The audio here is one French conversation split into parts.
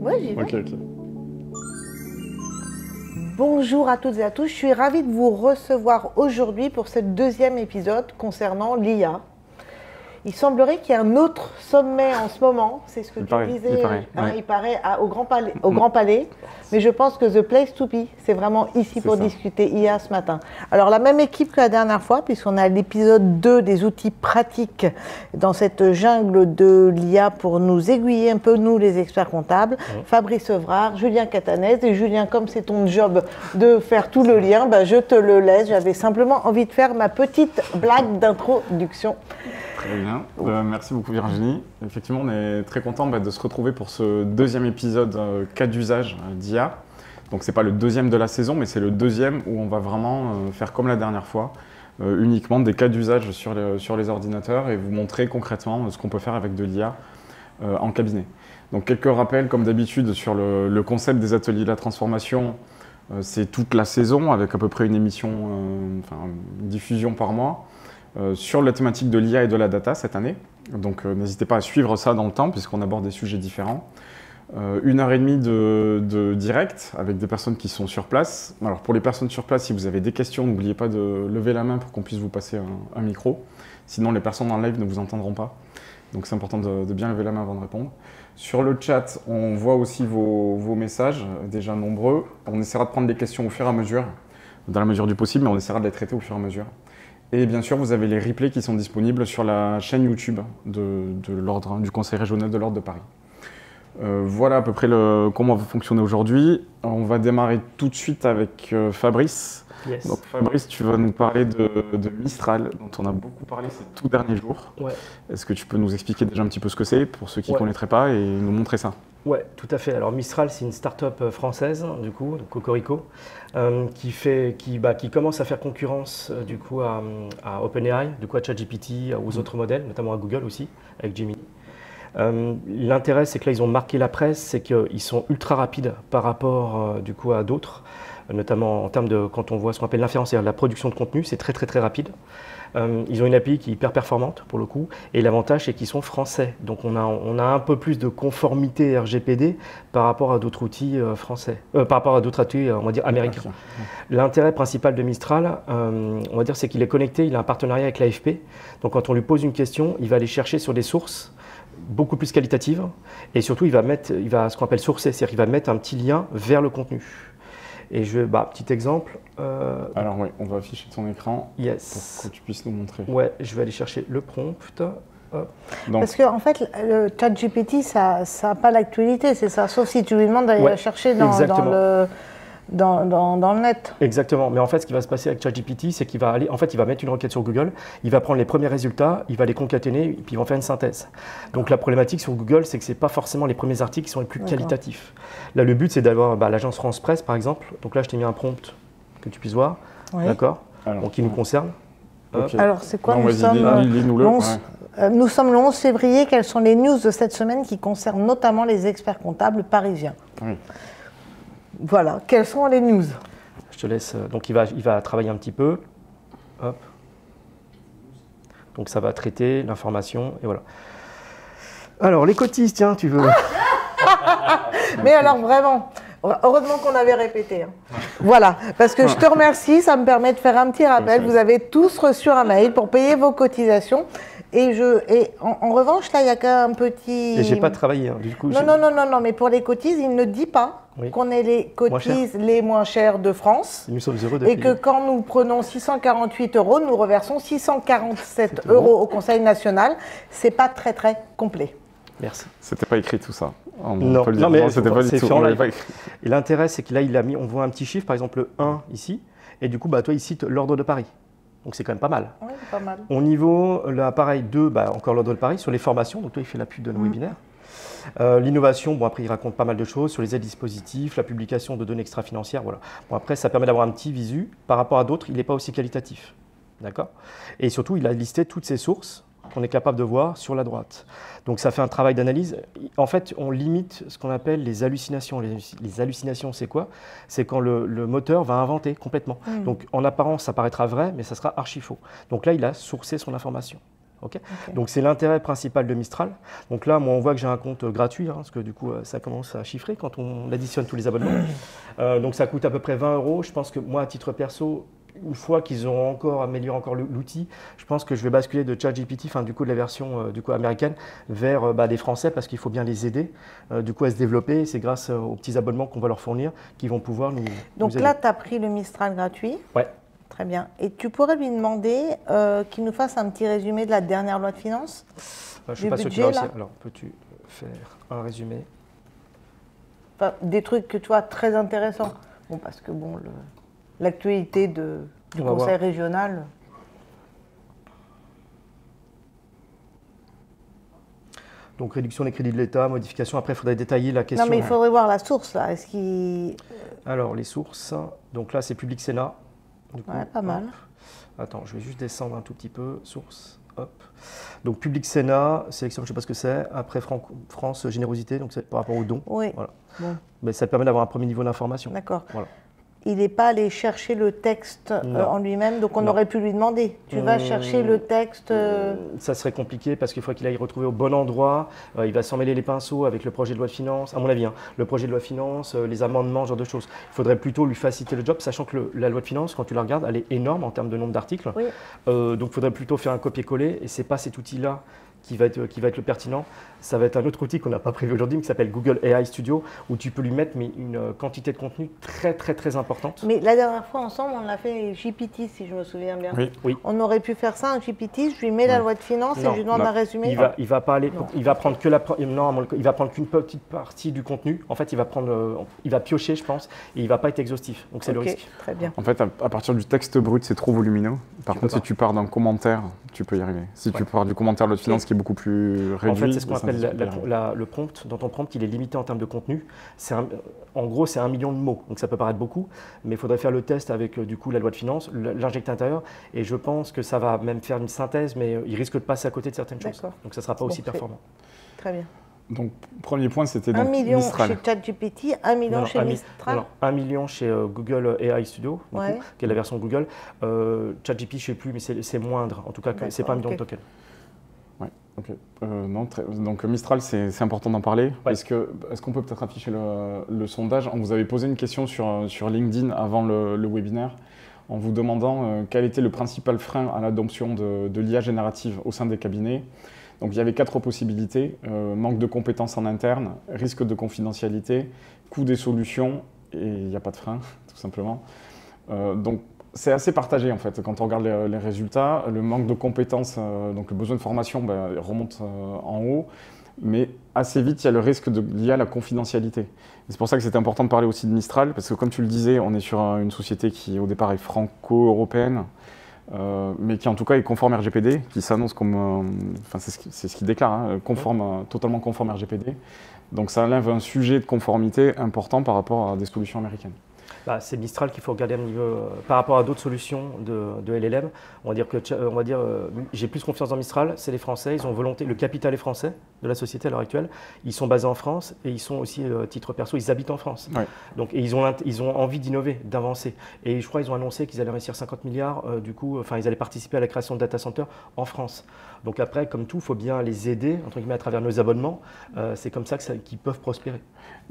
Ouais, j'y vais. Ok. Bonjour à toutes et à tous, je suis ravie de vous recevoir aujourd'hui pour ce deuxième épisode concernant l'IA. Il semblerait qu'il y ait un autre sommet en ce moment, c'est ce que tu disais, il paraît au Grand Palais, mais je pense que the place to be, c'est vraiment ici pour discuter IA ce matin. Alors la même équipe que la dernière fois, puisqu'on a l'épisode 2 des outils pratiques dans cette jungle de l'IA pour nous aiguiller un peu, nous les experts comptables, Fabrice Evrard, Julien Catanès, et Julien, comme c'est ton job de faire tout le lien, je te le laisse, j'avais simplement envie de faire ma petite blague d'introduction. Très bien, merci beaucoup Virginie. Effectivement, on est très content de se retrouver pour ce deuxième épisode cas d'usage d'IA. Donc c'est pas le deuxième de la saison, mais c'est le deuxième où on va vraiment faire comme la dernière fois, uniquement des cas d'usage sur les ordinateurs et vous montrer concrètement ce qu'on peut faire avec de l'IA en cabinet. Donc quelques rappels comme d'habitude sur le concept des ateliers de la transformation. C'est toute la saison avec à peu près une émission, une diffusion par mois. Sur la thématique de l'IA et de la data cette année. Donc n'hésitez pas à suivre ça dans le temps puisqu'on aborde des sujets différents. 1h30 de direct avec des personnes qui sont sur place. Alors pour les personnes sur place, si vous avez des questions, n'oubliez pas de lever la main pour qu'on puisse vous passer un micro. Sinon les personnes en live ne vous entendront pas. Donc c'est important de bien lever la main avant de répondre. Sur le chat, on voit aussi vos messages, déjà nombreux. On essaiera de prendre des questions au fur et à mesure, dans la mesure du possible, mais on essaiera de les traiter au fur et à mesure. Et bien sûr, vous avez les replays qui sont disponibles sur la chaîne YouTube du Conseil régional de l'Ordre de Paris. Voilà à peu près comment on va fonctionner aujourd'hui. On va démarrer tout de suite avec Fabrice. Yes. Donc Fabrice, tu vas nous parler de Mistral, dont on a beaucoup parlé ces tout derniers jours. Ouais. Est-ce que tu peux nous expliquer déjà un petit peu ce que c'est, pour ceux qui ne connaîtraient pas, et nous montrer ça? Ouais, tout à fait. Alors Mistral, c'est une start-up française, du coup, Cocorico, qui commence à faire concurrence du coup à OpenAI, du coup à ChatGPT, aux autres modèles, notamment à Google aussi, avec Gemini. L'intérêt, c'est que là, ils ont marqué la presse, c'est qu'ils sont ultra rapides par rapport du coup à d'autres, notamment en termes de, quand on voit ce qu'on appelle l'inférence, c'est-à-dire la production de contenu, c'est très très très rapide. Ils ont une API qui est hyper performante pour le coup, et l'avantage c'est qu'ils sont français, donc on a un peu plus de conformité RGPD par rapport à d'autres outils français, par rapport à d'autres outils on va dire américains. L'intérêt principal de Mistral, on va dire, c'est qu'il est connecté, il a un partenariat avec l'AFP, donc quand on lui pose une question, il va aller chercher sur des sources beaucoup plus qualitatives, et surtout il va ce qu'on appelle sourcer, c'est-à-dire qu'il va mettre un petit lien vers le contenu. Et petit exemple. Alors oui, on va afficher ton écran pour que tu puisses nous montrer. Ouais, je vais aller chercher le prompt. Hop. Parce qu'en fait, le ChatGPT, ça n'a pas l'actualité, c'est ça, sauf si tu lui demandes d'aller la chercher dans le net. Exactement, mais en fait, ce qui va se passer avec ChatGPT, c'est qu'il va aller, en fait, il va mettre une requête sur Google, il va prendre les premiers résultats, il va les concaténer, et puis il va en faire une synthèse. Donc la problématique sur Google, c'est que ce n'est pas forcément les premiers articles qui sont les plus qualitatifs. Là, le but, c'est d'avoir l'agence France Presse, par exemple. Donc là, je t'ai mis un prompt que tu puisses voir, d'accord, qui nous concerne. Okay. Alors, c'est quoi? Nous sommes le 11 février. Quelles sont les news de cette semaine qui concernent notamment les experts comptables parisiens? Voilà, quelles sont les news? Je te laisse. Donc, il va travailler un petit peu. Hop. Donc, ça va traiter l'information et voilà. Alors, les cotises, tiens, tu veux. Mais alors, vraiment, heureusement qu'on avait répété. Voilà, parce que je te remercie, ça me permet de faire un petit rappel. Vous avez tous reçu un mail pour payer vos cotisations. Et en revanche, là, il y a qu'un petit... Et j'ai pas travaillé, hein, du coup. Non, mais pour les cotises, il ne dit pas qu'on ait les cotises les moins chères de France. Et nous sommes heureux de Et que quand nous prenons 648 €, nous reversons 647 € au Conseil national. C'est pas très, très complet. Merci. C'était pas écrit tout ça. Non, mais c'était pas du tout. Et l'intérêt, c'est que là, on voit un petit chiffre, par exemple le 1 ici, et du coup, bah, toi, il cite l'ordre de Paris. Donc c'est quand même pas mal. Oui, pas mal. Au niveau, là, pareil, 2, bah, encore l'ordre de Paris, sur les formations, donc toi, il fait la pub de nos webinaires. L'innovation, bon, après, il raconte pas mal de choses sur les aides dispositifs, la publication de données extra-financières, voilà. Bon, après, ça permet d'avoir un petit visu. Par rapport à d'autres, il n'est pas aussi qualitatif. D'accord ? Et surtout, il a listé toutes ses sources qu'on est capable de voir sur la droite. Donc ça fait un travail d'analyse. En fait, on limite ce qu'on appelle les hallucinations. Les hallucinations, c'est quoi? C'est quand le moteur va inventer complètement. Donc en apparence, ça paraîtra vrai, mais ça sera archi faux. Donc là, il a sourcé son information. Okay. Donc c'est l'intérêt principal de Mistral. Donc là, moi, on voit que j'ai un compte gratuit, hein, parce que du coup, ça commence à chiffrer quand on additionne tous les abonnements. Donc ça coûte à peu près 20 €. Je pense que moi, à titre perso, une fois qu'ils auront encore amélioré encore l'outil, je pense que je vais basculer de ChatGPT, enfin du coup de la version du coup américaine, vers des Français parce qu'il faut bien les aider du coup à se développer. C'est grâce aux petits abonnements qu'on va leur fournir qu'ils vont pouvoir nous Donc nous là, aider. tu as pris le Mistral gratuit. Ouais. Très bien. Et tu pourrais lui demander qu'il nous fasse un petit résumé de la dernière loi de finances Je ne suis pas sûr que tu vas réussir. Alors, peux-tu faire un résumé? Enfin, des trucs que tu vois très intéressants. Bon, parce que bon, l'actualité du conseil régional. Donc réduction des crédits de l'État, modification. Après, il faudrait détailler la question. Non, mais il faudrait voir la source là. Est-ce qu'il... Alors les sources. Donc là, c'est Public Sénat. Du coup, ouais, pas mal. Attends, je vais juste descendre un tout petit peu. Source. Hop. Donc Public Sénat, sélection, je ne sais pas ce que c'est. Après France Générosité, donc c'est par rapport aux dons. Oui. Voilà. Bon. Mais ça permet d'avoir un premier niveau d'information. D'accord. Voilà. Il n'est pas allé chercher le texte en lui-même, donc on aurait pu lui demander. Tu vas chercher le texte. Ça serait compliqué parce qu'il faut qu'il aille retrouver au bon endroit. Il va s'emmêler les pinceaux avec le projet de loi de finances, à mon avis. Hein, le projet de loi de finances, les amendements, ce genre de choses. Il faudrait plutôt lui faciliter le job, sachant que la loi de finances, quand tu la regardes, elle est énorme en termes de nombre d'articles. Oui. Donc il faudrait plutôt faire un copier-coller. Et ce n'est pas cet outil-là qui va être le pertinent. Ça va être un autre outil qu'on n'a pas prévu aujourd'hui, mais qui s'appelle Google AI Studio, où tu peux lui mettre une quantité de contenu très, très, très importante. Mais la dernière fois, ensemble, on l'a fait GPT, si je me souviens bien. Oui. On aurait pu faire ça, un GPT, je lui mets la loi de finances et je lui demande un résumé. Il va pas aller, il va prendre il va prendre qu'une petite partie du contenu. En fait, il va piocher, je pense, et il va pas être exhaustif. Donc c'est le risque. Très bien. En fait, à partir du texte brut, c'est trop volumineux. Par contre, si tu pars d'un commentaire, tu peux y arriver. Si tu pars du commentaire de loi de finances qui est beaucoup plus réduit. En fait, c'est ce qu'on appelle le prompt. Dans ton prompt, il est limité en termes de contenu. En gros, c'est 1 million de mots. Donc ça peut paraître beaucoup, mais il faudrait faire le test avec du coup la loi de finances, l'injecter à l'intérieur. Et je pense que ça va même faire une synthèse, mais il risque de passer à côté de certaines choses. Donc ça ne sera pas aussi performant. Très bien. Donc, premier point, c'était 1 million Mistral. chez ChatGPT, 1 million chez Mistral. Non, 1 million chez Google AI Studio, du coup, qui est la version Google. ChatGPT, je ne sais plus, mais c'est moindre. En tout cas, ce n'est pas 1 million de tokens. Ouais, ok. Donc Mistral, c'est important d'en parler. Est-ce qu'on peut peut-être afficher le sondage? On vous avait posé une question sur LinkedIn avant le webinaire, en vous demandant quel était le principal frein à l'adoption de l'IA générative au sein des cabinets. Donc il y avait 4 possibilités: manque de compétences en interne, risque de confidentialité, coût des solutions, et il n'y a pas de frein, tout simplement. Donc c'est assez partagé en fait. Quand on regarde les résultats, le manque de compétences, donc le besoin de formation remonte en haut, mais assez vite il y a le risque lié à la confidentialité. C'est pour ça que c'était important de parler aussi de Mistral, parce que comme tu le disais, on est sur une société qui au départ est franco-européenne, mais qui en tout cas est conforme RGPD, qui s'annonce comme, c'est ce qu'il déclare, hein, totalement conforme RGPD. Donc ça enlève un sujet de conformité important par rapport à des solutions américaines. C'est Mistral qu'il faut regarder par rapport à d'autres solutions de LLM. On va dire, j'ai plus confiance dans Mistral, c'est les Français, ils ont volonté, le capital est français de la société à l'heure actuelle. Ils sont basés en France et ils sont aussi, titre perso, ils habitent en France. Ouais. Donc, et ils ont envie d'innover, d'avancer. Et je crois qu'ils ont annoncé qu'ils allaient investir 50 milliards, ils allaient participer à la création de data centers en France. Donc après, comme tout, il faut bien les aider, entre guillemets, à travers nos abonnements. C'est comme ça qu'ils peuvent prospérer.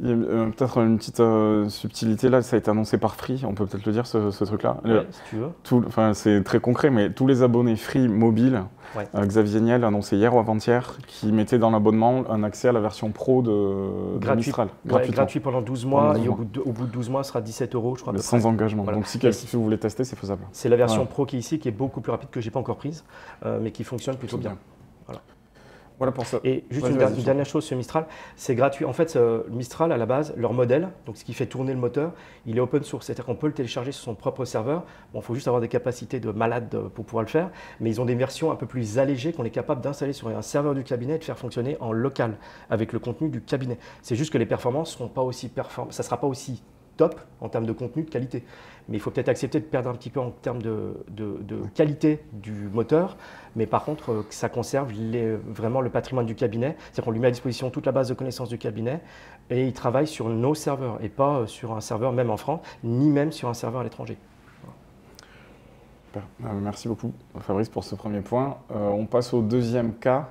Il y a peut-être une petite subtilité là, ça a été été annoncé par Free, on peut peut-être le dire, ce truc-là. Ouais, si tu veux. C'est très concret, mais tous les abonnés Free mobile, Ouais. Xavier Niel a annoncé hier ou avant-hier qu'il mettait dans l'abonnement un accès à la version pro de Mistral. Gratuit pendant 12 mois, et au bout de 12 mois, ce sera 17 €, je crois. Sans engagement. Voilà. Donc si vous voulez tester, c'est faisable. C'est la version pro qui est ici, qui est beaucoup plus rapide, que je n'ai pas encore prise, mais qui fonctionne plutôt bien. Voilà pour ça. Et juste une dernière chose sur Mistral, c'est gratuit. En fait, Mistral, à la base, leur modèle, donc ce qui fait tourner le moteur, il est open source. C'est-à-dire qu'on peut le télécharger sur son propre serveur. Bon, il faut juste avoir des capacités de malade pour pouvoir le faire. Mais ils ont des versions un peu plus allégées qu'on est capable d'installer sur un serveur du cabinet et de faire fonctionner en local avec le contenu du cabinet. C'est juste que les performances ne seront pas aussi performantes. Ça ne sera pas aussi top en termes de contenu, de qualité. Mais il faut peut-être accepter de perdre un petit peu en termes de qualité du moteur, mais par contre, que ça conserve vraiment le patrimoine du cabinet. C'est-à-dire qu'on lui met à disposition toute la base de connaissances du cabinet et il travaille sur nos serveurs et pas sur un serveur même en France, ni même sur un serveur à l'étranger. Merci beaucoup, Fabrice, pour ce premier point. On passe au deuxième cas.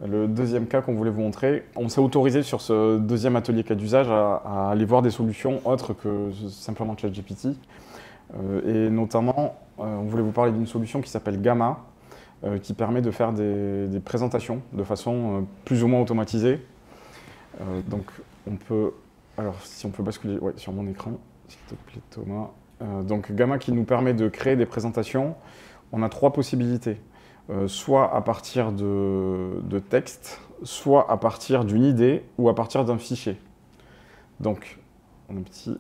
Le deuxième cas qu'on voulait vous montrer, on s'est autorisé sur ce deuxième atelier cas d'usage à aller voir des solutions autres que simplement ChatGPT. Et notamment, on voulait vous parler d'une solution qui s'appelle Gamma, qui permet de faire des présentations de façon plus ou moins automatisée. Donc on peut, alors si on peut basculer sur mon écran, s'il te plaît Thomas. Donc Gamma qui nous permet de créer des présentations, on a 3 possibilités. Soit à partir de texte, soit à partir d'une idée ou à partir d'un fichier. Donc, on a un petit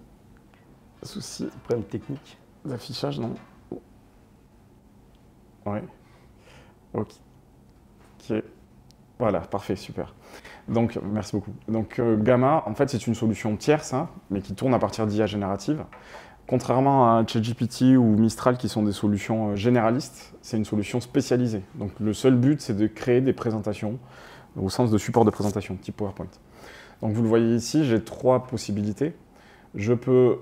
souci. Problème technique. D'affichage, non? Oui. Ok. Voilà, parfait, super. Donc, merci beaucoup. Donc, Gamma, en fait, c'est une solution tierce, hein, mais qui tourne à partir d'IA générative. Contrairement à ChatGPT ou Mistral qui sont des solutions généralistes, c'est une solution spécialisée. Donc le seul but, c'est de créer des présentations au sens de support de présentation, type PowerPoint. Donc vous le voyez ici, j'ai 3 possibilités. Je peux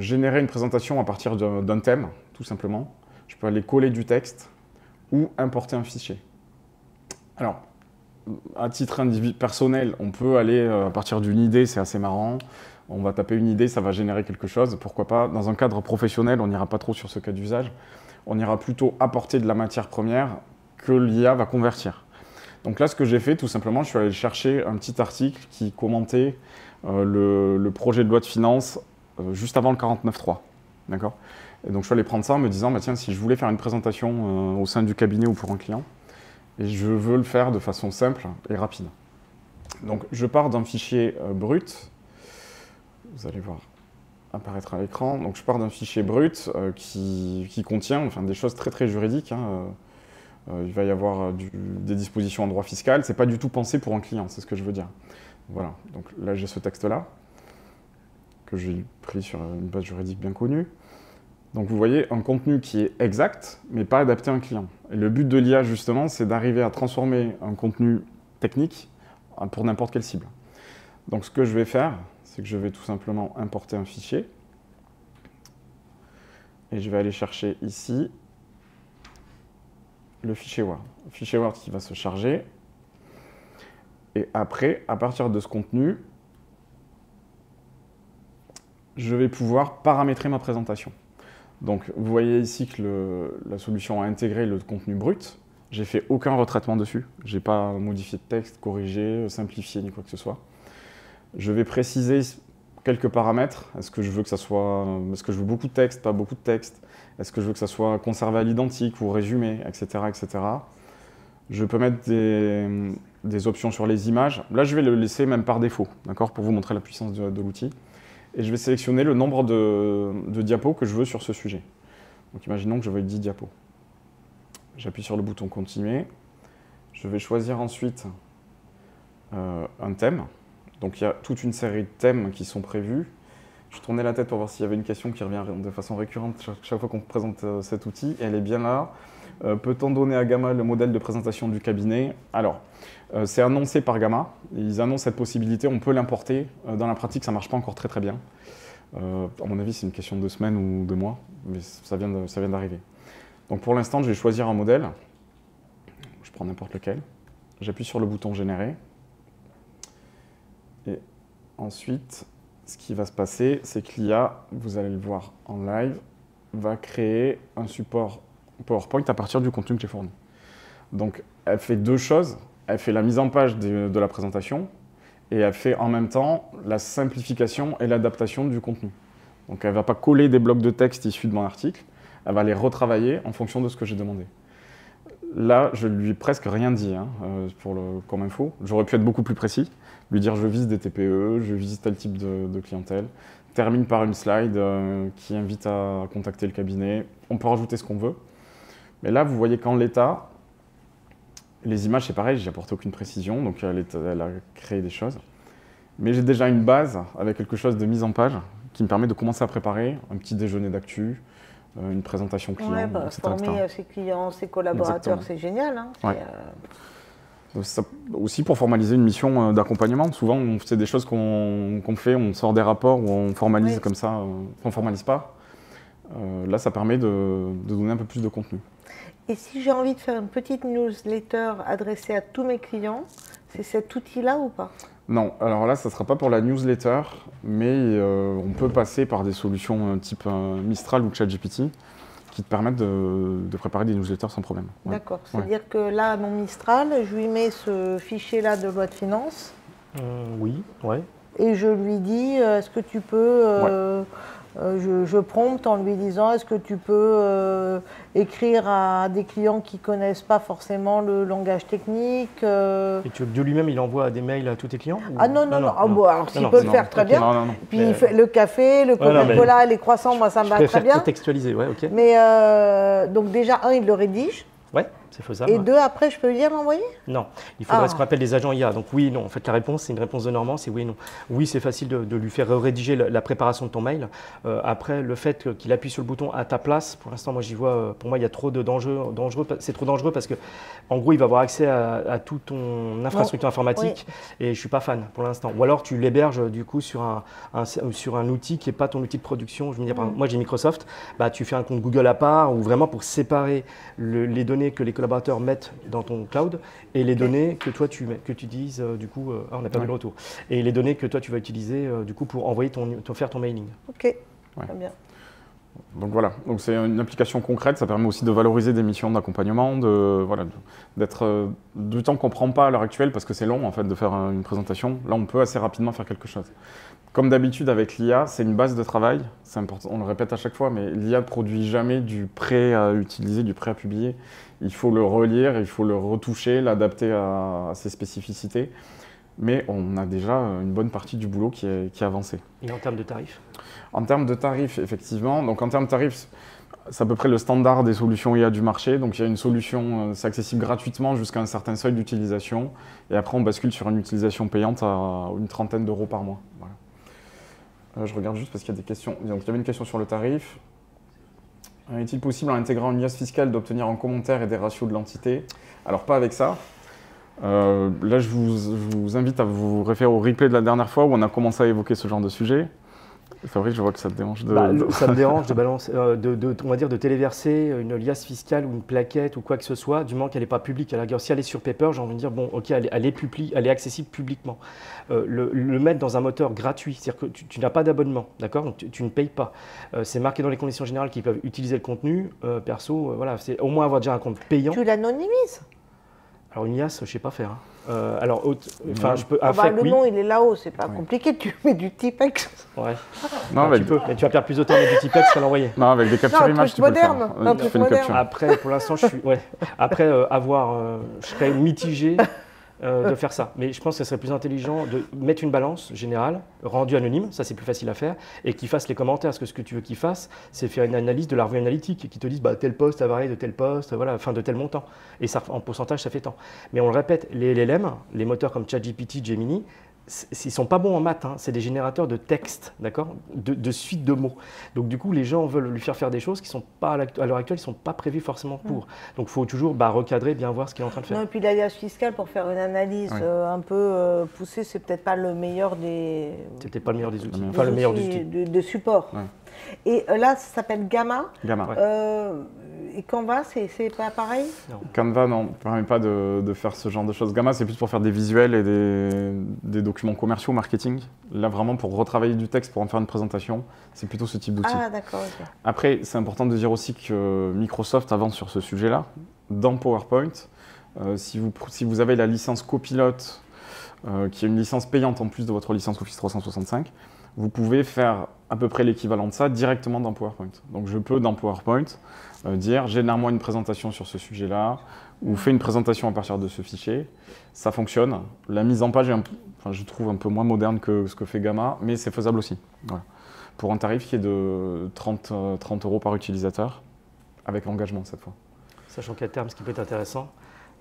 générer une présentation à partir d'un thème, tout simplement. Je peux aller coller du texte ou importer un fichier. Alors, à titre personnel, on peut aller à partir d'une idée, c'est assez marrant. On va taper une idée, ça va générer quelque chose. Pourquoi pas? Dans un cadre professionnel, on n'ira pas trop sur ce cas d'usage. On ira plutôt apporter de la matière première que l'IA va convertir. Donc là, ce que j'ai fait, tout simplement, je suis allé chercher un petit article qui commentait le projet de loi de finances juste avant le 49.3. D'accord? Et donc je suis allé prendre ça en me disant, bah, tiens, si je voulais faire une présentation au sein du cabinet ou pour un client, et je veux le faire de façon simple et rapide. Donc je pars d'un fichier brut. Vous allez voir apparaître à l'écran. Donc je pars d'un fichier brut qui contient des choses très très juridiques. Hein. Il va y avoir des dispositions en droit fiscal. C'est pas du tout pensé pour un client, c'est ce que je veux dire. Voilà. Donc là j'ai ce texte-là que j'ai pris sur une base juridique bien connue. Donc vous voyez un contenu qui est exact, mais pas adapté à un client. Et le but de l'IA justement, c'est d'arriver à transformer un contenu technique pour n'importe quelle cible. Donc ce que je vais faire, c'est que je vais tout simplement importer un fichier. Et je vais aller chercher ici le fichier Word. Le fichier Word qui va se charger. Et après, à partir de ce contenu, je vais pouvoir paramétrer ma présentation. Donc vous voyez ici que la solution a intégré le contenu brut. J'ai fait aucun retraitement dessus. Je n'ai pas modifié de texte, corrigé, simplifié, ni quoi que ce soit. Je vais préciser quelques paramètres. Est-ce que je veux que ça soit, est-ce que je veux beaucoup de texte, pas beaucoup de texte? Est-ce que je veux que ça soit conservé à l'identique ou résumé, etc., etc. Je peux mettre des options sur les images. Là, je vais le laisser même par défaut, d'accord, pour vous montrer la puissance de l'outil. Et je vais sélectionner le nombre de diapos que je veux sur ce sujet. Donc, imaginons que je veuille 10 diapos. J'appuie sur le bouton continuer. Je vais choisir ensuite un thème. Donc il y a toute une série de thèmes qui sont prévus. Je tournais la tête pour voir s'il y avait une question qui revient de façon récurrente chaque fois qu'on présente cet outil. Et elle est bien là. Peut-on donner à Gamma le modèle de présentation du cabinet? Alors, c'est annoncé par Gamma. Ils annoncent cette possibilité. On peut l'importer. Dans la pratique, ça ne marche pas encore très très bien. À mon avis, c'est une question de semaines ou de mois. Mais ça vient d'arriver. Donc pour l'instant, je vais choisir un modèle. Je prends n'importe lequel. J'appuie sur le bouton générer. Et ensuite, ce qui va se passer, c'est que l'IA, vous allez le voir en live, va créer un support PowerPoint à partir du contenu que j'ai fourni. Donc, elle fait deux choses. Elle fait la mise en page de la présentation et elle fait en même temps la simplification et l'adaptation du contenu. Donc, elle ne va pas coller des blocs de texte issus de mon article, elle va les retravailler en fonction de ce que j'ai demandé. Là, je ne lui ai presque rien dit comme info. J'aurais pu être beaucoup plus précis, lui dire je vise des TPE, je vise tel type de clientèle, termine par une slide qui invite à contacter le cabinet. On peut rajouter ce qu'on veut. Mais là, vous voyez qu'en l'état, les images, c'est pareil, j'ai apporté aucune précision, donc elle a créé des choses. Mais j'ai déjà une base avec quelque chose de mise en page qui me permet de commencer à préparer un petit déjeuner d'actu, une présentation client, etc. Former ses clients, ses collaborateurs, c'est génial. Hein, ouais. Ça, aussi pour formaliser une mission d'accompagnement. Souvent, c'est des choses qu'on fait, on sort des rapports ou on formalise comme ça, on ne formalise pas. Là, ça permet de donner un peu plus de contenu. Et si j'ai envie de faire une petite newsletter adressée à tous mes clients, c'est cet outil-là ou pas? Non, alors là, ça ne sera pas pour la newsletter, mais on peut passer par des solutions type Mistral ou ChatGPT qui te permettent de préparer des newsletters sans problème. Ouais. D'accord, c'est-à-dire que là, mon Mistral, je lui mets ce fichier-là de loi de finances. Oui, ouais. Et je lui dis, est-ce que tu peux... je prompte en lui disant, est-ce que tu peux écrire à des clients qui ne connaissent pas forcément le langage technique Et tu veux que de lui-même, il envoie des mails à tous tes clients ou... Ah non. Bon, alors s'il peut le faire, très bien. Non. Puis il fait le café, le Coca-Cola, les croissants, moi ça me va très bien. Contextualiser, ouais, ok. Mais donc déjà, il le rédige. Ouais, c'est faisable. Et deux, après, je peux lui dire l'envoyer? Non, il faudrait ce qu'on appelle des agents IA. Donc oui, non. En fait, la réponse, c'est une réponse de Normand, c'est oui et non. Oui, c'est facile de lui faire rédiger la préparation de ton mail. Après, le fait qu'il appuie sur le bouton à ta place, pour l'instant, moi, j'y vois, pour moi, il y a trop de dangereux. C'est trop dangereux parce que, en gros, il va avoir accès à toute ton infrastructure informatique et je ne suis pas fan pour l'instant. Ou alors, tu l'héberges du coup sur un outil qui n'est pas ton outil de production. Je veux dire, par exemple, moi, j'ai Microsoft. Bah, tu fais un compte Google à part ou vraiment pour séparer les données que les collaborateurs mettent dans ton cloud et les données que toi tu utilises du coup, on n'a pas eu le retour, et les données que toi tu vas utiliser du coup pour envoyer faire ton mailing. Ok, très bien. Donc voilà, donc c'est une application concrète, ça permet aussi de valoriser des missions d'accompagnement, d'être du temps qu'on ne prend pas à l'heure actuelle parce que c'est long en fait de faire une présentation. Là on peut assez rapidement faire quelque chose. Comme d'habitude avec l'IA, c'est une base de travail, c'est important, on le répète à chaque fois, mais l'IA ne produit jamais du prêt à utiliser, du prêt à publier. Il faut le relire, il faut le retoucher, l'adapter à ses spécificités. Mais on a déjà une bonne partie du boulot qui est avancé. Et en termes de tarifs? En termes de tarifs, effectivement. Donc en termes de tarifs, c'est à peu près le standard des solutions IA du marché. Donc il y a une solution, c'est accessible gratuitement jusqu'à un certain seuil d'utilisation. Et après, on bascule sur une utilisation payante à une trentaine d'euros par mois. Voilà. Je regarde juste parce qu'il y a des questions. Donc il y avait une question sur le tarif. Est-il possible en intégrant une liasse fiscale d'obtenir en commentaire et des ratios de l'entité? Alors pas avec ça. Là, je vous invite à vous référer au replay de la dernière fois où on a commencé à évoquer ce genre de sujet. Fabrice, je vois que ça te dérange ça me dérange de balancer, on va dire de téléverser une liasse fiscale ou une plaquette ou quoi que ce soit, du moment qu'elle n'est pas publique. À la si elle est sur Paper, j'ai envie de dire, bon, ok, elle est accessible publiquement. Le mettre dans un moteur gratuit, c'est-à-dire que tu n'as pas d'abonnement, d'accord? Donc tu ne payes pas. C'est marqué dans les conditions générales qu'ils peuvent utiliser le contenu. Perso, voilà, c'est au moins avoir déjà un compte payant. Tu l'anonymises? Alors une liasse, je ne sais pas faire. Je peux. Le nom, il est là-haut, c'est pas compliqué. Tu mets du Tipex. Ouais. Non, tu peux. Mais tu vas perdre plus de temps avec du Tipex qu'à l'envoyer. Non, avec des captures images, tu peux le faire. Après, pour l'instant, je serais mitigé de faire ça. Mais je pense que ce serait plus intelligent de mettre une balance générale, rendue anonyme, ça c'est plus facile à faire, et qu'il fasse les commentaires. Parce que ce que tu veux qu'il fasse, c'est faire une analyse de la revue analytique, qui te dise tel poste a varié de tel poste, voilà, de tel montant. Et ça, en pourcentage, ça fait tant. Mais on le répète, les LLM, les moteurs comme ChatGPT, Gemini, ils ne sont pas bons en maths, hein. C'est des générateurs de texte, d'accord, de suite de mots. Donc du coup, les gens veulent lui faire des choses qui sont pas, à l'heure actuelle, ils ne sont pas prévues forcément pour. Donc il faut toujours recadrer, bien voir ce qu'il est en train de faire. Non, et puis la liasse fiscale, pour faire une analyse un peu poussée, c'est peut-être pas le meilleur des... C'est peut-être pas le meilleur des outils, enfin le meilleur des outils. De support. Ouais. Et là, ça s'appelle Gamma. Gamma. Et Canva, c'est pas pareil? Non. Canva, non, ne permet pas de faire ce genre de choses. Gamma, c'est plus pour faire des visuels et des documents commerciaux, marketing. Là, vraiment, pour retravailler du texte, pour en faire une présentation, c'est plutôt ce type d'outil. Ah, d'accord. Okay. Après, c'est important de dire aussi que Microsoft avance sur ce sujet-là. Dans PowerPoint, si vous avez la licence Copilot, qui est une licence payante en plus de votre licence Office 365, vous pouvez faire à peu près l'équivalent de ça directement dans PowerPoint. Donc je peux dans PowerPoint dire génère-moi une présentation sur ce sujet-là ou fais une présentation à partir de ce fichier. Ça fonctionne. La mise en page est je trouve un peu moins moderne que ce que fait Gamma, mais c'est faisable aussi. Voilà. Pour un tarif qui est de 30 € par utilisateur, avec engagement cette fois. Sachant qu'à terme, ce qui peut être intéressant,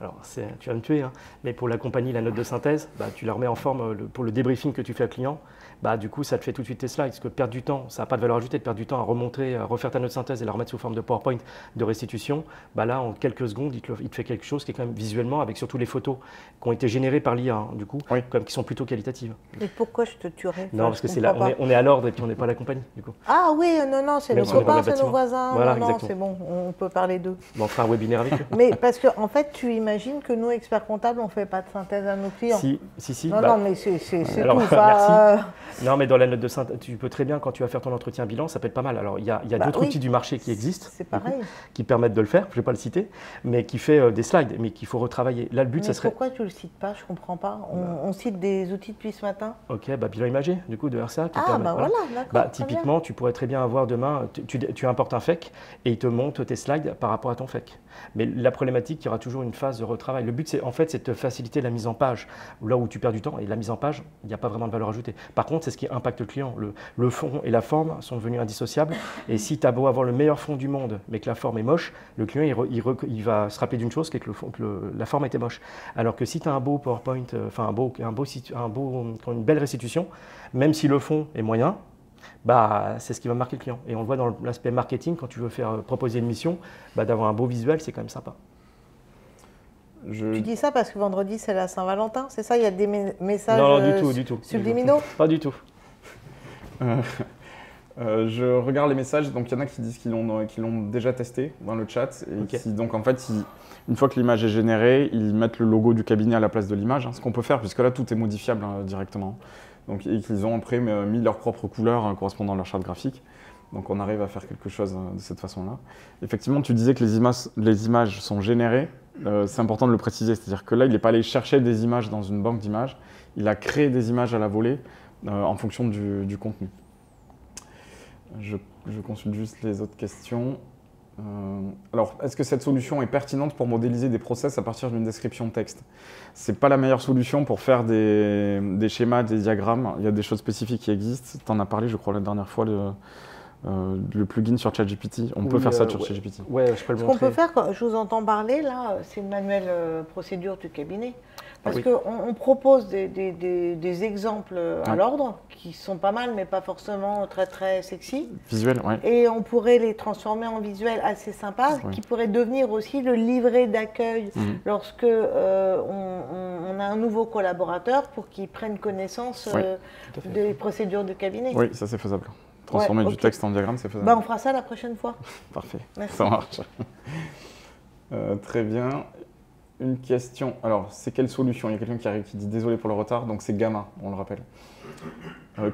alors tu vas me tuer, hein, mais pour la compagnie, la note de synthèse, tu la remets en forme pour le débriefing que tu fais à client. Du coup, ça te fait tout de suite tes slides. Parce que perdre du temps, ça n'a pas de valeur ajoutée de perdre du temps à remontrer, à refaire ta note de synthèse et la remettre sous forme de PowerPoint de restitution. Là, en quelques secondes, il te fait quelque chose qui est quand même visuellement, avec surtout les photos qui ont été générées par l'IA, hein, du coup, oui. Qui sont plutôt qualitatives. Mais pourquoi je te tuerais? Non, parce que on est à l'ordre et puis on n'est pas la compagnie, du coup. Ah oui, non, c'est nos copains, c'est nos voisins. Voilà, non, c'est bon, on peut parler d'eux. On fera un webinaire avec eux. Mais parce qu'en fait, tu imagines que nous, experts comptables, on ne fait pas de synthèse à nos clients. Si. Non, mais c'est tout. Merci. Non, mais dans la note de synthèse, tu peux très bien, quand tu vas faire ton entretien bilan, ça peut être pas mal. Alors, il y a d'autres outils du marché qui existent, qui permettent de le faire, je ne vais pas le citer, mais qui fait des slides, mais qu'il faut retravailler. Là, le but, ça serait… Pourquoi tu ne le cites pas? Je ne comprends pas. On cite des outils depuis ce matin. Ok, bilan imagé, du coup, de RCA. Qui d'accord. Typiquement, tu pourrais très bien avoir demain, tu importes un FEC et il te monte tes slides par rapport à ton FEC. Mais la problématique, il y aura toujours une phase de retravail. Le but, c'est de te faciliter la mise en page, là où tu perds du temps. Et la mise en page, il n'y a pas vraiment de valeur ajoutée. Par contre, c'est ce qui impacte le client. Le fond et la forme sont devenus indissociables. Et si tu as beau avoir le meilleur fond du monde, mais que la forme est moche, le client, il va se rappeler d'une chose, qui est que la forme était moche. Alors que si tu as un beau PowerPoint, une belle restitution, même si le fond est moyen, c'est ce qui va marquer le client. Et on le voit dans l'aspect marketing, quand tu veux faire proposer une mission, d'avoir un beau visuel, c'est quand même sympa. Tu dis ça parce que vendredi, c'est la Saint-Valentin, c'est ça? Il y a des messages non, du tout. Subliminaux? Pas du tout. Je regarde les messages, donc il y en a qui disent qu'ils l'ont déjà testé dans le chat. Et donc en fait, une fois que l'image est générée, ils mettent le logo du cabinet à la place de l'image, ce qu'on peut faire, puisque là, tout est modifiable directement. Donc, et qu'ils ont après mis leurs propres couleurs correspondant à leur charte graphique. Donc on arrive à faire quelque chose de cette façon-là. Effectivement, tu disais que les images sont générées. C'est important de le préciser. C'est-à-dire que là, il n'est pas allé chercher des images dans une banque d'images. Il a créé des images à la volée en fonction du contenu. Je consulte juste les autres questions. Alors, est-ce que cette solution est pertinente pour modéliser des process à partir d'une description de texte? Ce n'est pas la meilleure solution pour faire des schémas, des diagrammes. Il y a des choses spécifiques qui existent. Tu en as parlé, je crois, la dernière fois, le plugin sur ChatGPT. On peut faire ça sur ChatGPT. Ouais, je peux le montrer. Ce qu'on peut faire, quand je vous entends parler, là, c'est le manuel procédure du cabinet. Parce qu'on propose des exemples à l'ordre qui sont pas mal, mais pas forcément très très sexy. Visuel, oui. Et on pourrait les transformer en visuel assez sympa, qui pourrait devenir aussi le livret d'accueil lorsque on a un nouveau collaborateur pour qu'il prenne connaissance des procédures du cabinet. Oui, ça c'est faisable. Transformer du texte en diagramme, c'est faisable. On fera ça la prochaine fois. Parfait, merci. Ça marche. Très bien. Une question. Alors, c'est quelle solution? Il y a quelqu'un qui arrive qui dit désolé pour le retard, donc c'est Gamma, on le rappelle.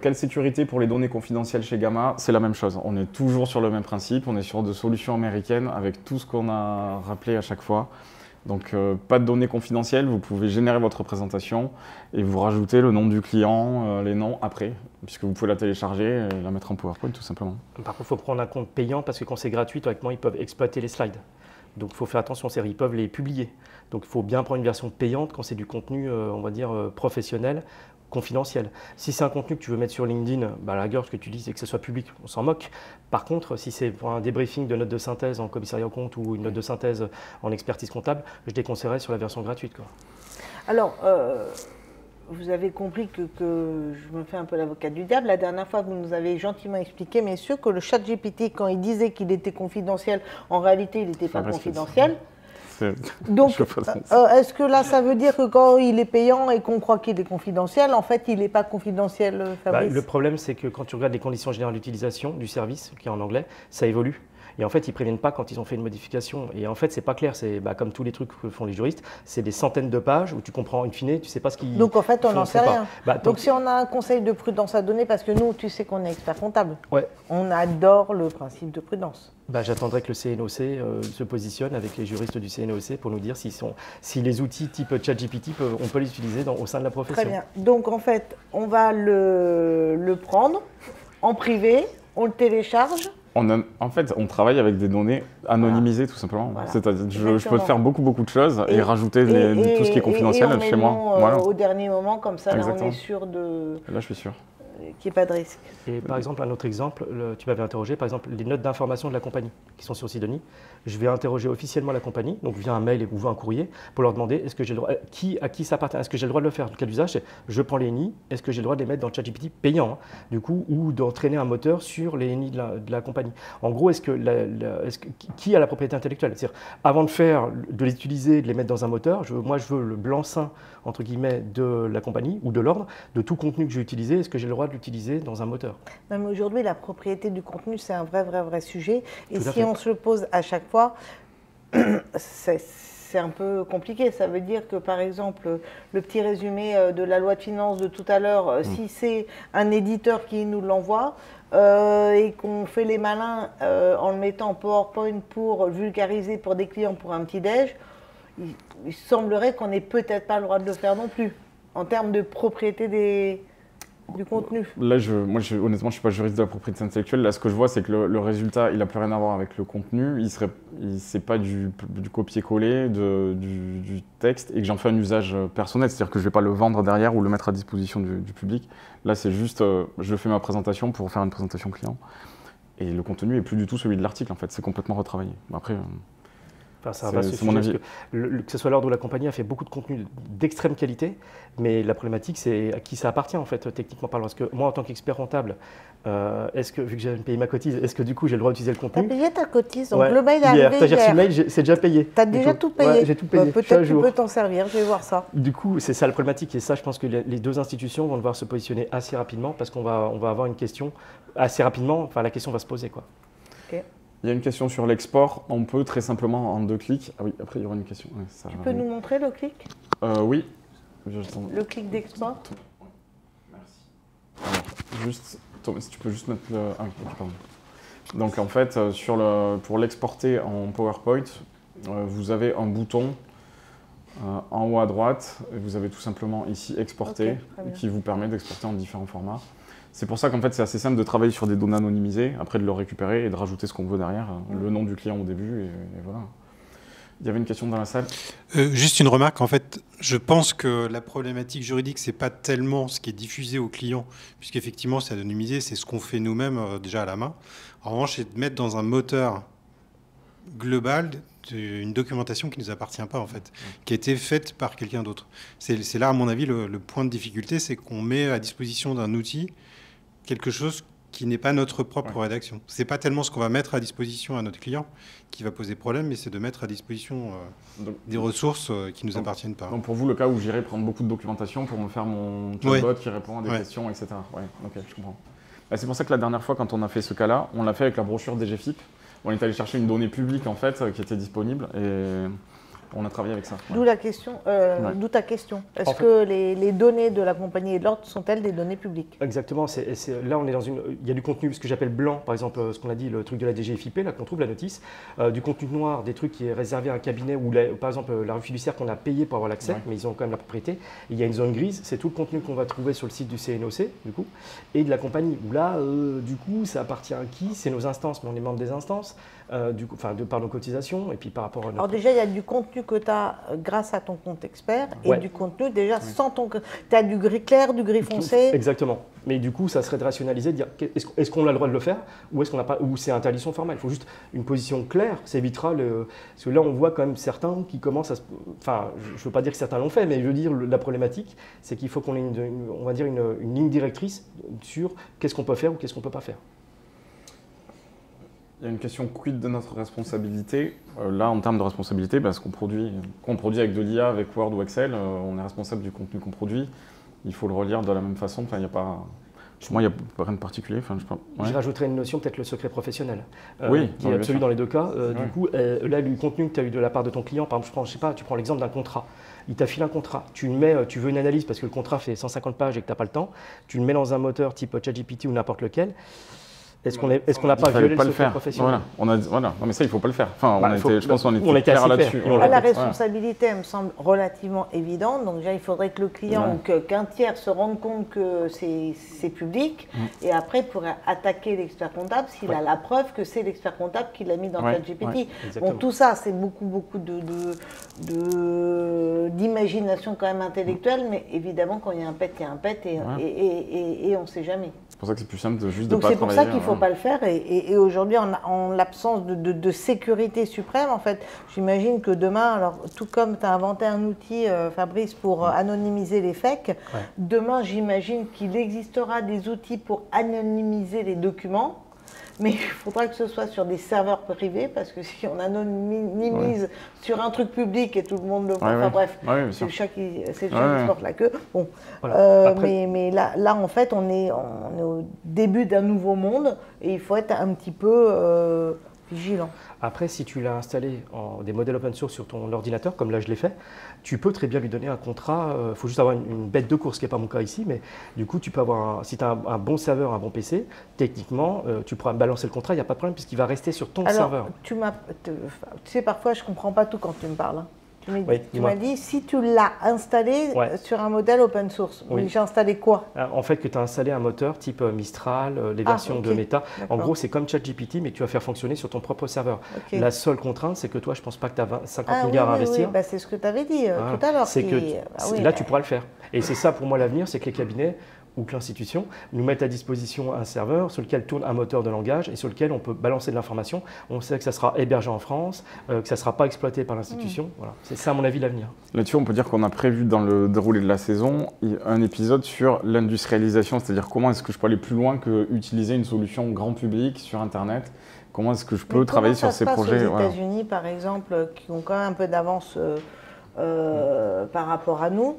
Quelle sécurité pour les données confidentielles chez Gamma? C'est la même chose. On est toujours sur le même principe. On est sur des solutions américaines avec tout ce qu'on a rappelé à chaque fois. Donc, pas de données confidentielles. Vous pouvez générer votre présentation et vous rajoutez le nom du client, les noms après, puisque vous pouvez la télécharger et la mettre en PowerPoint tout simplement. Par contre, il faut prendre un compte payant parce que quand c'est gratuit, théoriquement, ils peuvent exploiter les slides. Donc, il faut faire attention, ils peuvent les publier. Donc, il faut bien prendre une version payante quand c'est du contenu, on va dire, professionnel, confidentiel. Si c'est un contenu que tu veux mettre sur LinkedIn, à la rigueur, ce que tu dis, c'est que ce soit public, on s'en moque. Par contre, si c'est pour un débriefing de note de synthèse en commissariat aux comptes ou une note de synthèse en expertise comptable, je déconseillerais sur la version gratuite, quoi. Alors, vous avez compris que je me fais un peu l'avocat du diable. La dernière fois, vous nous avez gentiment expliqué, messieurs, que le ChatGPT, quand il disait qu'il était confidentiel, en réalité, il n'était pas confidentiel. Donc, est-ce que là, ça veut dire que quand il est payant et qu'on croit qu'il est confidentiel, en fait, il n'est pas confidentiel, Fabrice? Le problème, c'est que quand tu regardes les conditions générales d'utilisation du service, qui est en anglais, ça évolue. Et en fait, ils ne préviennent pas quand ils ont fait une modification. Et en fait, ce n'est pas clair. C'est comme tous les trucs que font les juristes, c'est des centaines de pages où tu comprends in fine, tu ne sais pas ce qu'ils Donc en fait, on n'en sait rien. Donc si on a un conseil de prudence à donner, parce que nous, tu sais qu'on est expert comptable, ouais. On adore le principe de prudence. J'attendrai que le CNOC se positionne avec les juristes du CNOC pour nous dire si les outils type ChatGPT, on peut les utiliser au sein de la profession. Très bien. Donc en fait, on va le prendre en privé, on le télécharge. En fait, on travaille avec des données anonymisées, tout simplement. Voilà. C'est-à-dire, je peux faire beaucoup de choses et rajouter tout ce qui est confidentiel chez moi. Voilà. Au dernier moment, comme ça, là, on est sûr de... Là, je suis sûr. Qu'il n'y ait pas de risque. Et par exemple, un autre exemple, tu m'avais interrogé, par exemple, les notes d'information de la compagnie qui sont sur Sidonie. Je vais interroger officiellement la compagnie, donc via un mail ou via un courrier, pour leur demander est-ce que j'ai le droit, à qui ça appartient, est-ce que j'ai le droit de le faire. Le cas d'usage, c'est je prends les NI, est-ce que j'ai le droit de les mettre dans le ChatGPT payant, hein, du coup, ou d'entraîner un moteur sur les NI de la compagnie. En gros, qui a la propriété intellectuelle? C'est-à-dire, avant de les utiliser, de les mettre dans un moteur, moi, je veux le blanc-seing, entre guillemets, de la compagnie ou de l'ordre, de tout contenu que j'ai utilisé, est-ce que j'ai le droit de l'utiliser dans un moteur? Non, mais aujourd'hui, la propriété du contenu, c'est un vrai sujet. Et si on se le pose à chaque fois, c'est un peu compliqué. Ça veut dire que, par exemple, le petit résumé de la loi de finances de tout à l'heure, si c'est un éditeur qui nous l'envoie et qu'on fait les malins en le mettant en PowerPoint pour vulgariser pour des clients pour un petit déj, il semblerait qu'on n'ait peut-être pas le droit de le faire non plus, en termes de propriété du contenu. Là, honnêtement, je ne suis pas juriste de la propriété intellectuelle. Là, ce que je vois, c'est que le résultat, il n'a plus rien à voir avec le contenu. C'est pas du copier-coller du texte et que j'en fais un usage personnel. C'est-à-dire que je ne vais pas le vendre derrière ou le mettre à disposition du public. Là, c'est juste, je fais ma présentation pour faire une présentation client. Et le contenu n'est plus du tout celui de l'article, en fait. C'est complètement retravaillé. Après... c'est mon avis. Que ce soit l'ordre ou la compagnie a fait beaucoup de contenu d'extrême qualité, mais la problématique, c'est à qui ça appartient, en fait, techniquement parlant. Parce que moi, en tant qu'expert rentable, vu que j'ai payé ma cotise, est-ce que du coup, j'ai le droit d'utiliser le contenu? Tu as payé ta cotise, donc le mail est arrivé hier. J'ai reçu le mail, c'est déjà payé. Tu as déjà tout payé? Ouais, j'ai tout payé. Peut-être tu peux t'en servir, je vais voir ça. Du coup, c'est ça la problématique, et ça, je pense que les deux institutions vont devoir se positionner assez rapidement, parce qu'on va avoir une question assez rapidement, enfin, la question va se poser, quoi. Ok. Il y a une question sur l'export. On peut très simplement en 2 clics. Ah oui, après il y aura une question. Ouais, ça, tu peux nous montrer le clic? Oui. Le clic d'export. Merci. Alors, juste, si tu peux juste mettre le. Ah, ok, pardon. Donc en fait, pour l'exporter en PowerPoint, vous avez un bouton en haut à droite. Et vous avez tout simplement ici exporter, qui vous permet d'exporter en différents formats. C'est pour ça qu'en fait, c'est assez simple de travailler sur des données anonymisées, après de le récupérer et de rajouter ce qu'on veut derrière, le nom du client au début, et voilà. Il y avait une question dans la salle. Juste une remarque, en fait, je pense que la problématique juridique, c'est pas tellement ce qui est diffusé au client, puisqu'effectivement, c'est anonymisé, c'est ce qu'on fait nous-mêmes déjà à la main. En revanche, c'est de mettre dans un moteur global une documentation qui ne nous appartient pas, en fait, qui a été faite par quelqu'un d'autre. C'est là, à mon avis, le point de difficulté, c'est qu'on met à disposition d'un outil quelque chose qui n'est pas notre propre rédaction. Ce n'est pas tellement ce qu'on va mettre à disposition à notre client qui va poser problème, mais c'est de mettre à disposition des ressources qui ne nous appartiennent pas. Donc pour vous, le cas où j'irai prendre beaucoup de documentation pour me faire mon chatbot qui répond à des questions, etc. Ouais, ok, je comprends. C'est pour ça que la dernière fois, quand on a fait ce cas-là, on l'a fait avec la brochure DGFIP. On est allé chercher une donnée publique, en fait, qui était disponible, et on a travaillé avec ça. D'où la question, d'où ta question. Est-ce que les données de la compagnie et de l'ordre sont-elles des données publiques? Exactement. Là, on est il y a du contenu, ce que j'appelle blanc, par exemple, ce qu'on a dit, le truc de la DGFIP, là, qu'on trouve, la notice. Du contenu noir, des trucs qui est réservé à un cabinet, ou par exemple, la rue fiduciaire qu'on a payé pour avoir l'accès, mais ils ont quand même la propriété. Et il y a une zone grise, c'est tout le contenu qu'on va trouver sur le site du CNOC, du coup, et de la compagnie. Où là, du coup, ça appartient à qui? C'est nos instances, mais on est membre des instances. Par nos cotisations et puis par rapport à notre... Alors déjà, il y a du contenu que tu as grâce à ton compte expert et du contenu déjà sans ton... Tu as du gris clair, du gris foncé. Exactement. Mais du coup, ça serait de rationaliser, de dire est-ce qu'on a le droit de le faire ou est-ce qu'on n'a pas, ou c'est interdiction formelle. Il faut juste une position claire, ça évitera parce que là, on voit quand même certains qui commencent à se... Enfin, je ne veux pas dire que certains l'ont fait, mais je veux dire, la problématique, c'est qu'il faut qu'on ait on va dire une ligne directrice sur qu'est-ce qu'on peut faire ou qu'est-ce qu'on ne peut pas faire. Il y a une question quid de notre responsabilité. Là, en termes de responsabilité, ce qu'on produit avec de l'IA, avec Word ou Excel, on est responsable du contenu qu'on produit. Il faut le relire de la même façon. Enfin, il y a pas... Moi, il n'y a rien de particulier. Je rajouterais une notion, peut-être le secret professionnel, qui est bien absolu sûr. dans les deux cas. Du coup, là, le contenu que tu as eu de la part de ton client, par exemple, tu prends l'exemple d'un contrat. Il t'a filé un contrat. Tu veux une analyse parce que le contrat fait 150 pages et que tu n'as pas le temps. Tu le mets dans un moteur type ChatGPT ou n'importe lequel. Est-ce qu'on n'a pas violé le secret professionnel? Voilà. Non, mais ça, il ne faut pas le faire. Enfin, je pense qu'on était était clair là-dessus. La responsabilité, elle me semble relativement évidente. Donc déjà, il faudrait que le client ou qu'un tiers se rende compte que c'est public. Et après, il pourrait attaquer l'expert comptable s'il a la preuve que c'est l'expert comptable qui l'a mis dans ChatGPT. Bon, tout ça, c'est beaucoup d'imagination quand même intellectuelle. Mais évidemment, quand il y a un pet, il y a un pet et on ne sait jamais. C'est pour ça que c'est plus simple de juste de pas travailler. Donc c'est pour ça qu'il ne faut ne pas le faire. Et aujourd'hui, en l'absence de sécurité suprême, en fait, j'imagine que demain, alors tout comme tu as inventé un outil, Fabrice, pour anonymiser les fakes, demain, j'imagine qu'il existera des outils pour anonymiser les documents. Mais il faudra que ce soit sur des serveurs privés, parce que si on anonymise sur un truc public et tout le monde le voit, bref, c'est le chat qui porte la queue. Bon. Voilà. Mais là, en fait, on est au début d'un nouveau monde et il faut être un petit peu vigilant. Après, si tu l'as installé en des modèles open source sur ton ordinateur, comme là je l'ai fait, tu peux très bien lui donner un contrat. Il faut juste avoir une bête de course, ce qui n'est pas mon cas ici, mais du coup, tu peux avoir si tu as un bon serveur, un bon PC, techniquement, tu pourras balancer le contrat, il n'y a pas de problème, puisqu'il va rester sur ton serveur. Tu sais, parfois, je ne comprends pas tout quand tu me parles. Tu m'as dit, si tu l'as installé sur un modèle open source, j'ai installé quoi? En fait, que tu as installé un moteur type Mistral, les versions de Meta. En gros, c'est comme ChatGPT, mais que tu vas faire fonctionner sur ton propre serveur. La seule contrainte, c'est que toi, je ne pense pas que tu as 50 milliards à investir. Oui. C'est ce que tu avais dit tout à l'heure. Là, tu pourras le faire. Et c'est ça, pour moi, l'avenir, c'est que les cabinets ou que l'institution nous mette à disposition un serveur sur lequel tourne un moteur de langage et sur lequel on peut balancer de l'information. On sait que ça sera hébergé en France, que ça ne sera pas exploité par l'institution. Voilà. C'est ça, à mon avis, l'avenir. Là-dessus, on peut dire qu'on a prévu dans le déroulé de la saison un épisode sur l'industrialisation, c'est-à-dire comment est-ce que je peux aller plus loin que utiliser une solution grand public sur Internet. Comment est-ce que je peux travailler sur ces projets? Aux États-Unis, par exemple, qui ont quand même un peu d'avance par rapport à nous,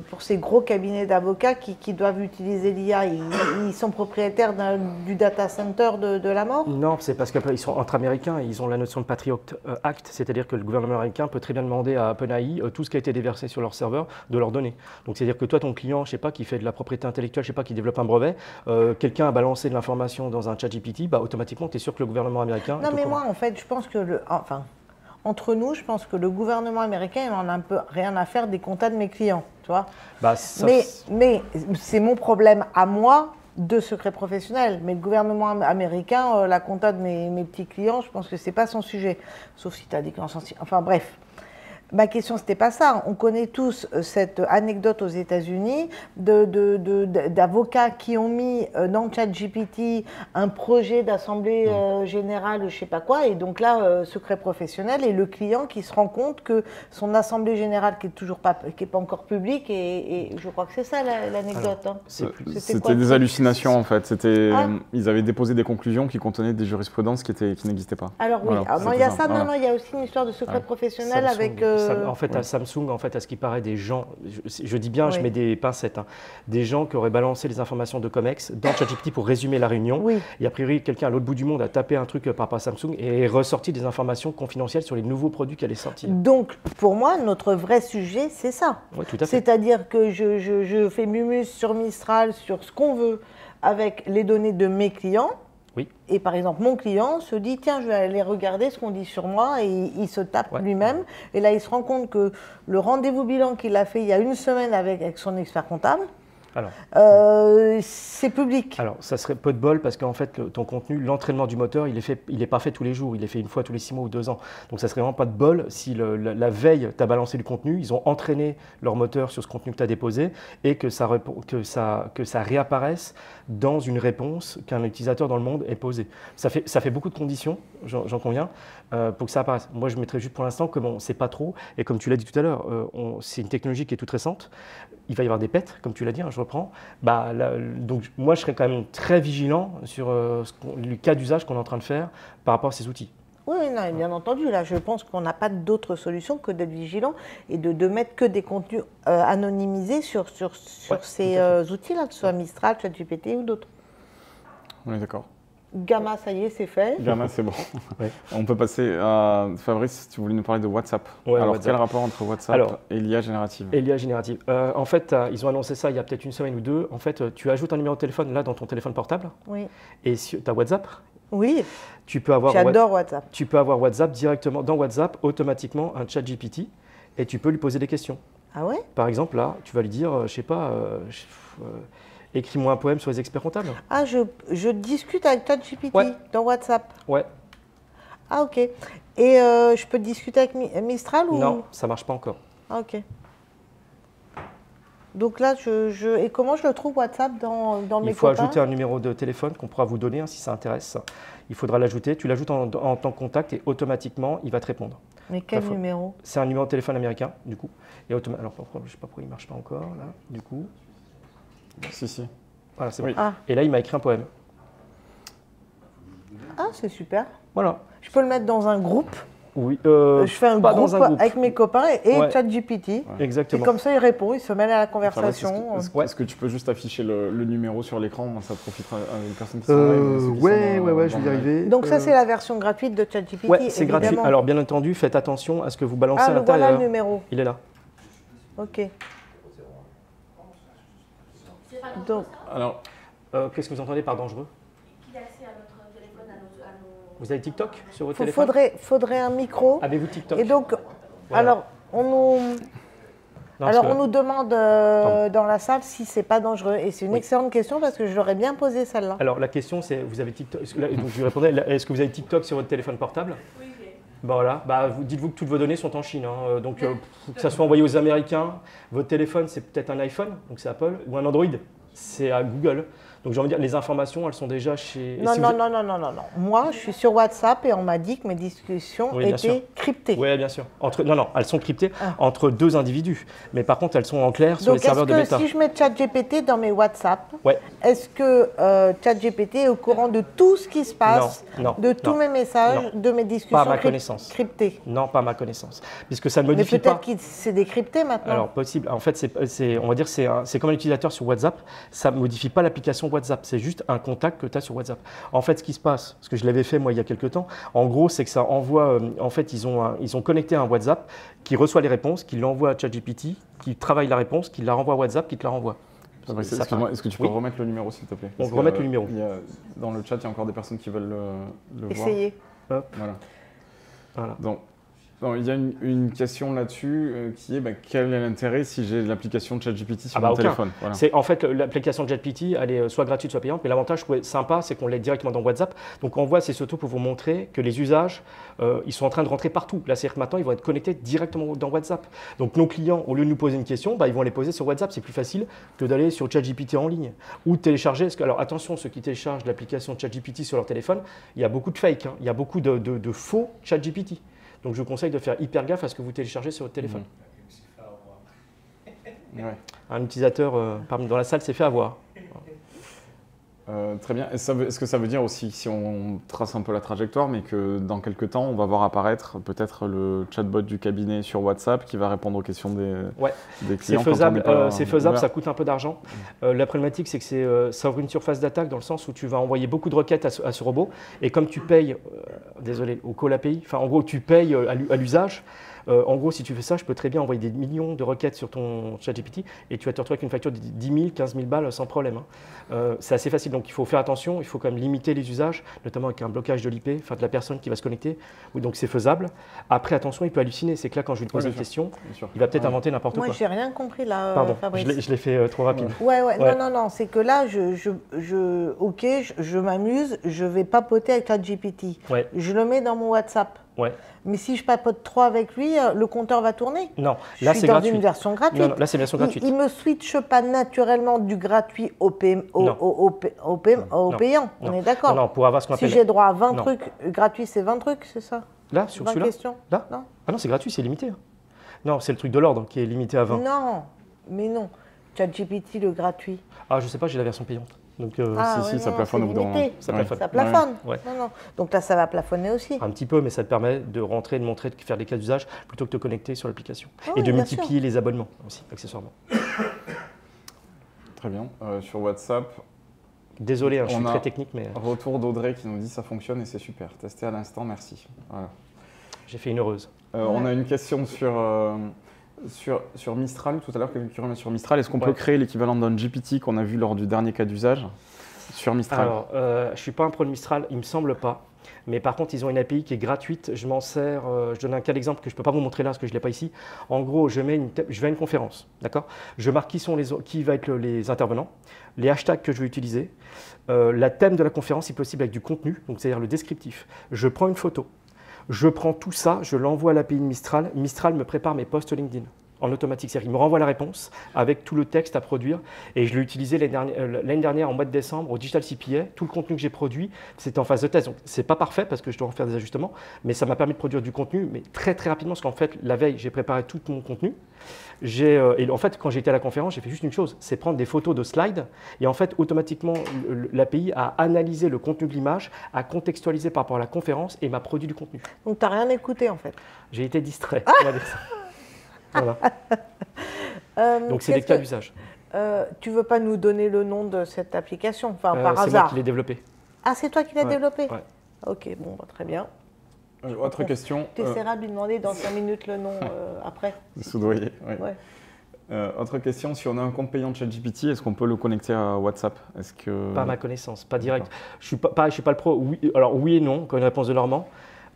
pour ces gros cabinets d'avocats qui doivent utiliser l'IA, ils sont propriétaires du data center de la mort? Non, c'est parce qu'ils sont entre Américains et ils ont la notion de Patriot Act, c'est-à-dire que le gouvernement américain peut très bien demander à OpenAI tout ce qui a été déversé sur leur serveur de leur donner. Donc c'est-à-dire que toi, ton client, je sais pas, qui fait de la propriété intellectuelle, je sais pas, qui développe un brevet, quelqu'un a balancé de l'information dans un ChatGPT, automatiquement, tu es sûr que le gouvernement américain... Non, mais moi, en fait, je pense que entre nous, je pense que le gouvernement américain, il en a un peu rien à faire des comptas de mes clients, tu vois. Mais c'est mon problème à moi de secret professionnel. Mais le gouvernement américain, la compta de mes petits clients, je pense que c'est pas son sujet. Sauf si tu as des clients sensibles. Enfin bref. Ma question, c'était pas ça. On connaît tous cette anecdote aux États-Unis d'avocats qui ont mis dans ChatGPT un projet d'assemblée générale, je sais pas quoi, et donc là, secret professionnel, et le client qui se rend compte que son assemblée générale, qui est pas encore publique, et je crois que c'est ça l'anecdote. C'était des hallucinations en fait. Ils avaient déposé des conclusions qui contenaient des jurisprudences qui n'existaient pas. Alors oui, il y a ça. Non, il y a aussi une histoire de secret professionnel avec. En fait, à Samsung, à ce qui paraît, des gens, je dis bien, je mets des pincettes, des gens qui auraient balancé les informations de Comex dans ChatGPT pour résumer la réunion. Et a priori, quelqu'un à l'autre bout du monde a tapé un truc par rapport à Samsung et est ressorti des informations confidentielles sur les nouveaux produits qui allaient sortir. Donc, pour moi, notre vrai sujet, c'est ça. Oui, tout à fait. C'est-à-dire que je fais Mumus sur Mistral, sur ce qu'on veut, avec les données de mes clients. Oui. Et par exemple, mon client se dit, tiens, je vais aller regarder ce qu'on dit sur moi, et il se tape lui-même. Et là, il se rend compte que le rendez-vous bilan qu'il a fait il y a une semaine avec son expert comptable, c'est public. Alors, ça serait peu de bol parce qu'en fait, ton contenu, l'entraînement du moteur, il est pas fait tous les jours, il est fait une fois tous les 6 mois ou 2 ans. Donc, ça serait vraiment pas de bol si la veille, tu as balancé du contenu, ils ont entraîné leur moteur sur ce contenu que tu as déposé et que ça réapparaisse dans une réponse qu'un utilisateur dans le monde ait posée. Ça fait beaucoup de conditions, j'en conviens, pour que ça apparaisse. Moi, je mettrais juste pour l'instant que bon, c'est pas trop. Et comme tu l'as dit tout à l'heure, c'est une technologie qui est toute récente. Il va y avoir des pets, comme tu l'as dit, je reprends. Donc, moi, je serais quand même très vigilant sur le cas d'usage qu'on est en train de faire par rapport à ces outils. Oui, non, bien entendu. Là, je pense qu'on n'a pas d'autre solution que d'être vigilant et de mettre que des contenus anonymisés sur ces outils-là, que ce soit Mistral, ChatGPT ou d'autres. On est d'accord. Gamma, ça y est, c'est fait. Gamma, c'est bon. Ouais. On peut passer à Fabrice, tu voulais nous parler de WhatsApp. Ouais, alors, WhatsApp. quel rapport entre WhatsApp et l'IA générative? Et l'IA générative. En fait, ils ont annoncé ça il y a peut-être une semaine ou deux. En fait, tu ajoutes un numéro de téléphone là dans ton téléphone portable. Oui. Et si tu as WhatsApp, Oui, tu peux avoir j'adore WhatsApp. Tu peux avoir WhatsApp directement dans WhatsApp, automatiquement un chat GPT, et tu peux lui poser des questions. Ah ouais? Par exemple, là, tu vas lui dire, je sais pas, écris-moi un poème sur les experts comptables. Ah, je discute avec ChatGPT Ouais. dans WhatsApp. Ouais. Ah, ok. Et je peux discuter avec Mistral ou... Non, ça marche pas encore. Ah, ok. Donc là, et comment je le trouve WhatsApp dans mes Il faut copains? ajouter un numéro de téléphone qu'on pourra vous donner si ça intéresse. Il faudra l'ajouter. Tu l'ajoutes en tant que contact et automatiquement, il va te répondre. Mais quel numéro? C'est un numéro de téléphone américain, du coup. Et alors, je ne sais pas pourquoi il ne marche pas encore, là, du coup. Si. Voilà, c'est bon. Oui. Ah. Et là, il m'a écrit un poème. Ah, c'est super. Voilà. Je peux le mettre dans un groupe. Oui. Je fais un pas groupe dans un groupe. avec mes copains et Ouais. ChatGPT. Et Exactement. comme ça, il répond, il se mêle à la Fabrice, conversation. est-ce que tu peux juste afficher le numéro sur l'écran? Ça profitera à une personne qui sont live, ceux qui Ouais, sont, je dans vais y le live. arriver. Donc ça, c'est la version gratuite de ChatGPT. Ouais, c'est gratuit. évidemment. Alors, bien entendu, faites attention à ce que vous balancez Ah, à le voilà l'intérieur. le numéro. Il est là. Ok. Donc, Alors, Qu'est-ce que vous entendez par dangereux? Qu'il a accès à notre téléphone, à nos... Vous avez TikTok sur votre téléphone? faudrait un micro. Avez-vous TikTok? Et donc, Voilà. alors, on nous demande dans la salle si c'est pas dangereux. Et c'est une Oui. excellente question parce que je l'aurais bien posée celle-là. Alors, la question, c'est, vous avez TikTok? Donc, je lui répondais, est-ce que vous avez TikTok sur votre téléphone portable? Oui, oui. Bah voilà, dites-vous que toutes vos données sont en Chine. Donc, que ça soit envoyé aux Américains, votre téléphone, c'est peut-être un iPhone, donc c'est Apple, ou un Android, c'est à Google. Donc, j'ai envie de dire, les informations, elles sont déjà chez... Non. Moi, je suis sur WhatsApp et on m'a dit que mes discussions Oui, bien sûr. étaient cryptées. Oui, bien sûr. Non, elles sont cryptées Ah. entre deux individus. Mais par contre, elles sont en clair sur Donc, les serveurs de est-ce Meta. que si je mets ChatGPT dans mes WhatsApp, Ouais. est-ce que ChatGPT est au courant de tout ce qui se passe, Non, de tous non, mes messages, de mes discussions Pas à ma connaissance. cryptées? Non, pas à ma connaissance. Puisque ça ne Mais modifie pas... peut-être que c'est décrypté maintenant. Alors, possible. En fait, on va dire c'est comme un utilisateur sur WhatsApp. Ça ne modifie pas l'application WhatsApp. C'est juste un contact que tu as sur WhatsApp. En fait, ce qui se passe, ce que je l'avais fait moi il y a quelques temps, en gros, c'est que ça envoie. En fait, ils ont connecté un WhatsApp qui reçoit les réponses, qui l'envoie à ChatGPT, qui travaille la réponse, qui la renvoie à WhatsApp, qui te la renvoie. Fabrice, Ça excuse-moi, part. est-ce que tu peux Oui. remettre le numéro, s'il te plaît? On va remettre le numéro. Dans le chat, il y a encore des personnes qui veulent le voir. Essayez. Hop, Voilà. voilà. Donc, il y a une question là-dessus qui est quel est l'intérêt si j'ai l'application de ChatGPT sur mon aucun. téléphone? Voilà. C'est en fait l'application de ChatGPT, elle est soit gratuite, soit payante. Mais l'avantage, je trouvais sympa, c'est qu'on l'aide directement dans WhatsApp. Donc on voit, c'est surtout pour vous montrer que les usages, ils sont en train de rentrer partout. Là, c'est-à-dire que maintenant, ils vont être connectés directement dans WhatsApp. Donc nos clients, au lieu de nous poser une question, ils vont les poser sur WhatsApp. C'est plus facile que d'aller sur ChatGPT en ligne ou de télécharger. Alors attention, ceux qui téléchargent l'application de ChatGPT sur leur téléphone, il y a beaucoup de fake, il y a beaucoup de faux ChatGPT. Donc je vous conseille de faire hyper gaffe à ce que vous téléchargez sur votre téléphone. Ouais. Un utilisateur dans la salle s'est fait avoir. Très bien. Est-ce que ça veut dire aussi, si on trace un peu la trajectoire, mais que dans quelques temps, on va voir apparaître peut-être le chatbot du cabinet sur WhatsApp qui va répondre aux questions des clients? C'est faisable, ça coûte un peu d'argent. La problématique, c'est que ça ouvre une surface d'attaque dans le sens où tu vas envoyer beaucoup de requêtes à ce robot. Et comme tu payes, désolé, au call API, enfin en gros, tu payes à l'usage. En gros, si tu fais ça, je peux très bien envoyer des millions de requêtes sur ton ChatGPT et tu vas te retrouver avec une facture de 10 000, 15 000 balles sans problème. C'est assez facile, donc il faut faire attention, il faut quand même limiter les usages, notamment avec un blocage de l'IP, enfin de la personne qui va se connecter. Oui, donc c'est faisable. Après, attention, il peut halluciner. C'est que là, quand je lui pose une question, il va peut-être inventer n'importe quoi. Moi, j'ai rien compris là, Pardon, Fabrice. je l'ai fait trop rapide. Ouais. Ouais. Non, c'est que là, je m'amuse, je vais papoter avec ChatGPT. Ouais. Je le mets dans mon WhatsApp. Ouais. Mais si je papote trop avec lui, le compteur va tourner. Non, Je là suis c'est dans gratuit. une version gratuite. Non, là c'est une version gratuite. Il me switche pas naturellement du gratuit au payant. On Non. est d'accord. Non, pour avoir ce qu'on Si appelle. j'ai droit à 20 Non. trucs gratuits, c'est 20 trucs, c'est ça? Là, sur 20 celui-là. questions? Là Non. Ah non, c'est gratuit, c'est limité. Non, c'est le truc de l'ordre qui est limité à 20. Non, mais non. ChatGPT, le gratuit. Ah, je sais pas, j'ai la version payante. Donc, ça plafonne au bout d'un moment. Ça plafonne. Ça plafonne. Ouais. Non. Donc là, ça va plafonner aussi. Un petit peu, mais ça te permet de rentrer, de montrer, de faire des cas d'usage plutôt que de te connecter sur l'application. Et de multiplier les abonnements aussi, accessoirement. Très bien. Sur WhatsApp. Désolé, je suis très technique, mais. Retour d'Audrey qui nous dit ça fonctionne et c'est super. Testé à l'instant, merci. Voilà. J'ai fait une heureuse. On a une question sur Mistral, tout à l'heure, quelqu'un qui revient sur Mistral. Est-ce qu'on peut créer l'équivalent d'un GPT qu'on a vu lors du dernier cas d'usage sur Mistral? Alors, je ne suis pas un pro de Mistral, il ne me semble pas. Mais par contre, ils ont une API qui est gratuite. Je m'en sers, je donne un cas d'exemple que je ne peux pas vous montrer là parce que je ne l'ai pas ici. En gros, je vais à une conférence, d'accord? Je marque qui va être les intervenants, les hashtags que je vais utiliser, la thème de la conférence, si possible, avec du contenu, donc c'est-à-dire le descriptif. Je prends une photo. Je prends tout ça, je l'envoie à l'API de Mistral. Mistral me prépare mes posts LinkedIn en automatique. C'est-à-dire qu'il me renvoie la réponse avec tout le texte à produire. Et je l'ai utilisé l'année dernière, en mois de décembre, au Digital CPA. Tout le contenu que j'ai produit, c'était en phase de test. Donc, ce n'est pas parfait parce que je dois en faire des ajustements, mais ça m'a permis de produire du contenu, mais très, très rapidement. Parce qu'en fait, la veille, j'ai préparé tout mon contenu. Et en fait, quand j'étais à la conférence, j'ai fait juste une chose, c'est prendre des photos de slides. Et en fait, automatiquement, l'API a analysé le contenu de l'image, a contextualisé par rapport à la conférence et m'a produit du contenu. Donc, tu n'as rien écouté, en fait. J'ai été distrait, on va dire ça. Voilà. Donc, c'est des cas d'usage. Tu ne veux pas nous donner le nom de cette application, par hasard? C'est moi qui l'ai développé. Ah, c'est toi qui l'as développé? Ouais. Ok, bon, très bien. Autre question. Tu essaieras de lui demander dans 5 minutes le nom après. Soudoyer, oui. Ouais. Autre question, si on a un compte payant de ChatGPT, est-ce qu'on peut le connecter à WhatsApp? Pas à ma connaissance, pas direct. Je ne suis pas le pro. Oui, alors oui et non, comme une réponse de Normand.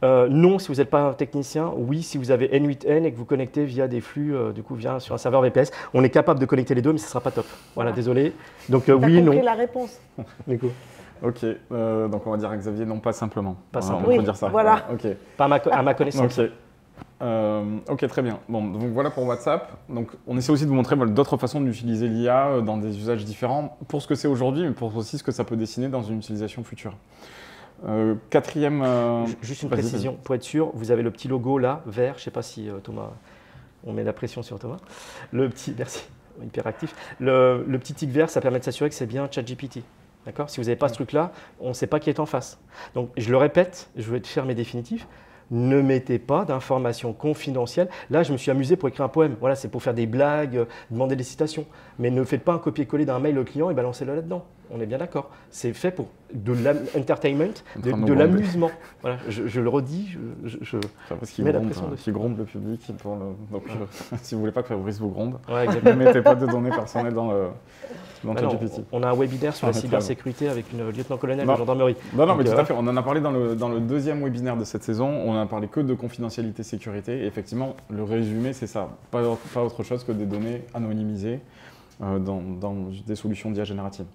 Non, si vous n'êtes pas un technicien. Oui, si vous avez N8N et que vous connectez via des flux, sur un serveur VPS. On est capable de connecter les deux, mais ce ne sera pas top. Voilà, désolé. Donc oui et non. Tu as compris la réponse. Ok, donc on va dire à Xavier, non, pas simplement. Pas simplement. On peut dire ça. Voilà. Okay. Pas à ma connaissance. Ok, très bien. Bon, donc voilà pour WhatsApp. Donc on essaie aussi de vous montrer d'autres façons d'utiliser l'IA dans des usages différents pour ce que c'est aujourd'hui, mais pour aussi ce que ça peut dessiner dans une utilisation future. Quatrième. Juste une précision, pour être sûr, vous avez le petit logo là, vert. Je ne sais pas si Thomas, on met la pression sur Thomas. Merci, hyper actif. Le petit tic vert, ça permet de s'assurer que c'est bien ChatGPT. D'accord? Si vous n'avez pas ce truc-là, on ne sait pas qui est en face. Donc, je le répète, je vais faire mes définitifs. Ne mettez pas d'informations confidentielles. Là, je me suis amusé pour écrire un poème. Voilà, c'est pour faire des blagues, demander des citations. Mais ne faites pas un copier-coller d'un mail au client et balancez-le là-dedans. On est bien d'accord. C'est fait pour de l'entertainment, de l'amusement. Voilà, je le redis, je parce qu'il gronde le public. Donc, si vous ne voulez pas que Fabrice vous gronde, ne mettez pas de données personnelles dans ChatGPT. On a un webinaire sur la cybersécurité avec une lieutenant-colonel de gendarmerie. Non, mais tout à fait. On en a parlé dans le deuxième webinaire de cette saison. On n'a parlé que de confidentialité sécurité. Et effectivement, le résumé, c'est ça. Pas autre chose que des données anonymisées dans des solutions d'IA générative.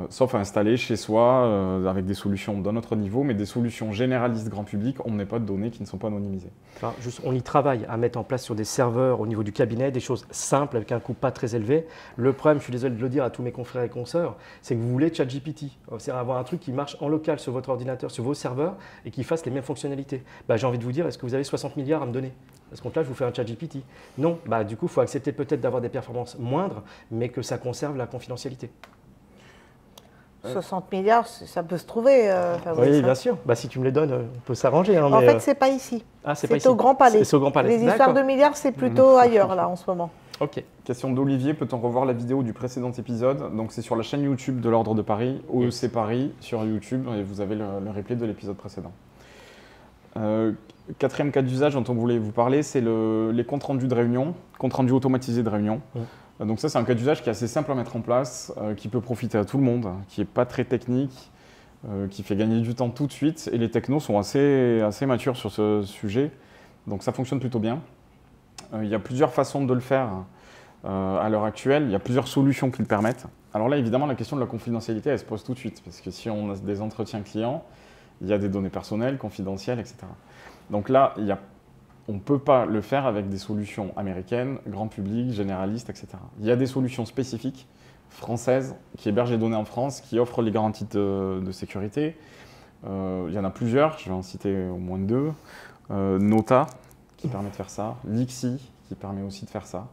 Sauf à installer chez soi avec des solutions d'un autre niveau, mais des solutions généralistes grand public, on ne met pas de données qui ne sont pas anonymisées. Enfin, on y travaille à mettre en place sur des serveurs au niveau du cabinet, des choses simples avec un coût pas très élevé. Le problème, je suis désolé de le dire à tous mes confrères et consoeurs, c'est que vous voulez ChatGPT, c'est avoir un truc qui marche en local sur votre ordinateur, sur vos serveurs et qui fasse les mêmes fonctionnalités. J'ai envie de vous dire, est-ce que vous avez 60 milliards à me donner? À ce compte-là, je vous fais un ChatGPT. Non, du coup, il faut accepter peut-être d'avoir des performances moindres, mais que ça conserve la confidentialité. 60 milliards, ça peut se trouver, Fabrice. Oui, bien sûr. Si tu me les donnes, on peut s'arranger. En fait, ce n'est pas ici. C'est au Grand Palais. C'est au Grand Palais. Les histoires de milliards, c'est plutôt ailleurs, là, en ce moment. Ok. Question d'Olivier, peut-on revoir la vidéo du précédent épisode? Donc c'est sur la chaîne YouTube de l'Ordre de Paris, OEC Paris, sur YouTube, et vous avez le replay de l'épisode précédent. Quatrième cas d'usage dont on voulait vous parler, c'est les comptes rendus de réunion, comptes rendus automatisés de réunion. Donc ça, c'est un cas d'usage qui est assez simple à mettre en place, qui peut profiter à tout le monde, qui n'est pas très technique, qui fait gagner du temps tout de suite. Et les technos sont assez matures sur ce sujet, donc ça fonctionne plutôt bien. Il y a plusieurs façons de le faire à l'heure actuelle, il y a plusieurs solutions qui le permettent. Alors là, évidemment, la question de la confidentialité, elle se pose tout de suite, parce que si on a des entretiens clients, il y a des données personnelles, confidentielles, etc. Donc là, on ne peut pas le faire avec des solutions américaines, grand public, généralistes, etc. Il y a des solutions spécifiques françaises qui hébergent les données en France, qui offrent les garanties de sécurité. Il y en a plusieurs, je vais en citer au moins 2. Nota, qui permet de faire ça. Lixi, qui permet aussi de faire ça.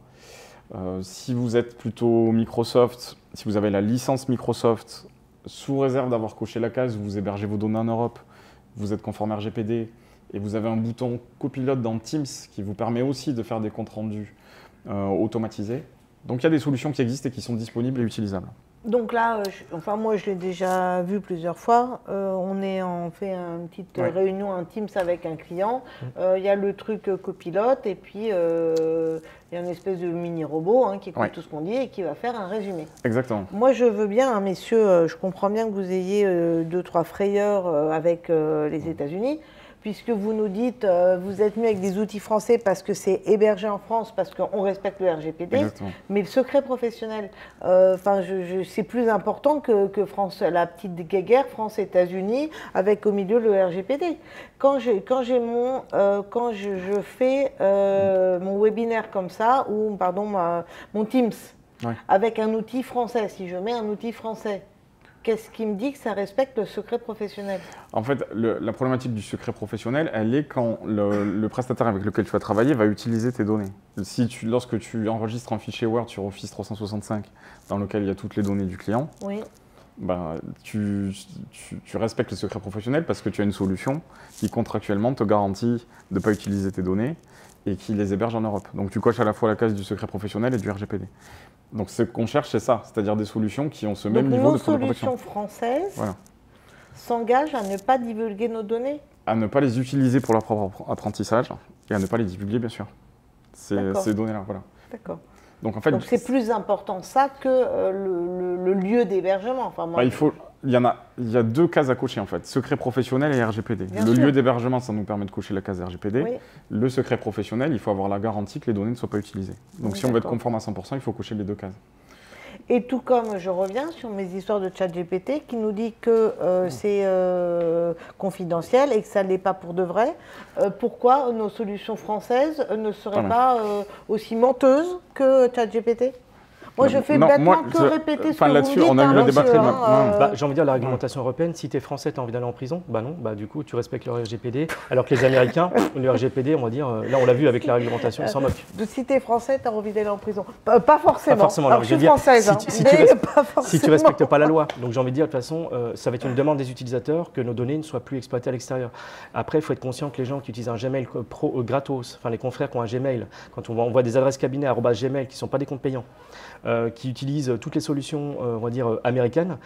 Si vous êtes plutôt Microsoft, si vous avez la licence Microsoft, sous réserve d'avoir coché la case, vous hébergez vos données en Europe, vous êtes conforme RGPD, et vous avez un bouton copilote dans Teams qui vous permet aussi de faire des comptes rendus automatisés. Donc il y a des solutions qui existent et qui sont disponibles et utilisables. Donc là, moi je l'ai déjà vu plusieurs fois, on fait une petite réunion, un Teams avec un client, il y a le truc copilote et puis il y a une espèce de mini-robot qui écoute tout ce qu'on dit et qui va faire un résumé. Exactement. Moi je veux bien, messieurs, je comprends bien que vous ayez 2-3 frayeurs avec les États-Unis, puisque vous nous dites, vous êtes mis avec des outils français parce que c'est hébergé en France, parce qu'on respecte le RGPD. Exactement. Mais le secret professionnel, c'est plus important que France, la petite guéguerre France-États-Unis avec au milieu le RGPD. Quand je fais mon webinaire comme ça, ou pardon, mon Teams, avec un outil français, si je mets un outil français, qu'est-ce qui me dit que ça respecte le secret professionnel? En fait, la problématique du secret professionnel, elle est quand le prestataire avec lequel tu vas travailler va utiliser tes données. Lorsque tu enregistres un fichier Word sur Office 365 dans lequel il y a toutes les données du client, tu respectes le secret professionnel parce que tu as une solution qui contractuellement te garantit de ne pas utiliser tes données et qui les héberge en Europe. Donc tu coches à la fois la case du secret professionnel et du RGPD. Donc ce qu'on cherche, c'est ça, c'est-à-dire des solutions qui ont ce même niveau de protection. Nos solutions françaises s'engagent à ne pas divulguer nos données? À ne pas les utiliser pour leur propre apprentissage et à ne pas les divulguer, bien sûr. Ces données-là, voilà. D'accord. Donc en fait, c'est plus important ça que le lieu d'hébergement. Enfin, moi, il y a 2 cases à cocher en fait, secret professionnel et RGPD. Lieu d'hébergement, ça nous permet de cocher la case RGPD. Oui. Le secret professionnel, il faut avoir la garantie que les données ne soient pas utilisées. Donc si on veut être conforme à 100%, il faut cocher les 2 cases. Et tout comme je reviens sur mes histoires de ChatGPT qui nous dit que c'est confidentiel et que ça ne l'est pas pour de vrai, pourquoi nos solutions françaises ne seraient pas aussi menteuses que ChatGPT? Moi, je fais bêtement que répéter ce que vous me dites. On a eu le débat très j'ai envie de dire, la réglementation européenne, si tu es français, tu as envie d'aller en prison? Bah non, du coup, tu respectes le RGPD. Alors que les Américains, le RGPD, on va dire, là, on l'a vu avec la réglementation, ils s'en moquent. Si tu es français, tu as envie d'aller en prison? Pas forcément. Pas forcément. Alors, je suis française, si tu respectes pas la loi. Donc, j'ai envie de dire, de toute façon, ça va être une demande des utilisateurs que nos données ne soient plus exploitées à l'extérieur. Après, il faut être conscient que les gens qui utilisent un Gmail pro gratos, enfin les confrères qui ont un Gmail, quand on voit des adresses cabinet @gmail qui ne sont pas des comptes payants, qui utilisent toutes les solutions, on va dire, américaines,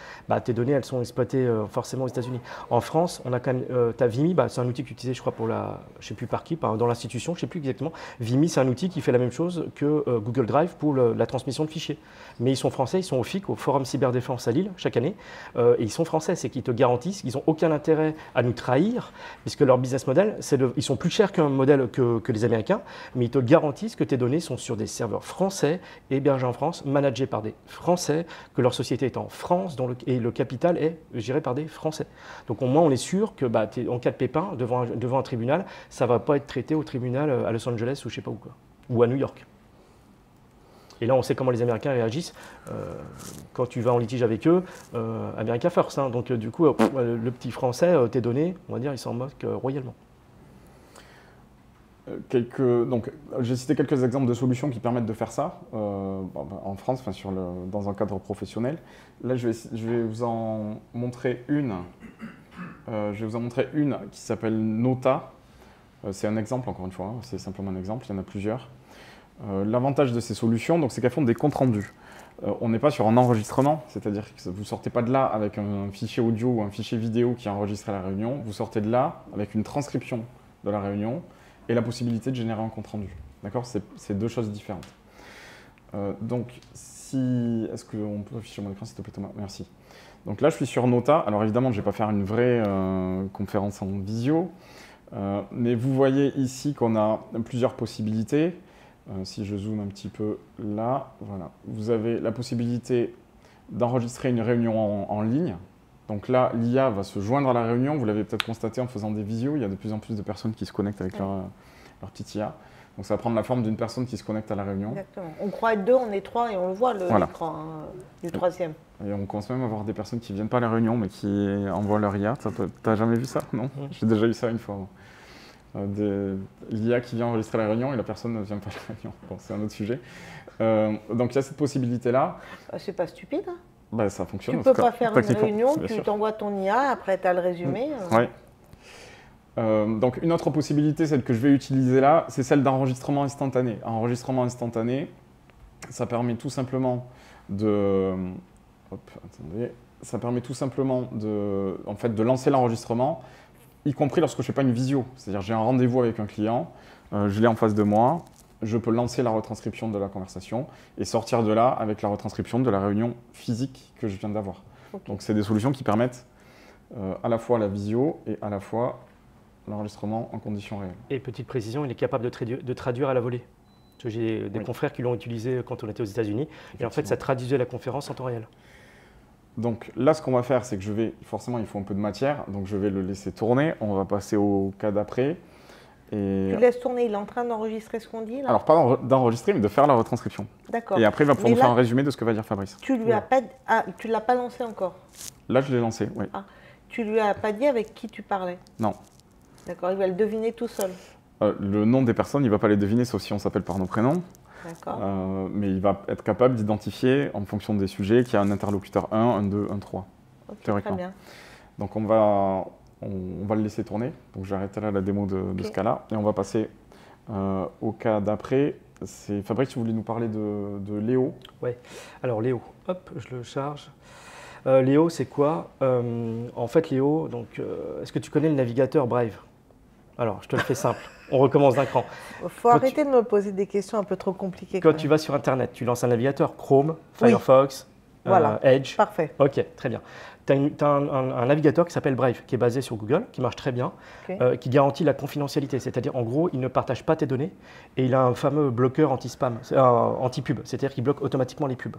tes données, elles sont exploitées forcément aux États-Unis. En France, on a quand même, tu as Vimy, c'est un outil qui est utilisé, je crois, pour je ne sais plus par qui, dans l'institution, je ne sais plus exactement. Vimy, c'est un outil qui fait la même chose que Google Drive pour la transmission de fichiers. Mais ils sont français, ils sont au FIC, au Forum Cyberdéfense à Lille, chaque année, et ils sont français, c'est qu'ils te garantissent qu'ils n'ont aucun intérêt à nous trahir, puisque leur business model, ils sont plus chers qu'un modèle que les Américains, mais ils te garantissent que tes données sont sur des serveurs français, hébergés en France, managés par des Français, que leur société est en France et le capital est géré par des Français. Donc au moins on est sûr que en cas de pépin devant un tribunal, ça ne va pas être traité au tribunal à Los Angeles ou je ne sais pas où, ou à New York. Et là on sait comment les Américains réagissent quand tu vas en litige avec eux, America First. Donc du coup le petit Français, tes données, on va dire, il s'en moque royalement. Donc, j'ai cité quelques exemples de solutions qui permettent de faire ça en France, dans un cadre professionnel. Là, je vais vous en montrer une. Qui s'appelle Nota. C'est un exemple, encore une fois, c'est simplement un exemple, il y en a plusieurs. L'avantage de ces solutions, c'est qu'elles font des comptes rendus. On n'est pas sur un enregistrement, c'est-à-dire que vous ne sortez pas de là avec un fichier audio ou un fichier vidéo qui est enregistré à la réunion, vous sortez de là avec une transcription de la réunion et la possibilité de générer un compte-rendu. D'accord ? C'est 2 choses différentes. Est-ce qu'on peut afficher mon écran, s'il te plaît, Thomas ? Merci. Donc là, je suis sur Nota. Alors évidemment, je ne vais pas faire une vraie conférence en visio, mais vous voyez ici qu'on a plusieurs possibilités. Si je zoome un petit peu là, voilà. Vous avez la possibilité d'enregistrer une réunion en ligne. Donc là, l'IA va se joindre à la réunion. Vous l'avez peut-être constaté en faisant des visios. Il y a de plus en plus de personnes qui se connectent avec leur petite IA. Donc ça va prendre la forme d'une personne qui se connecte à la réunion. Exactement. On croit être 2, on est 3 et on le voit l'écran du 3e. Et on commence même à avoir des personnes qui ne viennent pas à la réunion mais qui envoient leur IA. T'as jamais vu ça? Non. J'ai déjà eu ça une fois. L'IA qui vient enregistrer la réunion et la personne ne vient pas à la réunion. Bon, c'est un autre sujet. Donc il y a cette possibilité-là. C'est pas stupide. Hein. Bah, ça fonctionne. Tu peux pas faire une réunion, tu t'envoies ton IA, après tu as le résumé. Oui. Donc une autre possibilité, celle que je vais utiliser là, c'est celle d'enregistrement instantané. Enregistrement instantané, ça permet tout simplement de... Hop, attendez. Ça permet tout simplement en fait, de lancer l'enregistrement, y compris lorsque je ne fais pas une visio. C'est-à-dire j'ai un rendez-vous avec un client, je l'ai en face de moi, je peux lancer la retranscription de la conversation et sortir de là avec la retranscription de la réunion physique que je viens d'avoir. Okay. Donc c'est des solutions qui permettent à la fois la visio et à la fois l'enregistrement en conditions réelles. Et petite précision, il est capable de traduire à la volée. J'ai des confrères qui l'ont utilisé quand on était aux États-Unis et en fait ça traduisait la conférence en temps réel. Donc là, ce qu'on va faire, c'est que forcément, il faut un peu de matière, donc je vais le laisser tourner. On va passer au cas d'après. Tu laisses tourner, il est en train d'enregistrer ce qu'on dit là? Alors, pas d'enregistrer, mais de faire la retranscription. D'accord. Et après, il va pouvoir nous faire un résumé de ce que va dire Fabrice. Tu lui as pas... tu l'as pas lancé encore? Là, je l'ai lancé, oui. Ah. Tu lui as pas dit avec qui tu parlais? Non. D'accord, il va le deviner tout seul. Le nom des personnes, il ne va pas les deviner, sauf si on s'appelle par nos prénoms. D'accord. Mais il va être capable d'identifier, en fonction des sujets, qu'il y a un interlocuteur 1, un 2, un 3. Okay, théoriquement. Très bien. Donc on va le laisser tourner. Donc je vais arrêter là la démo de ce cas-là. Et on va passer au cas d'après. C'est Fabrice, tu voulais nous parler de Léo. Oui. Alors Léo, hop, je le charge. Léo, c'est quoi? En fait, Léo, est-ce que tu connais le navigateur Brave? Alors, je te le fais simple. On recommence d'un cran. Il faut arrêter de me poser des questions un peu trop compliquées. Quand tu vas sur Internet, tu lances un navigateur, Chrome, Firefox, voilà. Edge. Parfait. Ok, très bien. Tu as un navigateur qui s'appelle Brave, qui est basé sur Google, qui marche très bien, qui garantit la confidentialité. C'est-à-dire, en gros, il ne partage pas tes données et il a un fameux bloqueur anti-spam, anti-pub. C'est-à-dire qu'il bloque automatiquement les pubs.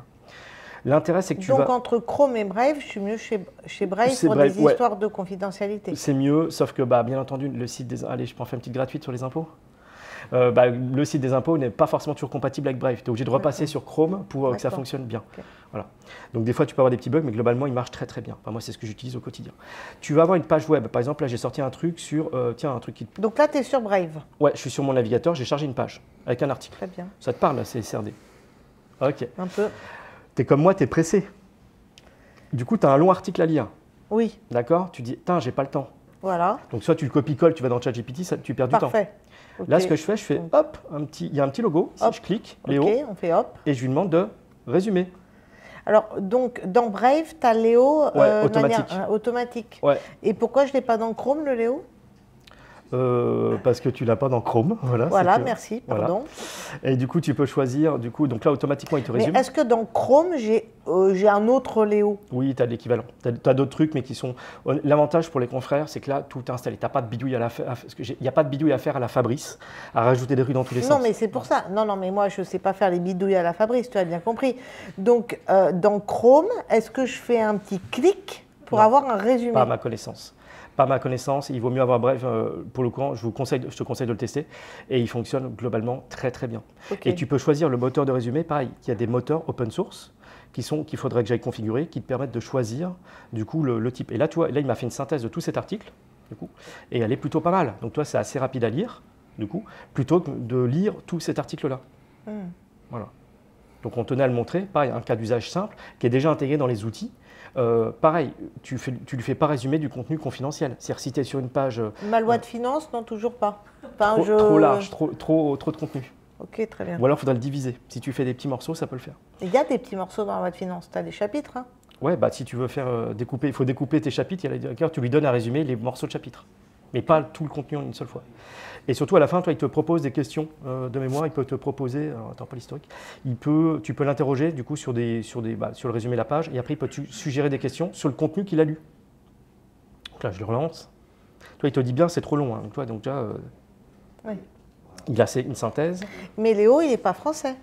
L'intérêt, c'est que Donc, entre Chrome et Brave, je suis mieux chez Brave pour des histoires de confidentialité. C'est mieux, sauf que, bien entendu, le site des... Allez, je peux en faire une petite gratuite sur les impôts. Le site des impôts n'est pas forcément toujours compatible avec Brave. Tu es obligé de repasser sur Chrome pour que ça fonctionne bien. Voilà. Donc, des fois, tu peux avoir des petits bugs, mais globalement, il marche très, très bien. Enfin, moi, c'est ce que j'utilise au quotidien. Tu vas avoir une page web. Par exemple, là, j'ai sorti un truc sur... un truc qui... Donc là, tu es sur Brave? Ouais, je suis sur mon navigateur. J'ai chargé une page avec un article. Très bien. Ça te parle, là, c'est CRD. Ok. Un peu. Tu es comme moi, tu es pressé. Du coup, tu as un long article à lire. Oui. D'accord? Tu dis, putain, j'ai pas le temps. Voilà. Donc, soit tu le copies-colles, tu vas dans ChatGPT, tu perds du temps. Parfait. Okay. Là, ce que je fais, hop, il y a un petit logo. Si je clique, Léo, on fait hop. Et je lui demande de résumer. Alors, donc, dans Brave, tu as Léo automatique. Automatique. Ouais. Et pourquoi je ne l'ai pas dans Chrome, le Léo? Parce que tu l'as pas dans Chrome. Voilà, merci, pardon. Voilà. Et du coup, tu peux choisir, donc là, automatiquement, il te résume. Mais est-ce que dans Chrome, j'ai un autre Léo? Oui, tu as de l'équivalent. Tu as d'autres trucs, mais qui sont... L'avantage pour les confrères, c'est que là, tout est installé. Tu n'as pas de bidouille à faire. Il n'y a pas de bidouille à faire à la Fabrice, à rajouter des rues dans tous les sens. Non, mais c'est pour ça. Non, mais moi, je ne sais pas faire les bidouilles à la Fabrice, tu as bien compris. Donc, dans Chrome, est-ce que je fais un petit clic pour avoir un résumé? Pas à ma connaissance. Pas ma connaissance, il vaut mieux avoir Brave. Pour le coup, je te conseille de le tester et il fonctionne globalement très très bien. Okay. Et tu peux choisir le moteur de résumé, pareil, il y a des moteurs open source qu'il faudrait que j'aille configurer, qui te permettent de choisir du coup le type. Et là, tu vois, là il m'a fait une synthèse de tout cet article, du coup, et elle est plutôt pas mal. Donc toi, c'est assez rapide à lire, du coup, plutôt que de lire tout cet article-là. Voilà. Donc on tenait à le montrer, pareil, un cas d'usage simple qui est déjà intégré dans les outils. Pareil, tu lui fais pas résumer du contenu confidentiel. C'est-à-dire si tu es sur une page… Ma loi de finances, non, toujours pas. Enfin, trop large, trop de contenu. Ok, très bien. Ou alors il faudra le diviser. Si tu fais des petits morceaux, ça peut le faire. Il y a des petits morceaux dans la loi de finances, tu as des chapitres. Hein. Ouais, si tu veux faire découper, il faut découper tes chapitres, tu lui donnes à résumer les morceaux de chapitres. Mais pas tout le contenu en une seule fois. Et surtout, à la fin, toi, il te propose des questions de mémoire. Il peut te proposer, attends, pas l'historique, tu peux l'interroger du coup sur le résumé de la page. Et après, il peut te suggérer des questions sur le contenu qu'il a lu. Donc là, je le relance. Toi, il te dit bien, c'est trop long. Hein. Donc déjà, oui. Il a une synthèse. Mais Léo, il n'est pas français.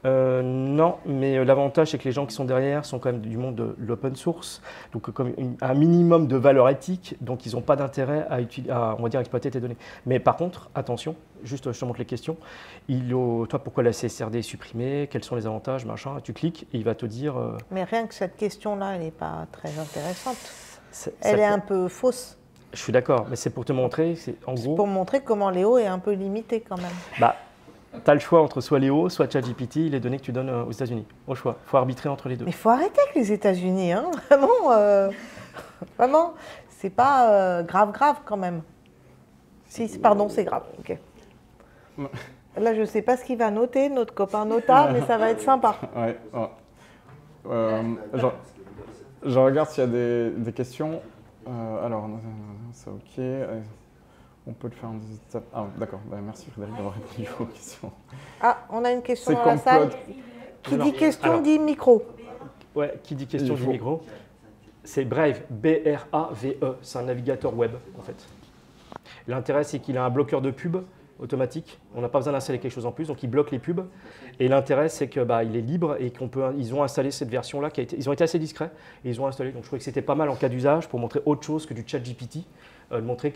Non, mais l'avantage, c'est que les gens qui sont derrière sont quand même du monde de l'open source, donc comme un minimum de valeur éthique, donc ils n'ont pas d'intérêt à, on va dire, exploiter tes données. Mais par contre, attention, juste je te montre les questions. Toi, pourquoi la CSRD est supprimée? Quels sont les avantages, machin? Tu cliques et il va te dire… Mais rien que cette question-là, elle n'est pas très intéressante. Elle est un peu fausse. Je suis d'accord, mais c'est pour te montrer, en gros… pour montrer comment Léo est un peu limité quand même. tu as le choix entre soit Léo, soit ChatGPT, les données que tu donnes aux États-Unis. Au choix. Il faut arbitrer entre les deux. Mais il faut arrêter avec les États-Unis, hein. Vraiment, c'est pas grave quand même. Si, pardon, c'est grave. Ok. Là, je ne sais pas ce qu'il va noter, notre copain Nota, mais ça va être sympa. Ouais. Je regarde s'il y a des questions. Alors, c'est OK. On peut le faire en des étapes. Ah, d'accord. Merci Frédéric d'avoir répondu aux questions. Ah, on a une question dans la salle. Qui dit question dit micro. Ouais, qui dit question dit micro. C'est Brave, B-R-A-V-E. C'est un navigateur web, en fait. L'intérêt, c'est qu'il a un bloqueur de pub automatique. On n'a pas besoin d'installer quelque chose en plus, donc il bloque les pubs. Et l'intérêt, c'est qu'il est libre et ils ont installé cette version-là. Ils ont été assez discrets et ils ont installé. Donc je trouvais que c'était pas mal en cas d'usage pour montrer autre chose que du ChatGPT. Montrer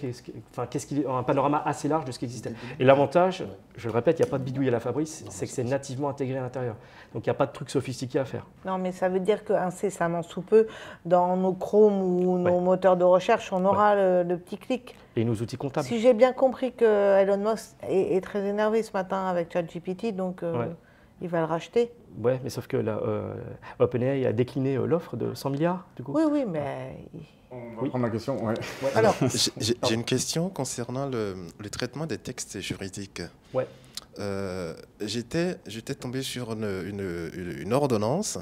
un panorama assez large de ce qui existait. Et l'avantage, je le répète, il n'y a pas de bidouille à la Fabrice, c'est que c'est nativement intégré à l'intérieur. Donc il n'y a pas de trucs sophistiqués à faire. Non, mais ça veut dire qu'incessamment sous peu, dans nos Chrome ou nos moteurs de recherche, on aura le petit clic. Et nos outils comptables. Si j'ai bien compris que Elon Musk est très énervé ce matin avec ChatGPT, donc il va le racheter. Ouais, mais sauf que OpenAI a décliné l'offre de 100 milliards, du coup. Oui, mais... On va prendre la question. Ouais. Alors, j'ai une question concernant le traitement des textes juridiques. Ouais. J'étais tombé sur une ordonnance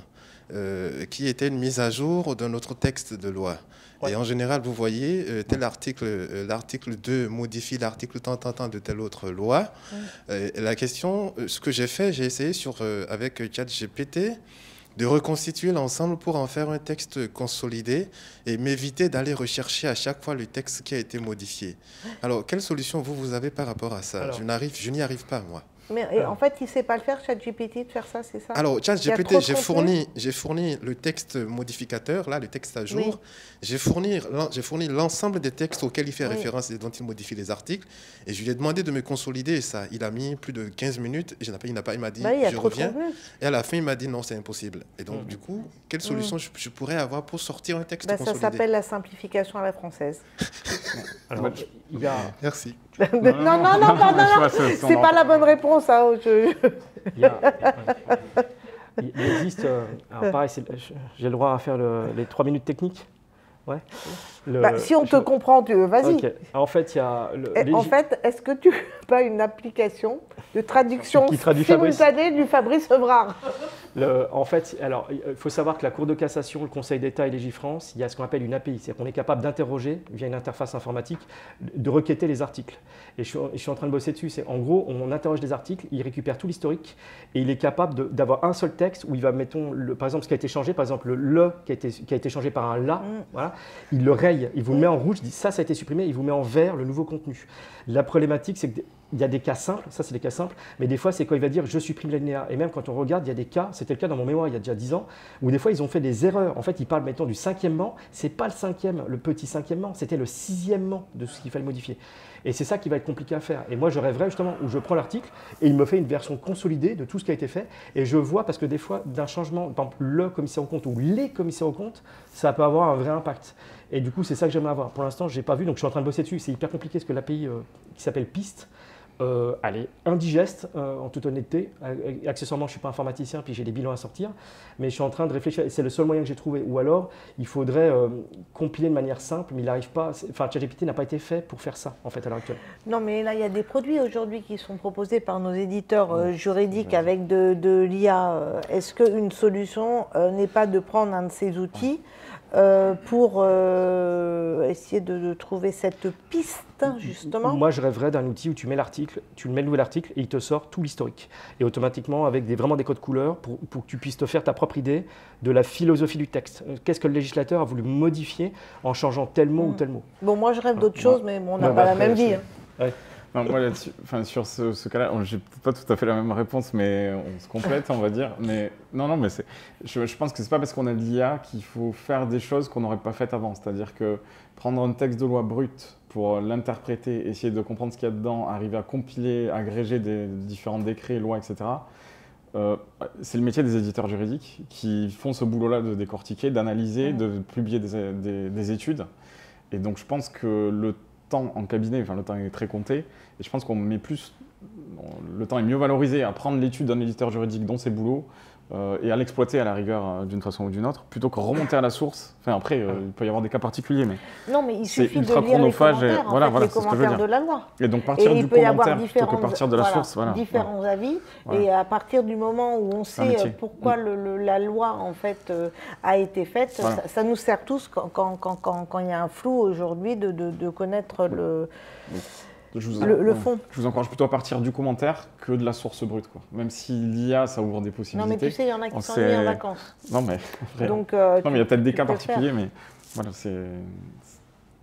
qui était une mise à jour d'un autre texte de loi. Ouais. Et en général, vous voyez, tel article, l'article 2 modifie l'article tant de telle autre loi. La question, ce que j'ai fait, j'ai essayé avec ChatGPT de reconstituer l'ensemble pour en faire un texte consolidé et m'éviter d'aller rechercher à chaque fois le texte qui a été modifié. Alors, quelle solution vous avez par rapport à ça? Je n'y arrive pas, moi. Mais en fait, il ne sait pas le faire, ChatGPT, de faire ça, c'est ça? Alors, ChatGPT, j'ai fourni le texte modificateur, là, le texte à jour. Oui. J'ai fourni l'ensemble des textes auxquels il fait référence et dont il modifie les articles. Et je lui ai demandé de me consolider ça. Il a mis plus de 15 minutes. Et il m'a dit, je reviens. Et à la fin, il m'a dit, non, c'est impossible. Et donc, du coup, quelle solution je pourrais avoir pour sortir un texte consolidé? Ça s'appelle la simplification à la française. Alors, Merci. Non, c'est pas la bonne réponse. Hein, il existe, alors pareil, j'ai le droit à faire les 3 minutes techniques. Ouais. Si on te comprend, vas-y. Okay. En fait, il y a... En fait, est-ce que tu n'as pas une application de traduction simultanée du Fabrice Evrard? En fait, alors, il faut savoir que la Cour de cassation, le Conseil d'État et Légifrance, il y a ce qu'on appelle une API. C'est-à-dire qu'on est capable d'interroger, via une interface informatique, de requêter les articles. Et je suis en train de bosser dessus. En gros, on interroge des articles, il récupère tout l'historique et il est capable d'avoir un seul texte où il va, mettons, par exemple, ce qui a été changé, par exemple, le qui a été changé par un la, voilà, il le raye, il vous le met en rouge, il dit ça a été supprimé, il vous met en vert le nouveau contenu. La problématique, c'est qu'il y a des cas simples, ça c'est des cas simples, mais des fois c'est quand il va dire je supprime l'alinéa. Et même quand on regarde, il y a des cas, c'était le cas dans mon mémoire il y a déjà 10 ans, où des fois ils ont fait des erreurs. En fait, ils parlent mettons du 5e, c'est pas le 5e, le petit 5e, c'était le 6e de ce qu'il fallait modifier. Et c'est ça qui va être compliqué à faire. Et moi, je rêverais justement où je prends l'article et il me fait une version consolidée de tout ce qui a été fait. Et je vois, parce que des fois, d'un changement, par exemple, le commissaire aux comptes ou les commissaires aux comptes, ça peut avoir un vrai impact. Et du coup, c'est ça que j'aimerais avoir. Pour l'instant, je n'ai pas vu, donc je suis en train de bosser dessus. C'est hyper compliqué parce que l'API qui s'appelle PIST, elle est indigeste en toute honnêteté. Accessoirement, je ne suis pas informaticien, puis j'ai des bilans à sortir, mais je suis en train de réfléchir, et c'est le seul moyen que j'ai trouvé. Ou alors, il faudrait compiler de manière simple, mais il n'arrive pas. Enfin, ChatGPT n'a pas été fait pour faire ça, en fait, à l'heure actuelle. Non, mais là, il y a des produits aujourd'hui qui sont proposés par nos éditeurs juridiques avec de l'IA. Est-ce qu'une solution n'est pas de prendre un de ces outils pour essayer de trouver cette piste, justement? Moi, je rêverais d'un outil où tu mets l'article, tu le mets le nouvel article et il te sort tout l'historique. Et automatiquement, avec vraiment des codes couleurs, pour que tu puisses te faire ta propre idée de la philosophie du texte. Qu'est-ce que le législateur a voulu modifier en changeant tel mot ou tel mot? Bon, moi, je rêve d'autre chose, mais bon, on n'a pas la même vie. Ouais. Non, moi, là-dessus, sur ce cas-là, j'ai peut-être pas tout à fait la même réponse, mais on se complète, on va dire. Mais non, mais je pense que c'est pas parce qu'on a de l'IA qu'il faut faire des choses qu'on n'aurait pas faites avant. C'est-à-dire que prendre un texte de loi brut pour l'interpréter, essayer de comprendre ce qu'il y a dedans, arriver à compiler, agréger des différents décrets, lois, etc. C'est le métier des éditeurs juridiques qui font ce boulot-là de décortiquer, d'analyser, de publier des études. Et donc, je pense que le temps en cabinet, le temps est très compté, et je pense qu'on met plus le temps est mieux valorisé à prendre l'étude d'un éditeur juridique dans ses boulots et à l'exploiter à la rigueur d'une façon ou d'une autre, plutôt que remonter à la source. Enfin après, il peut y avoir des cas particuliers, mais non, mais il suffit ultra de lire les chronophage commentaires, les commentaires de la loi. Et donc partir du commentaire plutôt que partir de la source. Différents avis, et à partir du moment où on sait pourquoi la loi en fait a été faite, ça nous sert tous quand il y a un flou aujourd'hui de connaître le fond. Je vous encourage plutôt à partir du commentaire que de la source brute, quoi. Même si l'IA, ça ouvre des possibilités. Non, mais tu sais, il y en a qui s'ennuient en vacances. Non, mais donc, non, mais il y a peut-être des cas particuliers, mais voilà, c'est...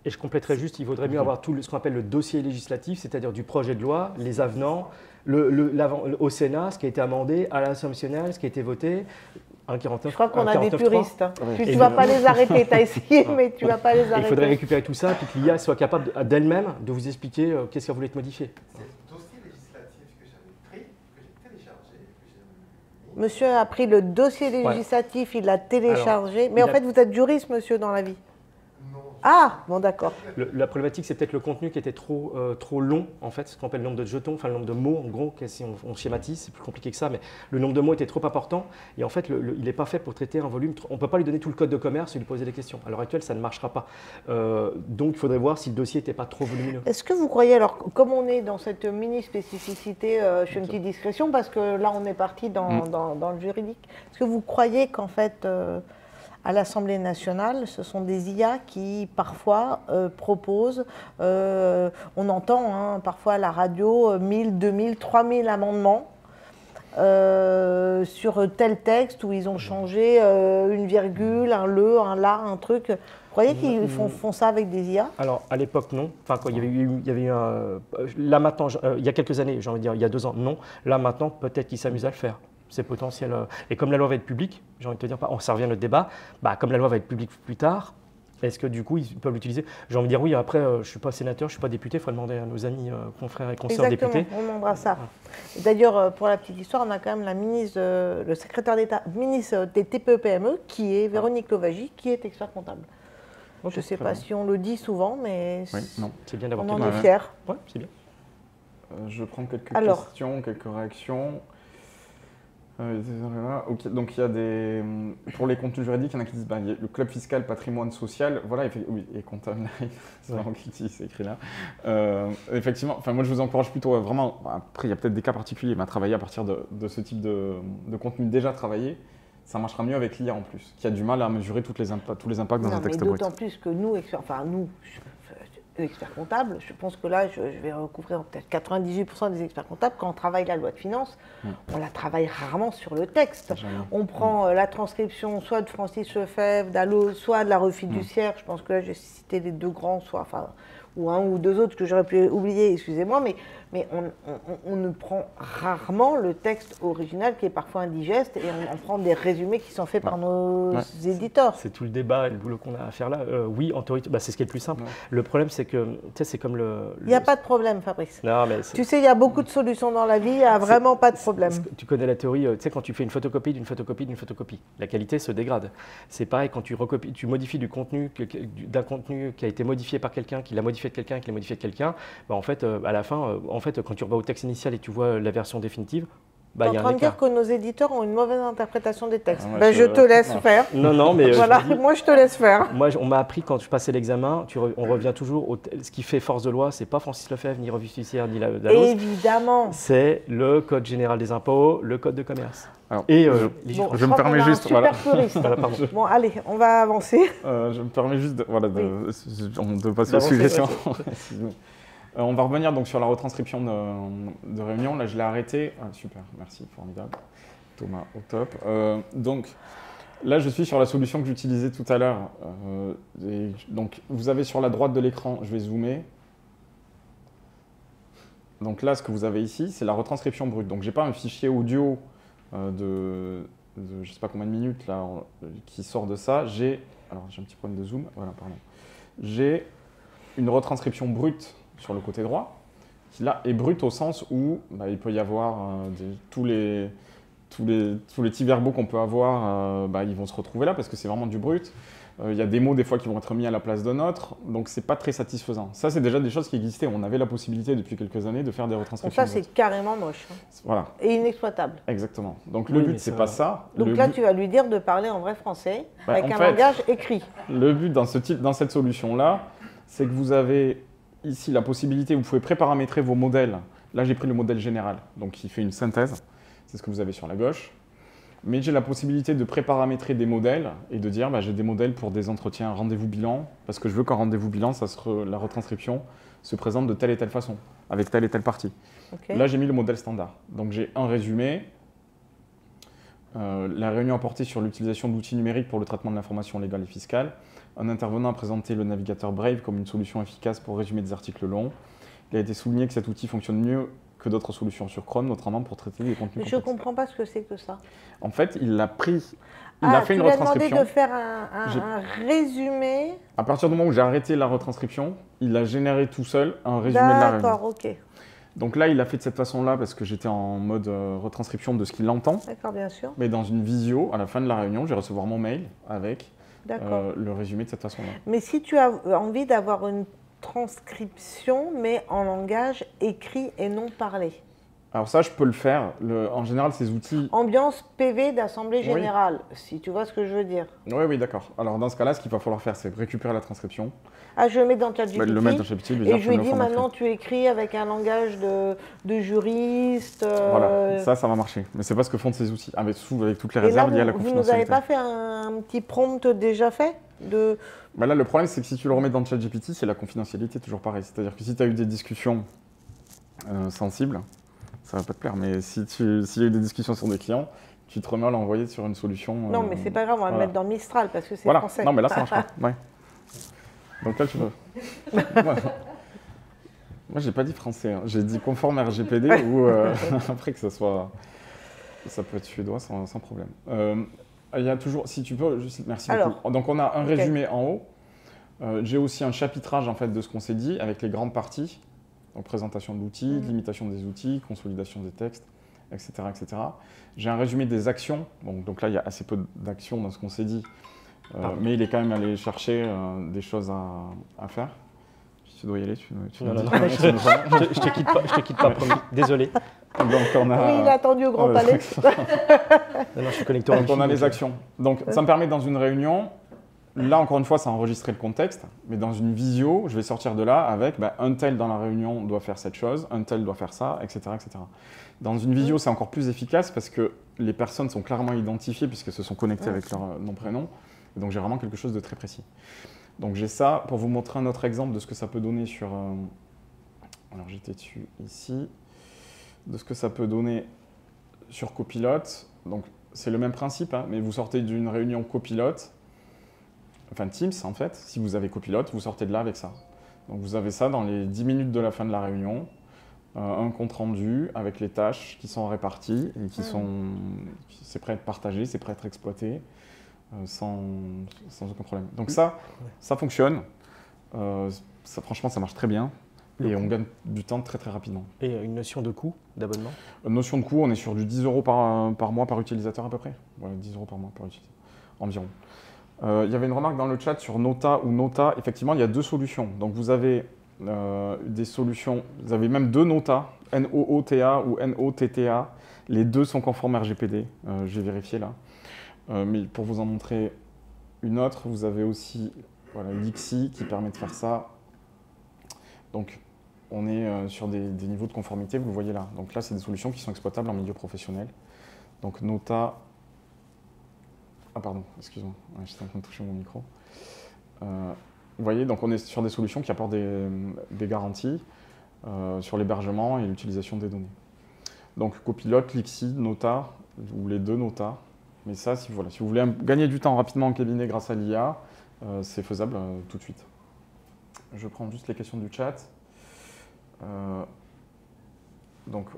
Et je compléterais juste, il vaudrait mieux avoir tout ce qu'on appelle le dossier législatif, c'est-à-dire du projet de loi, les avenants, au Sénat, ce qui a été amendé, à l'Assemblée nationale, ce qui a été voté. 1,49. Je crois qu'on a des puristes. Tu ne vas pas les arrêter, tu as essayé, mais tu ne vas pas les arrêter. Il faudrait récupérer tout ça, puis que l'IA soit capable d'elle-même de vous expliquer qu'est-ce qu'elle voulait être modifié. C'est le dossier législatif que j'avais pris, que j'ai téléchargé. Monsieur a pris le dossier législatif, il l'a téléchargé. Alors, mais en fait, vous êtes juriste, monsieur, dans la vie? Ah, bon, d'accord. La problématique, c'est peut-être le contenu qui était trop long, en fait, ce qu'on appelle le nombre de jetons, enfin le nombre de mots, en gros, si on schématise, c'est plus compliqué que ça, mais le nombre de mots était trop important, et en fait, il n'est pas fait pour traiter un volume. On ne peut pas lui donner tout le code de commerce et lui poser des questions. À l'heure actuelle, ça ne marchera pas. Donc, il faudrait voir si le dossier n'était pas trop volumineux. Est-ce que vous croyez, alors, comme on est dans cette mini-spécificité, je fais une petite discrétion, parce que là, on est parti dans le juridique, est-ce que vous croyez qu'en fait... à l'Assemblée nationale, ce sont des IA qui parfois proposent, on entend parfois à la radio 1000, 2000, 3000 amendements sur tel texte où ils ont changé une virgule, un le, un la, un truc. Vous croyez qu'ils font ça avec des IA? Alors à l'époque non. Enfin quoi, il y avait eu un, là maintenant, il y a quelques années, j'ai envie de dire, il y a 2 ans, non. Là maintenant, peut-être qu'ils s'amusent à le faire. C'est potentiel. Et comme la loi va être publique, j'ai envie de te dire, ça revient à notre débat, comme la loi va être publique plus tard, est-ce que du coup ils peuvent l'utiliser? J'ai envie de dire oui, après je ne suis pas sénateur, je ne suis pas député, il faut demander à nos amis, confrères et consoeurs députés. Exactement, on demandera ça. D'ailleurs, pour la petite histoire, on a quand même la ministre, le secrétaire d'État, ministre des TPE-PME, qui est Véronique Louwagie, qui est expert comptable. Je ne sais pas si on le dit souvent, mais c'est bien d'avoir on en est fiers. Ouais, c'est bien. Je prends quelques questions, quelques réactions. Okay. Donc il y a des... Pour les contenus juridiques, il y en a qui disent il y a le club fiscal, patrimoine social, voilà, et comptable, c'est vraiment qui c'est écrit là. Effectivement, moi je vous encourage plutôt vraiment, après il y a peut-être des cas particuliers, mais à travailler à partir de ce type de contenu déjà travaillé, ça marchera mieux avec l'IA en plus, qui a du mal à mesurer tous les impacts dans un texte brut. D'autant plus que nous, experts comptables, je pense que là, je vais recouvrir peut-être 98% des experts comptables. Quand on travaille la loi de finances, on la travaille rarement sur le texte. On prend la transcription soit de Francis Lefebvre, d'Allo, soit de la revue fiduciaire. Je pense que là, j'ai cité les 2 grands, ou un ou 2 autres que j'aurais pu oublier, excusez-moi, mais on ne prend rarement le texte original qui est parfois indigeste et on prend des résumés qui sont faits par nos éditeurs. C'est tout le débat et le boulot qu'on a à faire là. Oui, en théorie, c'est ce qui est le plus simple. Le problème, c'est que, tu sais, c'est comme Il n'y a pas de problème, Fabrice. Non, mais tu sais, il y a beaucoup de solutions dans la vie, il n'y a vraiment pas de problème. Tu connais la théorie, tu sais, quand tu fais une photocopie d'une photocopie d'une photocopie, la qualité se dégrade. C'est pareil quand tu modifies du contenu, d'un contenu qui a été modifié par quelqu'un, qui l'a modifié de quelqu'un, qui l'a modifié de quelqu'un, en fait, à la fin, quand tu vas au texte initial et tu vois la version définitive, tu es en train de dire que nos éditeurs ont une mauvaise interprétation des textes. Je te laisse faire. Non, mais voilà, moi je te laisse faire. Moi, on m'a appris quand je passais l'examen, on revient toujours ce qui fait force de loi, c'est pas Francis Lefebvre, ni revue fiduciaire, ni Dalloz. Évidemment. C'est le code général des impôts, le code de commerce. Alors, je me permets juste. Bon, allez, on va avancer. Je me permets juste de passer aux suggestions. On va revenir donc sur la retranscription de réunion. Là, je l'ai arrêté. Ah, super, merci, formidable. Thomas, au top. Donc, là, je suis sur la solution que j'utilisais tout à l'heure. Donc, vous avez sur la droite de l'écran, je vais zoomer. Donc là, ce que vous avez ici, c'est la retranscription brute. Donc, je n'ai pas un fichier audio de je ne sais pas combien de minutes là, qui sort de ça. Alors, j'ai un petit problème de zoom. Voilà, pardon. J'ai une retranscription brute sur le côté droit, qui là est brute au sens où il peut y avoir tous les tous les petits verbaux qu'on peut avoir, ils vont se retrouver là parce que c'est vraiment du brut. Il y a des mots des fois qui vont être mis à la place d'un autre, donc c'est pas très satisfaisant. Ça, c'est déjà des choses qui existaient. On avait la possibilité depuis quelques années de faire des retranscriptions. Donc ça, c'est carrément moche. Voilà. Et inexploitable. Exactement. Donc le but, c'est pas ça. Donc là, tu vas lui dire de parler en vrai français, avec un langage écrit. Le but dans cette solution-là, c'est que vous avez ici la possibilité, vous pouvez préparamétrer vos modèles. Là, j'ai pris le modèle général, donc qui fait une synthèse. C'est ce que vous avez sur la gauche. Mais j'ai la possibilité de préparamétrer des modèles et de dire j'ai des modèles pour des entretiens rendez-vous bilan, parce que je veux qu'en rendez-vous bilan, la retranscription se présente de telle et telle façon, avec telle et telle partie. Okay. Là, j'ai mis le modèle standard. Donc j'ai un résumé. La réunion a porté sur l'utilisation d'outils numériques pour le traitement de l'information légale et fiscale. Un intervenant a présenté le navigateur Brave comme une solution efficace pour résumer des articles longs. Il a été souligné que cet outil fonctionne mieux que d'autres solutions sur Chrome, notamment pour traiter des contenus complexes. Je ne comprends pas ce que c'est que ça. En fait, il l'a pris, il a fait une retranscription. Tu lui as demandé de faire un résumé. À partir du moment où j'ai arrêté la retranscription, il a généré tout seul un résumé de la réunion. D'accord, ok. Donc là, il a fait de cette façon-là parce que j'étais en mode retranscription de ce qu'il entend. D'accord, bien sûr. Mais dans une visio, à la fin de la réunion, je vais recevoir mon mail avec le résumé de cette façon-là. Mais si tu as envie d'avoir une transcription, mais en langage écrit et non parlé. Alors ça, je peux le faire. En général, ces outils... Ambiance PV d'Assemblée Générale, si tu vois ce que je veux dire. Oui, d'accord. Alors dans ce cas-là, ce qu'il va falloir faire, c'est récupérer la transcription. Ah, je le mets dans ChatGPT. Le mettre dans ChatGPT, et je lui dis maintenant, tu écris avec un langage de juriste. Voilà, ça va marcher. Mais c'est pas ce que font ces outils. Avec toutes les réserves liées à la confidentialité. Vous nous avez pas fait un petit prompt déjà fait Là, le problème, c'est que si tu le remets dans ChatGPT, c'est la confidentialité, toujours pareil. C'est-à-dire que si tu as eu des discussions sensibles, ça va pas te plaire, mais s'il y a eu des discussions sur des clients, tu te remets à l'envoyer sur une solution. Non, mais c'est pas grave, on va le mettre dans Mistral parce que c'est français. Non, mais là, ça marche pas. Ouais. Donc là, tu veux. Moi, j'ai pas dit français. Hein. J'ai dit conforme RGPD ou après que ça soit. Ça peut être suédois sans problème. Il y a toujours, si tu peux, juste, merci beaucoup. Donc on a un résumé en haut. J'ai aussi un chapitrage en fait de ce qu'on s'est dit avec les grandes parties. Donc présentation de l'outil, limitation des outils, consolidation des textes, etc. etc. J'ai un résumé des actions. Donc là, il y a assez peu d'actions dans ce qu'on s'est dit. Mais il est quand même allé chercher des choses à faire. Tu dois y aller, non, je te quitte pas, promis. Désolé. Donc, oui, il a attendu au Grand Palais. Je suis connecté en Donc on a les actions. Donc ça me permet dans une réunion, là encore une fois, ça a enregistré le contexte, mais dans une visio, je vais sortir de là avec un tel dans la réunion doit faire cette chose, un tel doit faire ça, etc. etc. Dans une visio, c'est encore plus efficace parce que les personnes sont clairement identifiées puisqu'elles se sont connectées avec leur nom-prénom. Donc j'ai vraiment quelque chose de très précis. Donc j'ai ça pour vous montrer un autre exemple de ce que ça peut donner sur... alors j'étais dessus ici. De ce que ça peut donner sur Copilote. Donc c'est le même principe, hein, mais vous sortez d'une réunion Copilote, enfin Teams en fait. Si vous avez Copilote, vous sortez de là avec ça. Donc vous avez ça dans les 10 minutes de la fin de la réunion. Un compte rendu avec les tâches qui sont réparties et qui sont... C'est prêt à être partagé, c'est prêt à être exploité. Sans aucun problème. Donc ça fonctionne. Franchement, ça marche très bien. Et on gagne du temps très très rapidement. Et une notion de coût d'abonnement? Notion de coût, on est sur du 10 € par mois par utilisateur à peu près. Voilà, 10 € par mois par utilisateur, environ. Il y avait une remarque dans le chat sur Nota ou Nota. Effectivement, il y a deux solutions. Donc vous avez des solutions, vous avez même deux Nota, NOOTA ou NOTTA. Les deux sont conformes RGPD, j'ai vérifié là. Mais pour vous en montrer une autre, vous avez aussi l'ICSI qui permet de faire ça. Donc, on est sur des niveaux de conformité, vous le voyez là. Donc là, c'est des solutions qui sont exploitables en milieu professionnel. Donc Nota... Ah pardon, excuse-moi, j'étais en train de toucher mon micro. Vous voyez, donc on est sur des solutions qui apportent des garanties sur l'hébergement et l'utilisation des données. Donc Copilote, l'ICSI, Nota, ou les deux Nota. Mais ça, si vous voulez gagner du temps rapidement en cabinet grâce à l'IA, c'est faisable tout de suite. Je prends juste les questions du chat. Donc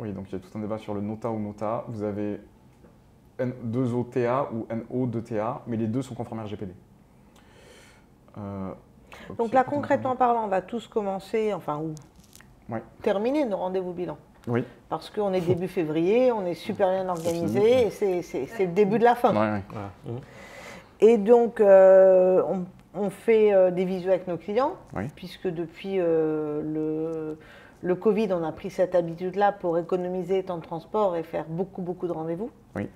il y a tout un débat sur le Nota ou Nota. Vous avez N2OTA ou NO2TA, mais les deux sont conformes RGPD. Donc là, concrètement parlant, on va tous commencer, ou terminer nos rendez-vous bilan. Oui. Parce qu'on est début février, on est super bien organisé et c'est le début de la fin. Ouais. Voilà. Et donc, on fait des visios avec nos clients, puisque depuis le Covid, on a pris cette habitude-là pour économiser temps de transport et faire beaucoup de rendez-vous. Oui.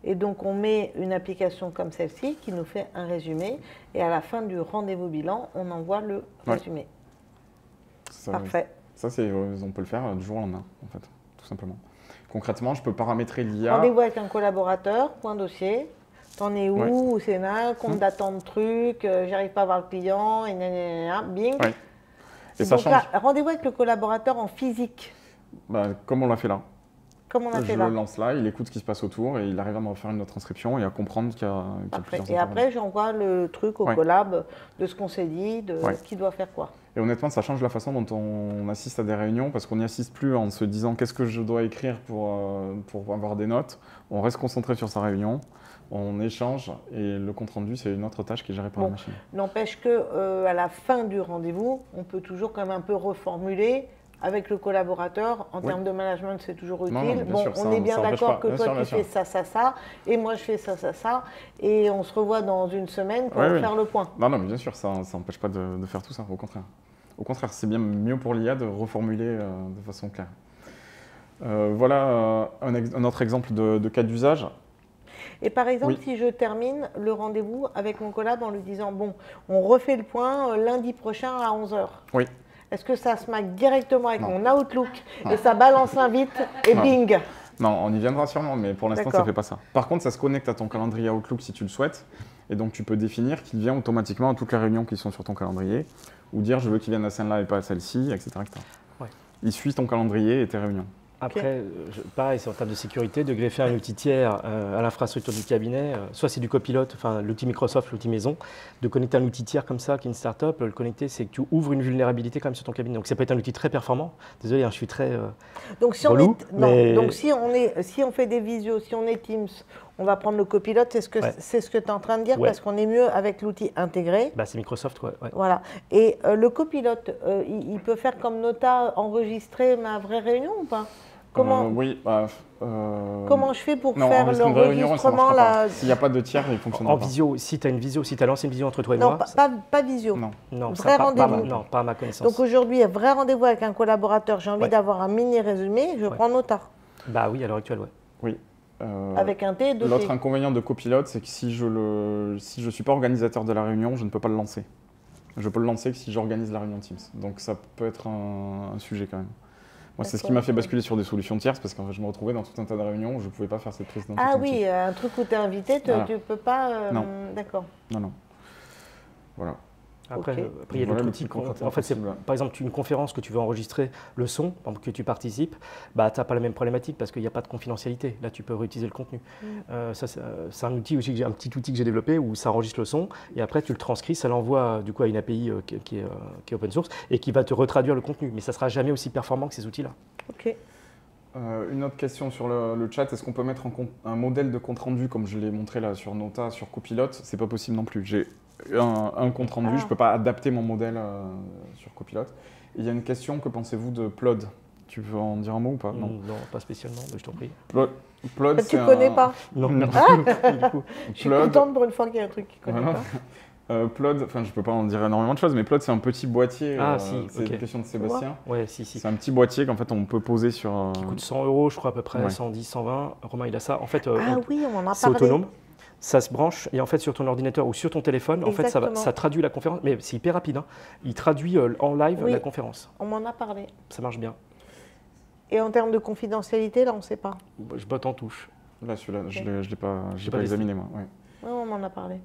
Et donc, on met une application comme celle-ci qui nous fait un résumé. Et à la fin du rendez-vous bilan, on envoie le résumé. Parfait. Ça, on peut le faire du jour au lendemain, en fait, tout simplement. Concrètement, je peux paramétrer l'IA. Rendez-vous avec un collaborateur, point dossier. T'en es où, c'est là, compte d'attente de trucs, j'arrive pas à voir le client, et bing. Oui. Et ça change. Rendez-vous avec le collaborateur en physique. Comme on l'a fait là. Comme on a fait là. Je le lance là, il écoute ce qui se passe autour et il arrive à me refaire une autre inscription et à comprendre qu'il y a plusieurs Et après, j'envoie le truc au collab de ce qu'on s'est dit, de qui doit faire quoi. Et honnêtement, ça change la façon dont on assiste à des réunions parce qu'on n'y assiste plus en se disant qu'est-ce que je dois écrire pour avoir des notes. On reste concentré sur sa réunion, on échange et le compte-rendu, c'est une autre tâche qui est gérée par la machine. N'empêche qu'à la fin du rendez-vous, on peut toujours quand même un peu reformuler avec le collaborateur. En termes de management, c'est toujours utile. Non, sûr, on est bien d'accord que toi, tu fais ça, et moi, je fais ça, et on se revoit dans une semaine pour faire le point. Non, mais bien sûr, ça n'empêche pas de faire tout ça, au contraire. Au contraire, c'est bien mieux pour l'IA de reformuler de façon claire. Voilà un autre exemple de cas d'usage. Et par exemple, si je termine le rendez-vous avec mon collab en lui disant, bon, on refait le point lundi prochain à 11h. Oui. Est-ce que ça se maque directement avec mon Outlook et ça balance l'invite et bing? Non, on y viendra sûrement, mais pour l'instant, ça ne fait pas ça. Par contre, ça se connecte à ton calendrier Outlook si tu le souhaites. Et donc, tu peux définir qu'il vient automatiquement à toutes les réunions qui sont sur ton calendrier ou dire je veux qu'il vienne à celle-là et pas à celle-ci, etc. Ouais. Il suit ton calendrier et tes réunions. Après, pareil, c'est en termes de sécurité, de greffer un outil tiers à l'infrastructure du cabinet, soit c'est du copilote, enfin l'outil Microsoft, l'outil maison, de connecter un outil tiers comme ça, qui est une startup, le connecter, c'est que tu ouvres une vulnérabilité quand même sur ton cabinet. Donc ça peut être un outil très performant. Désolé, je suis très donc si relou, donc si on fait des visios, si on est Teams, on va prendre le copilote, c'est ce que tu es en train de dire, parce qu'on est mieux avec l'outil intégré. C'est Microsoft, Voilà. Et le copilote, il peut faire comme Nota, enregistrer ma vraie réunion ou pas? Comment, comment je fais pour faire l'enregistrement là? S'il n'y a pas de tiers, il fonctionne pas. En visio, si tu as une visio, si tu as lancé une visio entre toi et moi. Pas visio. Non, vrai rendez-vous. Non, pas à ma connaissance. Donc aujourd'hui, vrai rendez-vous avec un collaborateur, j'ai envie d'avoir un mini résumé, je prends Nota. Oui, à l'heure actuelle, oui. Avec un T et deux T. L'autre inconvénient de copilote, c'est que si je ne suis pas organisateur de la réunion, je ne peux pas le lancer. Je peux le lancer que si j'organise la réunion Teams. Donc ça peut être un sujet quand même. Moi, c'est ce qui m'a fait basculer sur des solutions tierces parce qu'en fait, je me retrouvais dans tout un tas de réunions où je ne pouvais pas faire cette prise d'identité. Ah oui, un truc où tu es invité, tu ne peux pas. Non. D'accord. Non. Voilà. Après, il y a d'autres outils. En fait, c'est par exemple une conférence que tu veux enregistrer, le son, que tu participes, tu n'as pas la même problématique parce qu'il n'y a pas de confidentialité. Là, tu peux réutiliser le contenu. C'est un outil aussi, un petit outil que j'ai développé où ça enregistre le son et après tu le transcris, ça l'envoie du coup à une API qui est open source et qui va te retraduire le contenu. Mais ça ne sera jamais aussi performant que ces outils-là. Ok. Une autre question sur le chat, est-ce qu'on peut mettre un modèle de compte rendu comme je l'ai montré là sur Nota, sur Copilot? C'est pas possible non plus. J'ai un compte rendu, je ne peux pas adapter mon modèle sur Copilot. Et il y a une question, que pensez-vous de Plod? Tu veux en dire un mot ou pas? Non, pas spécialement, mais je t'en prie. Plod, tu ne connais pas? Non. Je suis contente pour une fois qu'il y a un truc qu'il ne connaît pas. Plod, enfin je peux pas en dire énormément de choses, mais Plod c'est un petit boîtier, c'est une question de Sébastien. Ouais, si. C'est un petit boîtier qu'en fait on peut poser sur… Qui coûte 100 €, je crois à peu près, 110, 120. Romain il a ça. En fait, oui, on en a parlé. C'est autonome. Ça se branche et en fait sur ton ordinateur ou sur ton téléphone, en fait ça traduit la conférence, mais c'est hyper rapide. Il traduit en live la conférence. On m'en a parlé. Ça marche bien. Et en termes de confidentialité, là on ne sait pas. Je botte en touche. Là celui-là, je ne l'ai pas examiné moi. Oui, on m'en a parlé.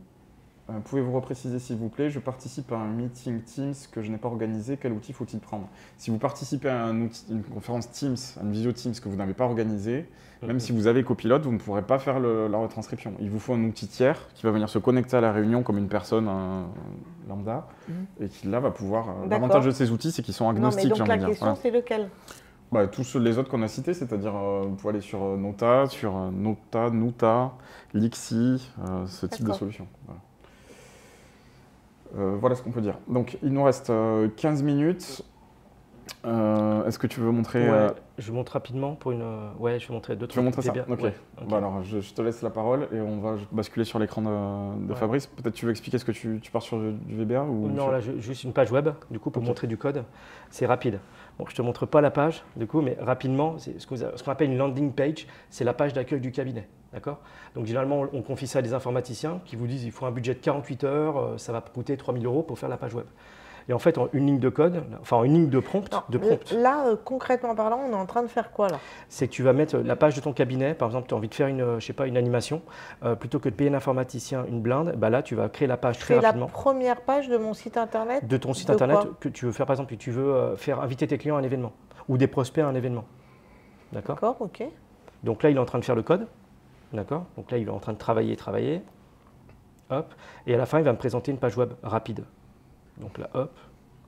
Pouvez-vous repréciser s'il vous plaît, je participe à un meeting Teams que je n'ai pas organisé, quel outil faut-il prendre? Si vous participez à une conférence Teams, à une visio Teams que vous n'avez pas organisée, même si vous avez Copilot, vous ne pourrez pas faire la retranscription. Il vous faut un outil tiers qui va venir se connecter à la réunion comme une personne lambda et qui là va pouvoir… L'avantage de ces outils, c'est qu'ils sont agnostiques. Donc la question, c'est lequel? Tous les autres qu'on a cités, c'est-à-dire vous pouvez aller sur Nota, Nuta, Lixi, ce type de solution. Voilà ce qu'on peut dire. Donc il nous reste 15 minutes. Est-ce que tu veux montrer Je montre rapidement pour une. Ouais, je vais montrer deux trucs. Tu veux montrer ça? Ok. Ouais, Bah alors, je te laisse la parole et on va basculer sur l'écran de Fabrice. Peut-être tu veux expliquer ce que tu pars sur du VBA ou Non, là, juste une page web, du coup, pour montrer du code. C'est rapide. Bon, je ne te montre pas la page, du coup, mais rapidement, c'est ce qu'on appelle une landing page, c'est la page d'accueil du cabinet. D'accord? Donc, généralement, on confie ça à des informaticiens qui vous disent il faut un budget de 48 heures, ça va coûter 3 000 € pour faire la page web. Et en fait, en une ligne de code, enfin une ligne de prompt. Là, concrètement parlant, on est en train de faire quoi là? C'est que tu vas mettre la page de ton cabinet, par exemple, tu as envie de faire une, je sais pas, une animation, plutôt que de payer un informaticien une blinde, bah là, tu vas créer la page très rapidement. C'est la première page de mon site internet? De ton site internet que tu veux faire, par exemple, tu veux faire inviter tes clients à un événement ou des prospects à un événement. D'accord? D'accord, ok. Donc là, il est en train de faire le code. D'accord? Donc là, il est en train de travailler. Hop. Et à la fin, il va me présenter une page web rapide. Donc là, hop,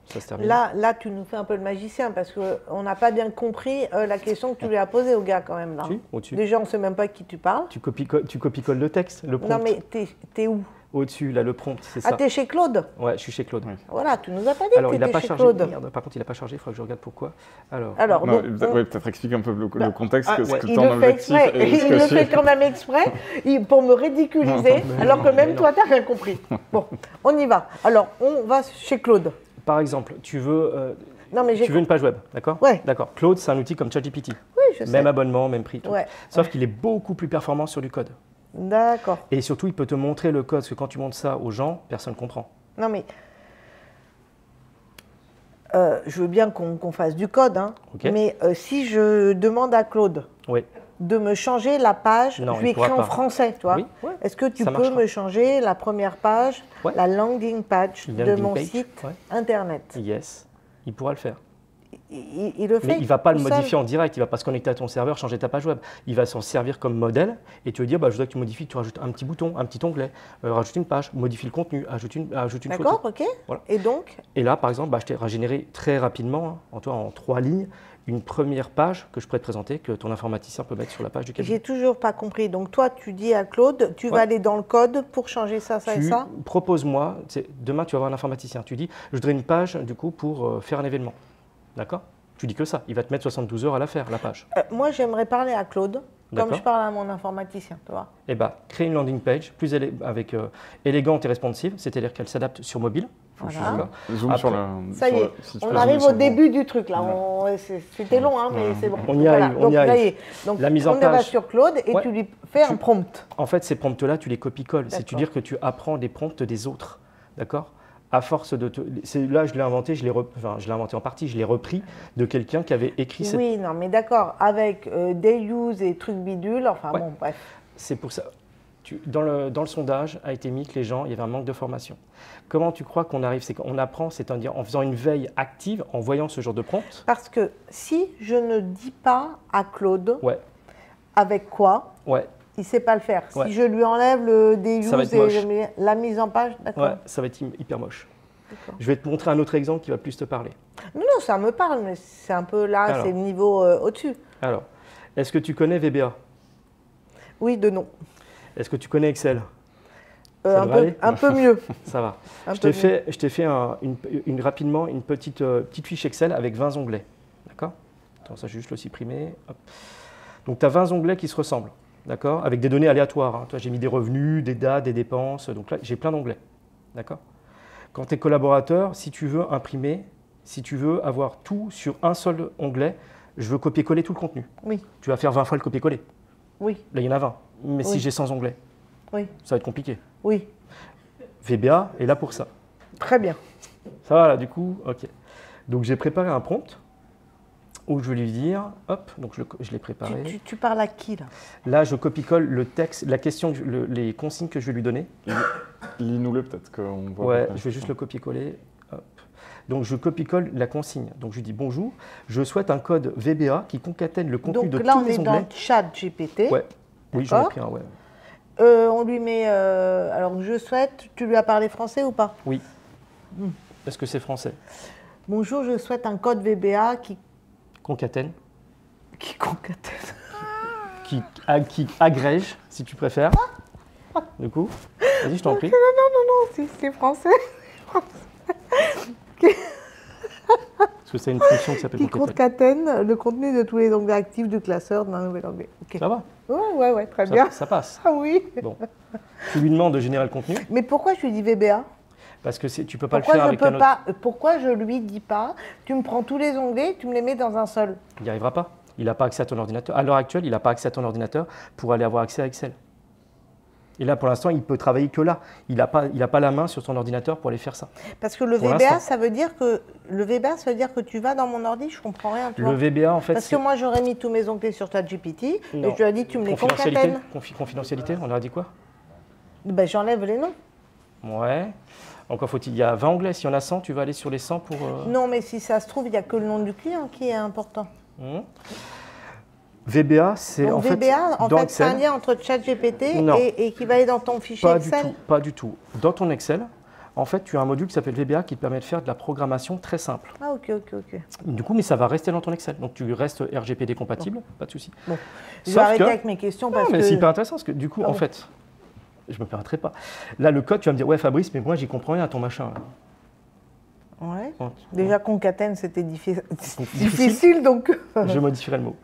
ça se termine. Là, tu nous fais un peu le magicien parce qu'on n'a pas bien compris la question que tu lui as posée au gars quand même. Là. Au-dessus. Déjà, on ne sait même pas qui tu parles. Tu copies-colles le texte, le prompt. Non, mais t'es où? Au-dessus, là, le prompt, c'est ça. Ah, t'es chez Claude? Ouais, je suis chez Claude. Oui. Voilà, tu nous as pas dit que t'étais chez Claude. Par contre, il n'a pas chargé, il faudra que je regarde pourquoi. Alors peut-être explique un peu le contexte, ce que ton objectif. Il le fait quand même exprès pour me ridiculiser, alors que même toi, tu n'as rien compris. Bon, on y va. Alors, on va chez Claude. Par exemple, tu veux une page web, d'accord? Ouais. D'accord. Claude, c'est un outil comme ChatGPT. Oui, je sais. Même abonnement, même prix. Tout. Ouais. Sauf qu'il est beaucoup plus performant sur du code. D'accord. Et surtout, il peut te montrer le code, parce que quand tu montres ça aux gens, personne ne comprend. Non, mais je veux bien qu'on fasse du code, hein, okay. Mais si je demande à Claude de me changer la page, je lui écris en français, tu vois. Oui, ouais. Est-ce que tu peux me changer la première page, la landing page de mon site internet? Yes, il pourra le faire. Il le fait. Mais il ne va pas le modifier en direct, il ne va pas se connecter à ton serveur, changer ta page web. Il va s'en servir comme modèle et tu vas dire je voudrais que tu modifies, que tu rajoutes un petit bouton, un petit onglet, rajoute une page, modifie le contenu, ajoute une photo. D'accord, ok. Voilà. Et donc? Et là, par exemple, je t'ai régénéré très rapidement, en 3 lignes, une première page que je pourrais te présenter, que ton informaticien peut mettre sur la page du cabinet. J'ai toujours pas compris. Donc toi, tu dis à Claude, tu vas aller dans le code pour changer ça et ça? Propose-moi, demain tu vas avoir un informaticien, tu dis, je voudrais une page du coup pour faire un événement. D'accord? Tu dis que ça, il va te mettre 72 heures à la faire, la page. Moi, j'aimerais parler à Claude, comme je parle à mon informaticien, tu vois. Eh bien, crée une landing page plus élégante et responsive, c'est-à-dire qu'elle s'adapte sur mobile. Voilà. Zoom sur ça y est, on arrive au début du truc, là. C'était long, hein, mais c'est bon. On y arrive, on y arrive. Donc, la mise en on page. va sur Claude et tu lui fais un prompt. En fait, ces prompts-là, tu les copies-colles. C'est-à-dire que tu apprends des prompts des autres, d'accord? À force de là, je l'ai inventé, je l'ai inventé en partie, je l'ai repris de quelqu'un qui avait écrit cette... Oui, non, mais d'accord, avec des use et trucs bidules, enfin bon, bref. C'est pour ça. Dans le sondage a été mis que les gens, il y avait un manque de formation. Comment tu crois qu'on arrive? C'est qu'on apprend, c'est-à-dire en faisant une veille active, en voyant ce genre de prompt. Parce que si je ne dis pas à Claude avec quoi, il ne sait pas le faire. Si je lui enlève le use et la mise en page, d'accord. Ouais, ça va être hyper moche. Je vais te montrer un autre exemple qui va plus te parler. Non, ça me parle, mais c'est un peu là, c'est le niveau au-dessus. Alors, est-ce que tu connais VBA? Oui, de nom. Est-ce que tu connais Excel? Un peu mieux. Ça va. Je t'ai fait rapidement une petite fiche Excel avec 20 onglets. D'accord? Attends, ça, je vais juste le supprimer. Hop. Donc, tu as 20 onglets qui se ressemblent. D'accord? Avec des données aléatoires. Hein. Toi, j'ai mis des revenus, des dates, des dépenses. Donc là, j'ai plein d'onglets. D'accord? Quand tu es collaborateur, si tu veux imprimer, si tu veux avoir tout sur un seul onglet, je veux copier-coller tout le contenu. Oui. Tu vas faire 20 fois le copier-coller. Oui. Là, il y en a 20. Mais si j'ai 100 onglets, ça va être compliqué. Oui. VBA est là pour ça. Très bien. Ça va là, du coup, ok. Donc, j'ai préparé un prompt où je vais lui dire, hop, donc je l'ai préparé. Tu parles à qui là? Là, je copie-colle le texte, la question, les consignes que je vais lui donner. Lis-nous-le peut-être qu'on voit. Ouais, je vais juste le copier-coller. Donc, je copie-colle la consigne. Donc, je lui dis bonjour, je souhaite un code VBA qui concatène le contenu de tous les onglets. Donc là, on est dans ChatGPT. Ouais. Oui, j'en ai pris un, ouais. On lui met, alors je souhaite, tu lui as parlé français ou pas? Oui. Est-ce que c'est français? Bonjour, je souhaite un code VBA qui concatène. Qui concatène. qui agrège, si tu préfères. Du coup, vas-y, je t'en prie. Non, c'est français. Parce que c'est une fonction qui s'appelle Qui concatène le contenu de tous les onglets actifs du classeur d'un nouvel onglet. Okay. Ça va? Ouais, très bien. Ça passe. Ah oui. Bon. Tu lui demandes de générer le contenu. Mais pourquoi je lui dis VBA? Parce que tu peux pas le faire avec un autre. Pourquoi je lui dis pas, tu me prends tous les onglets, tu me les mets dans un seul? Il n'y arrivera pas. Il n'a pas accès à ton ordinateur. À l'heure actuelle, il n'a pas accès à ton ordinateur pour aller avoir accès à Excel. Et là, pour l'instant, il peut travailler que là. Il n'a pas la main sur son ordinateur pour aller faire ça. Parce que le VBA, ça veut dire que tu vas dans mon ordi, je comprends rien. Le VBA, en fait, parce que moi, j'aurais mis tous mes onglets sur ChatGPT et je lui ai dit, tu me les concatennes. Confidentialité, on aurait dit quoi? Ben, j'enlève les noms. Ouais. Encore faut-il, il y a 20 onglets. Si on a 100, tu vas aller sur les 100 pour... Non, mais si ça se trouve, il n'y a que le nom du client qui est important. VBA, c'est en fait c'est un lien entre ChatGPT et qui va aller dans ton fichier Excel. Pas du tout. Dans ton Excel, en fait, tu as un module qui s'appelle VBA qui te permet de faire de la programmation très simple. Ah, ok. Du coup, mais ça va rester dans ton Excel. Donc, tu restes RGPD compatible, pas de souci. Bon. Je vais arrêter avec mes questions parce que... c'est hyper intéressant parce que du coup, en fait, je ne me permettrai pas. Là, le code, tu vas me dire, ouais, Fabrice, mais moi, j'y comprends rien à ton machin. Ouais. Déjà, concatène, c'était difficile, donc... Je modifierai le mot.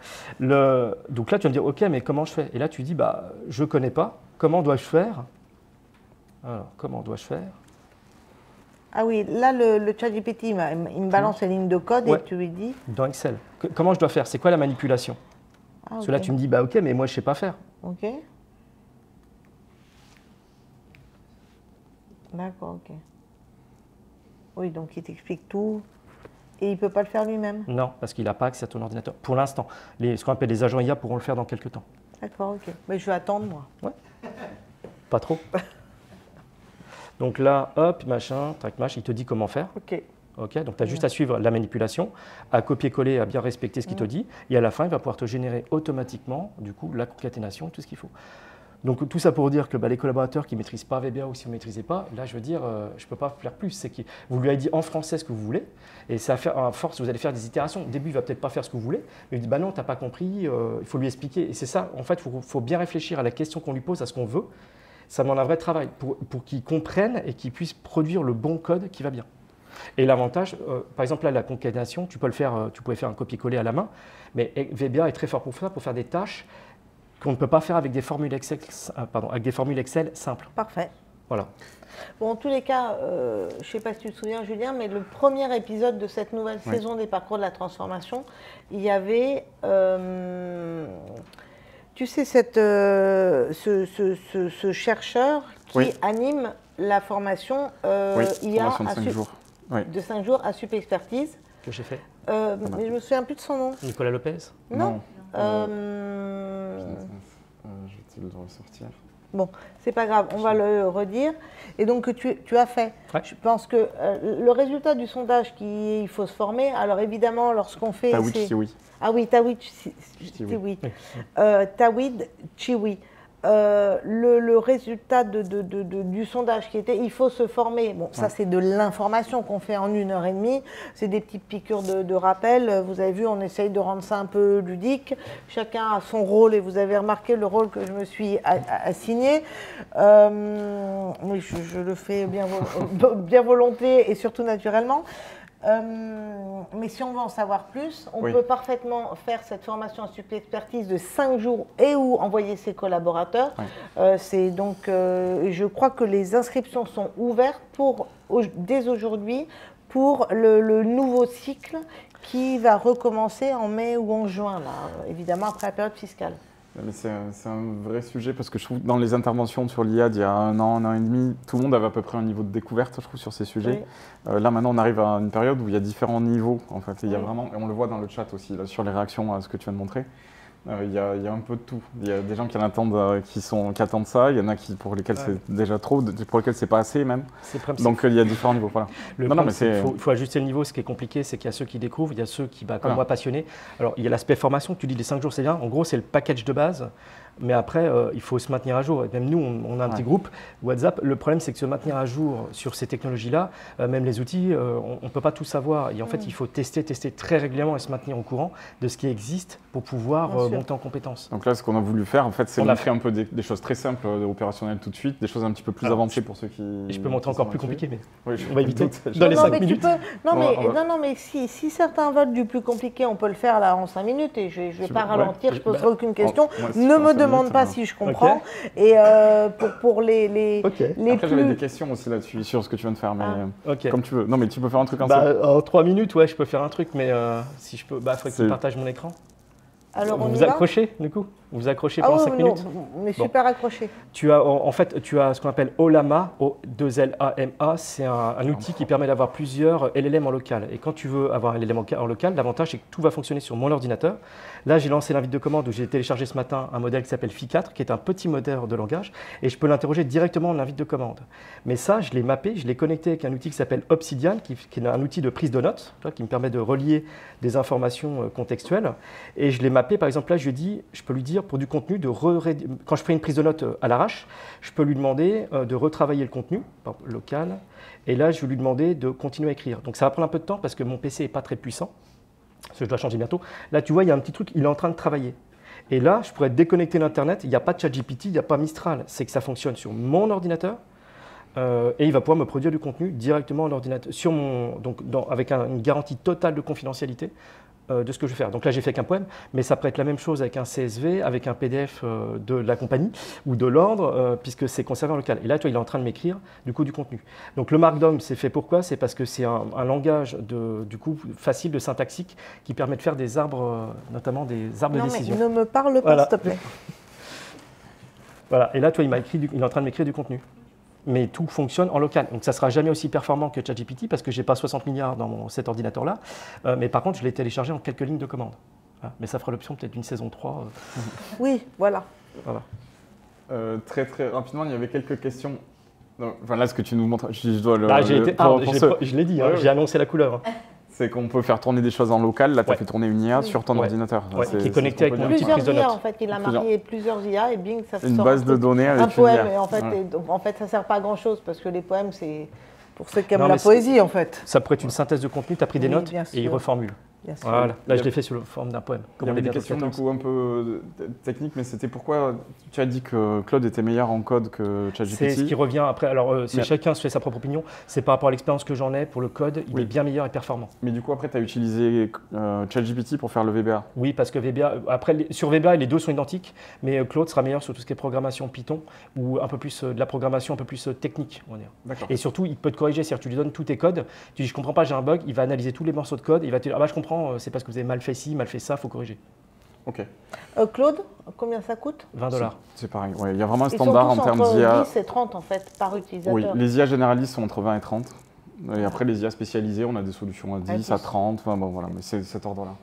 Donc là, tu vas me dire, OK, mais comment je fais? Et là, tu dis, bah, je ne connais pas. Comment dois-je faire? Alors, comment dois-je faire? Ah oui, là, le ChatGPT, il me balance les lignes de code et tu lui dis... Dans Excel. Comment je dois faire? C'est quoi la manipulation? Parce que là, tu me dis, bah, OK, mais moi, je ne sais pas faire. OK. D'accord, OK. Oui, donc il t'explique tout et il ne peut pas le faire lui-même? Non, parce qu'il n'a pas accès à ton ordinateur. Pour l'instant, ce qu'on appelle les agents IA pourront le faire dans quelques temps. D'accord, ok. Mais je vais attendre, moi. Ouais. Pas trop. Donc là, hop, machin, tac, machin, il te dit comment faire. Ok. Ok, donc tu as juste à suivre la manipulation, à copier-coller, à bien respecter ce qu'il te dit. Et à la fin, il va pouvoir te générer automatiquement, du coup, la concaténation, tout ce qu'il faut. Donc tout ça pour dire que les collaborateurs qui ne maîtrisent pas VBA ou si vous ne maîtrisez pas, là je veux dire, je ne peux pas faire plus. C'est que vous lui avez dit en français ce que vous voulez et ça va faire, à force vous allez faire des itérations. Au début il ne va peut-être pas faire ce que vous voulez, mais il dit bah non, tu n'as pas compris, il faut lui expliquer. Et c'est ça, en fait, il faut bien réfléchir à la question qu'on lui pose, à ce qu'on veut. Ça demande un vrai travail pour qu'il comprenne et qu'il puisse produire le bon code qui va bien. Et l'avantage, par exemple là la concaténation, tu pouvais faire un copier-coller à la main, mais VBA est très fort pour ça, pour faire des tâches qu'on ne peut pas faire avec des formules Excel, simples. Parfait. Voilà. Bon, en tous les cas, je ne sais pas si tu te souviens, Julien, mais le premier épisode de cette nouvelle saison des parcours de la transformation, il y avait, tu sais, ce chercheur qui anime la formation IA de 5 jours à Sup Expertise. Que j'ai fait. Mais je ne me souviens plus de son nom. Nicolas Lopez? Non. Je vais le ressortir. Bon, c'est pas grave, on va le redire. Et donc, tu as fait. Ouais. Je pense que le résultat du sondage il faut se former. Alors, évidemment, lorsqu'on fait. Tawhid Chiwi. Ah oui, Tawhid Chiwi. Tawhid Chiwi. Le résultat du sondage qui était, il faut se former. Bon, ça c'est de l'information qu'on fait en 1h30. C'est des petites piqûres de rappel. Vous avez vu, on essaye de rendre ça un peu ludique. Chacun a son rôle et vous avez remarqué le rôle que je me suis assigné. Mais je le fais bien volonté et surtout naturellement. Mais si on veut en savoir plus, on peut parfaitement faire cette formation en Sup Expertise de 5 jours et ou envoyer ses collaborateurs. C'est donc, je crois que les inscriptions sont ouvertes dès aujourd'hui pour le nouveau cycle qui va recommencer en mai ou en juin, là, évidemment après la période fiscale. Mais c'est un vrai sujet parce que je trouve que dans les interventions sur l'IA d'il y a un an et demi, tout le monde avait à peu près un niveau de découverte, je trouve, sur ces sujets. Là, maintenant, on arrive à une période où il y a différents niveaux, en fait. Et il y a vraiment, et on le voit dans le chat aussi, là, sur les réactions à ce que tu viens de montrer. Il y a un peu de tout. Il y a des gens qui attendent ça, il y en a pour lesquels c'est déjà trop, pour lesquels c'est pas assez même. Donc il y a différents niveaux. Voilà. Il faut ajuster le niveau. Ce qui est compliqué, c'est qu'il y a ceux qui découvrent, il y a ceux qui, comme moi, passionnés. Alors il y a l'aspect formation, tu dis les 5 jours c'est bien. En gros, c'est le package de base. Mais après, il faut se maintenir à jour. Et même nous, on a un petit groupe WhatsApp. Le problème, c'est que se maintenir à jour sur ces technologies-là, même les outils, on ne peut pas tout savoir. Et en fait, il faut tester très régulièrement et se maintenir au courant de ce qui existe pour pouvoir monter en compétences. Donc là, ce qu'on a voulu faire, en fait, c'est montrer un peu des choses très simples, opérationnelles tout de suite, des choses un petit peu plus avancées pour ceux qui... Et je peux montrer encore plus compliqué, mais oui, on va éviter dans les 5 minutes. Non, mais si certains veulent du plus compliqué, on peut le faire là en 5 minutes et je ne vais pas ralentir, je ne poserai aucune question. Ne me demande pas si je comprends. Et pour les Après, j'avais des questions aussi là-dessus, sur ce que tu viens de faire, mais comme tu veux. Non, mais tu peux faire un truc ensemble. En 3 minutes, ouais, je peux faire un truc, mais si je peux, il faudrait que tu partages mon écran. Alors, vous accrochez, du coup? Vous vous accrochez pendant 5 minutes? Mais super accroché. En fait, tu as ce qu'on appelle OLAMA, O2LAMA, c'est un outil qui permet d'avoir plusieurs LLM en local. Et quand tu veux avoir un LLM en local, l'avantage c'est que tout va fonctionner sur mon ordinateur. Là, j'ai lancé l'invite de commande où j'ai téléchargé ce matin un modèle qui s'appelle Phi4, qui est un petit moteur de langage, et je peux l'interroger directement en invite de commande. Mais ça, je l'ai mappé, je l'ai connecté avec un outil qui s'appelle Obsidian, qui est un outil de prise de notes, qui me permet de relier des informations contextuelles. Et je l'ai mappé, par exemple, là, je peux lui dire pour du contenu, quand je fais une prise de notes à l'arrache, je peux lui demander de retravailler le contenu, local, et là, je vais lui demander de continuer à écrire. Donc ça va prendre un peu de temps parce que mon PC n'est pas très puissant, parce que je dois changer bientôt. Là, tu vois, il y a un petit truc, il est en train de travailler. Et là, je pourrais déconnecter l'Internet, il n'y a pas de ChatGPT, il n'y a pas Mistral, c'est que ça fonctionne sur mon ordinateur, et il va pouvoir me produire du contenu directement à l'ordinateur, avec une garantie totale de confidentialité de ce que je vais faire. Donc là, j'ai fait qu'un poème, mais ça pourrait être la même chose avec un CSV, avec un PDF de la compagnie ou de l'ordre, puisque c'est conservé en local. Et là, toi, il est en train de m'écrire du contenu. Donc le Markdown, c'est fait pourquoi? C'est parce que c'est un langage facile de syntaxique qui permet de faire des arbres, notamment des arbres de décision. Ne me parle pas, s'il te plaît. Voilà. Et là, toi, il est en train de m'écrire du contenu. Mais tout fonctionne en local. Donc ça ne sera jamais aussi performant que ChatGPT parce que je n'ai pas 60 milliards dans cet ordinateur-là. Mais par contre, je l'ai téléchargé en quelques lignes de commande. Voilà. Mais ça fera l'option peut-être d'une saison 3. Oui, voilà. Très rapidement, il y avait quelques questions. Enfin, là, ce que tu nous montres, je dois le... je l'ai dit, j'ai annoncé la couleur. C'est qu'on peut faire tourner des choses en local. Là, tu as fait tourner une IA sur ton ordinateur. Qui est connecté avec mon outil de prise de notes. En fait, il a marié plusieurs IA et bing, ça sort une base de données avec un poème. Et en fait, ça ne sert pas à grand-chose parce que les poèmes, c'est pour ceux qui aiment la poésie, en fait. Ça pourrait être une synthèse de contenu. Tu as pris des notes et il reformule. Voilà. Là, je l'ai fait sous la forme d'un poème. Il y avait des questions du coup un peu techniques, mais c'était pourquoi tu as dit que Claude était meilleur en code que ChatGPT? C'est ce qui revient après. Alors, chacun se fait sa propre opinion. C'est par rapport à l'expérience que j'en ai pour le code, il est bien meilleur et performant. Mais du coup, après, tu as utilisé ChatGPT pour faire le VBA? Oui, parce que VBA, sur VBA, les deux sont identiques, mais Claude sera meilleur sur tout ce qui est programmation Python ou un peu plus de la programmation un peu plus technique, on va dire. Et surtout, il peut te corriger. C'est-à-dire que tu lui donnes tous tes codes, tu dis je comprends pas, j'ai un bug, il va analyser tous les morceaux de code, il va te dire ah bah je comprends. C'est parce que vous avez mal fait ci, mal fait ça, il faut corriger. Ok. Claude, combien ça coûte? $20. C'est pareil, il y a vraiment un standard en termes d'IA. Entre 10 et 30 en fait, par utilisateur. Oui, les IA généralistes sont entre 20 et 30. Et après, les IA spécialisées, on a des solutions à 10, à 30, enfin bon voilà, mais c'est cet ordre-là.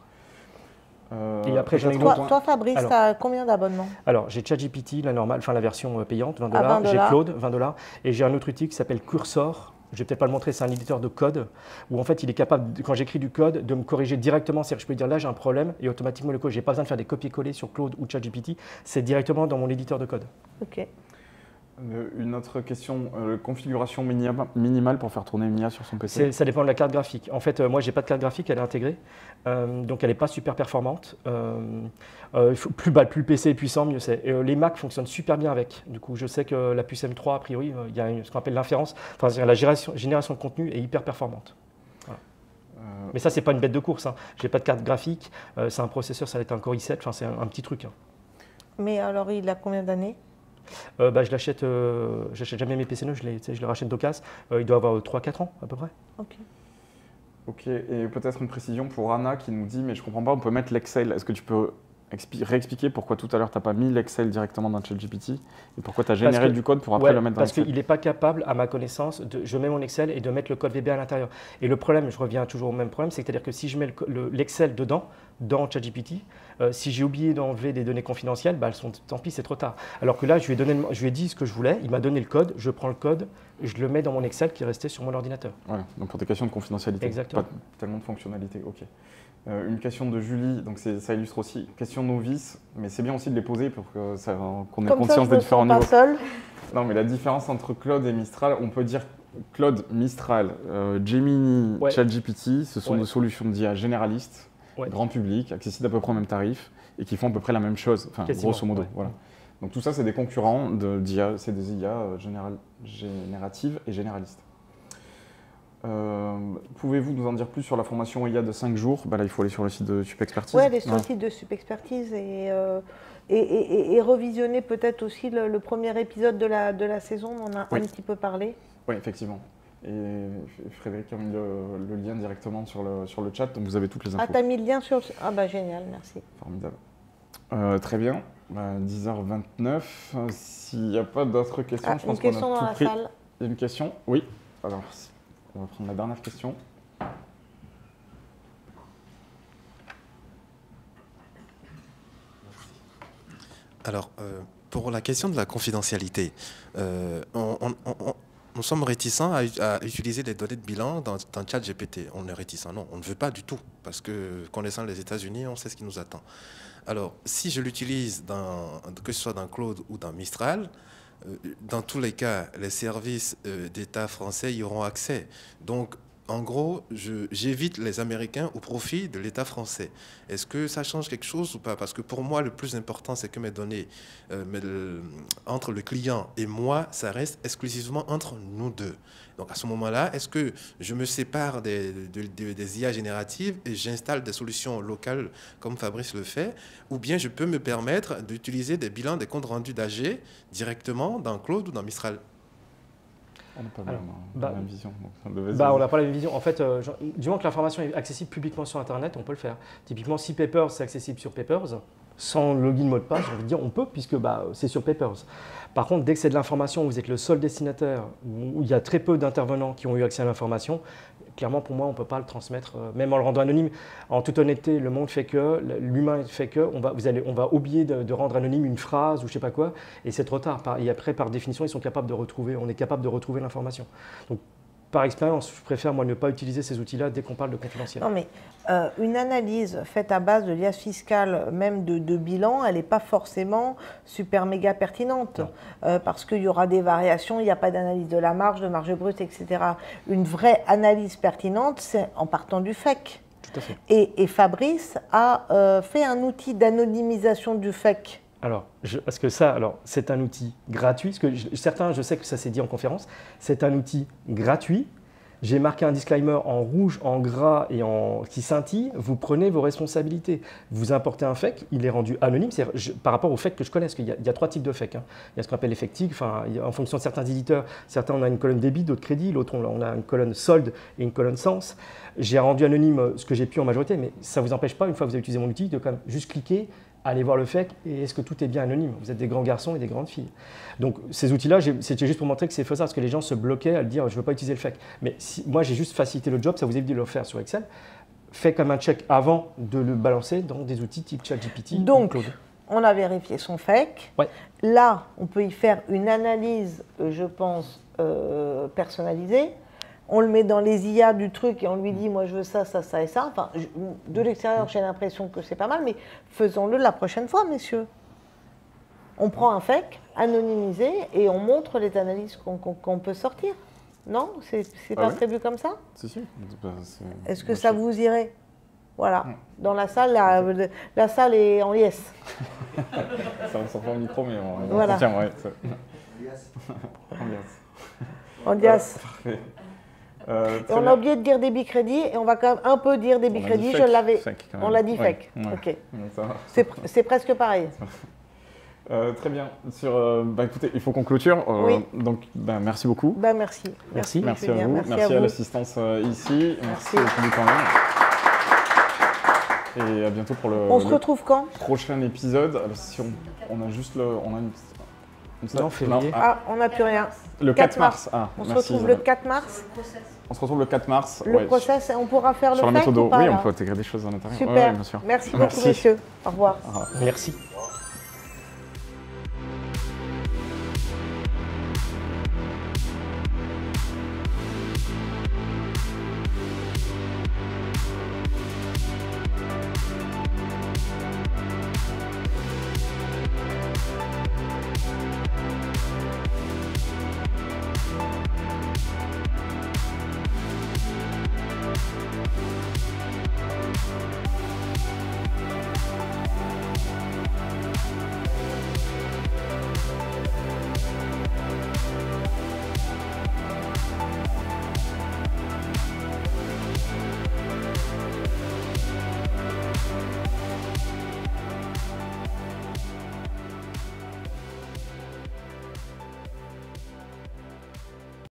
Et après, toi, Fabrice, tu as combien d'abonnements? Alors, j'ai ChatGPT, la normale, enfin la version payante, $20. J'ai Claude, $20. Et j'ai un autre outil qui s'appelle Cursor. Je ne vais peut-être pas le montrer, c'est un éditeur de code où en fait il est capable, quand j'écris du code, de me corriger directement. C'est-à-dire que je peux dire là j'ai un problème et automatiquement le code, je n'ai pas besoin de faire des copier-coller sur Claude ou ChatGPT, c'est directement dans mon éditeur de code. Ok. Une autre question, configuration minimale pour faire tourner une IA sur son PC? Ça dépend de la carte graphique. En fait, moi, je n'ai pas de carte graphique, elle est intégrée, donc elle n'est pas super performante. Plus le PC est puissant, mieux c'est. Les Mac fonctionnent super bien avec. Du coup, je sais que la puce M3, a priori, il y a ce qu'on appelle l'inférence, enfin la génération de contenu est hyper performante. Voilà. Mais ça, ce n'est pas une bête de course. Hein. Je n'ai pas de carte graphique, c'est un processeur, ça va être un Core i7, c'est un petit truc. Hein. Mais alors, il a combien d'années? Je l'achète, j'achète jamais mes PC neufs, je les rachète d'occasion. Il doit avoir 3-4 ans à peu près. Ok, et peut-être une précision pour Anna qui nous dit, mais je ne comprends pas, on peut mettre l'Excel. Est-ce que tu peux réexpliquer pourquoi tout à l'heure tu n'as pas mis l'Excel directement dans ChatGPT et pourquoi tu as généré du code pour après le mettre dans l'Excel? Parce qu'il n'est pas capable, à ma connaissance, je mets mon Excel et de mettre le code VBA à l'intérieur. Et le problème, je reviens toujours au même problème, c'est-à-dire que si je mets l'Excel dedans, dans ChatGPT, si j'ai oublié d'enlever des données confidentielles, tant pis, c'est trop tard. Alors que là, je lui ai dit ce que je voulais, il m'a donné le code, je prends le code, je le mets dans mon Excel qui est resté sur mon ordinateur. Voilà, donc pour des questions de confidentialité, Exactement. pas tellement de fonctionnalité, ok. Une question de Julie, donc ça illustre aussi, question novice, mais c'est bien aussi de les poser pour qu'on ait conscience des différents niveaux. Seul. Non, mais la différence entre Claude et Mistral, on peut dire Claude, Mistral, Gemini, ChatGPT, ce sont des solutions d'IA généralistes, grand public, accessibles à peu près au même tarif, et qui font à peu près la même chose, enfin grosso modo. Voilà. Donc tout ça, c'est des concurrents d'IA, c'est des IA génératives et généralistes. Pouvez-vous nous en dire plus sur la formation IA de 5 jours? Là, il faut aller sur le site de SupExpertise. Oui, aller sur le site de SupExpertise et revisionner peut-être aussi le premier épisode de la saison. On en a un petit peu parlé. Oui, effectivement. Et Frédéric a mis le lien directement sur le chat, donc vous avez toutes les infos. Ah, tu as mis le lien sur... Ah bah génial, merci. Formidable. Très bien. 10h29. S'il n'y a pas d'autres questions, je pense qu'on a tout pris. Une question dans la salle. Il y a une question? Oui. Alors, on va prendre la dernière question. Alors, pour la question de la confidentialité, nous sommes réticents à utiliser les données de bilan dans ChatGPT. On est réticents, non, on ne veut pas du tout, parce que connaissant les États-Unis, on sait ce qui nous attend. Alors, si je l'utilise, que ce soit dans Claude ou dans Mistral, dans tous les cas, les services d'État français y auront accès. Donc, en gros, j'évite les Américains au profit de l'État français. Est-ce que ça change quelque chose ou pas? Parce que pour moi, le plus important, c'est que mes données entre le client et moi, ça reste exclusivement entre nous deux. Donc à ce moment-là, est-ce que je me sépare des IA génératives et j'installe des solutions locales comme Fabrice le fait, ou bien je peux me permettre d'utiliser des bilans, des comptes rendus d'AG directement dans Claude ou dans Mistral? On n'a pas la même vision. On n'a pas la même vision. En fait, du moment que l'information est accessible publiquement sur Internet, on peut le faire. Typiquement, si Papers, c'est accessible sur Papers, sans login mot de passe, j'ai envie de dire on peut, puisque c'est sur Papers. Par contre, dès que c'est de l'information, vous êtes le seul destinataire, où il y a très peu d'intervenants qui ont eu accès à l'information, clairement, pour moi, on ne peut pas le transmettre, même en le rendant anonyme. En toute honnêteté, le monde fait que, l'humain fait que, on va oublier de rendre anonyme une phrase ou je ne sais pas quoi, et c'est trop tard. Et après, par définition, ils sont capables de retrouver, on est capable de retrouver l'information. Donc, par expérience, je préfère moi ne pas utiliser ces outils-là dès qu'on parle de confidentiel. Non, mais une analyse faite à base de liasse fiscale, même de bilan, elle n'est pas forcément super méga pertinente. Parce qu'il y aura des variations, il n'y a pas d'analyse de la marge, de marge brute, etc. Une vraie analyse pertinente, c'est en partant du FEC. Tout à fait. Et Fabrice a fait un outil d'anonymisation du FEC. Alors, parce que ça, c'est un outil gratuit. Parce que certains, je sais que ça s'est dit en conférence, c'est un outil gratuit. J'ai marqué un disclaimer en rouge, en gras et qui scintille. Vous prenez vos responsabilités. Vous importez un FEC, il est rendu anonyme. Par rapport au FEC que je connais, parce qu'il y a 3 types de FEC. Hein. Il y a ce qu'on appelle les FEC TIC, en fonction de certains éditeurs. Certains, on a une colonne débit, d'autres crédit. L'autre, on a une colonne solde et une colonne sens. J'ai rendu anonyme ce que j'ai pu en majorité, mais ça ne vous empêche pas, une fois que vous avez utilisé mon outil, de quand même juste cliquer, aller voir le FEC et est-ce que tout est bien anonyme? Vous êtes des grands garçons et des grandes filles. Donc ces outils-là, c'était juste pour montrer que c'est faisable, parce que les gens se bloquaient à le dire je ne veux pas utiliser le FEC. Mais moi, j'ai juste facilité le job, ça vous évite de le faire sur Excel. Faites comme un check avant de le balancer dans des outils type ChatGPT. Donc, on a vérifié son FEC. Ouais. Là, on peut y faire une analyse, je pense, personnalisée. On le met dans les IA du truc et on lui dit moi je veux ça, ça, ça et ça. Enfin, de l'extérieur, j'ai l'impression que c'est pas mal, mais faisons-le la prochaine fois, messieurs. On prend un FEC anonymisé et on montre les analyses qu'on peut sortir. Non? C'est pas prévu comme ça? Si. Est-ce que ça vous irait? Voilà. Dans la salle, la salle est en liesse. Ça ne sort pas au micro, mais on voilà. tient, ouais. En liesse. Parfait. On a oublié de dire débit crédit et on va quand même un peu dire débit crédit. Je l'avais. On l'a dit FEC. Ok. C'est presque pareil. Très bien. Écoutez, il faut qu'on clôture. Oui. Donc, merci beaucoup. Merci. Merci à vous. Merci à l'assistance ici. Merci au public en ligne. Et à bientôt pour On se retrouve quand? Prochain épisode. Alors, si on a juste Non, février. On n'a plus rien. Le 4 mars. On se retrouve le 4 mars. On se retrouve le 4 mars. Le process, on pourra faire sur le la FEC méthode. ou pas, Oui, là? on peut intégrer des choses à l'intérieur. Super. Bien sûr. Merci beaucoup, messieurs. Au revoir. Merci.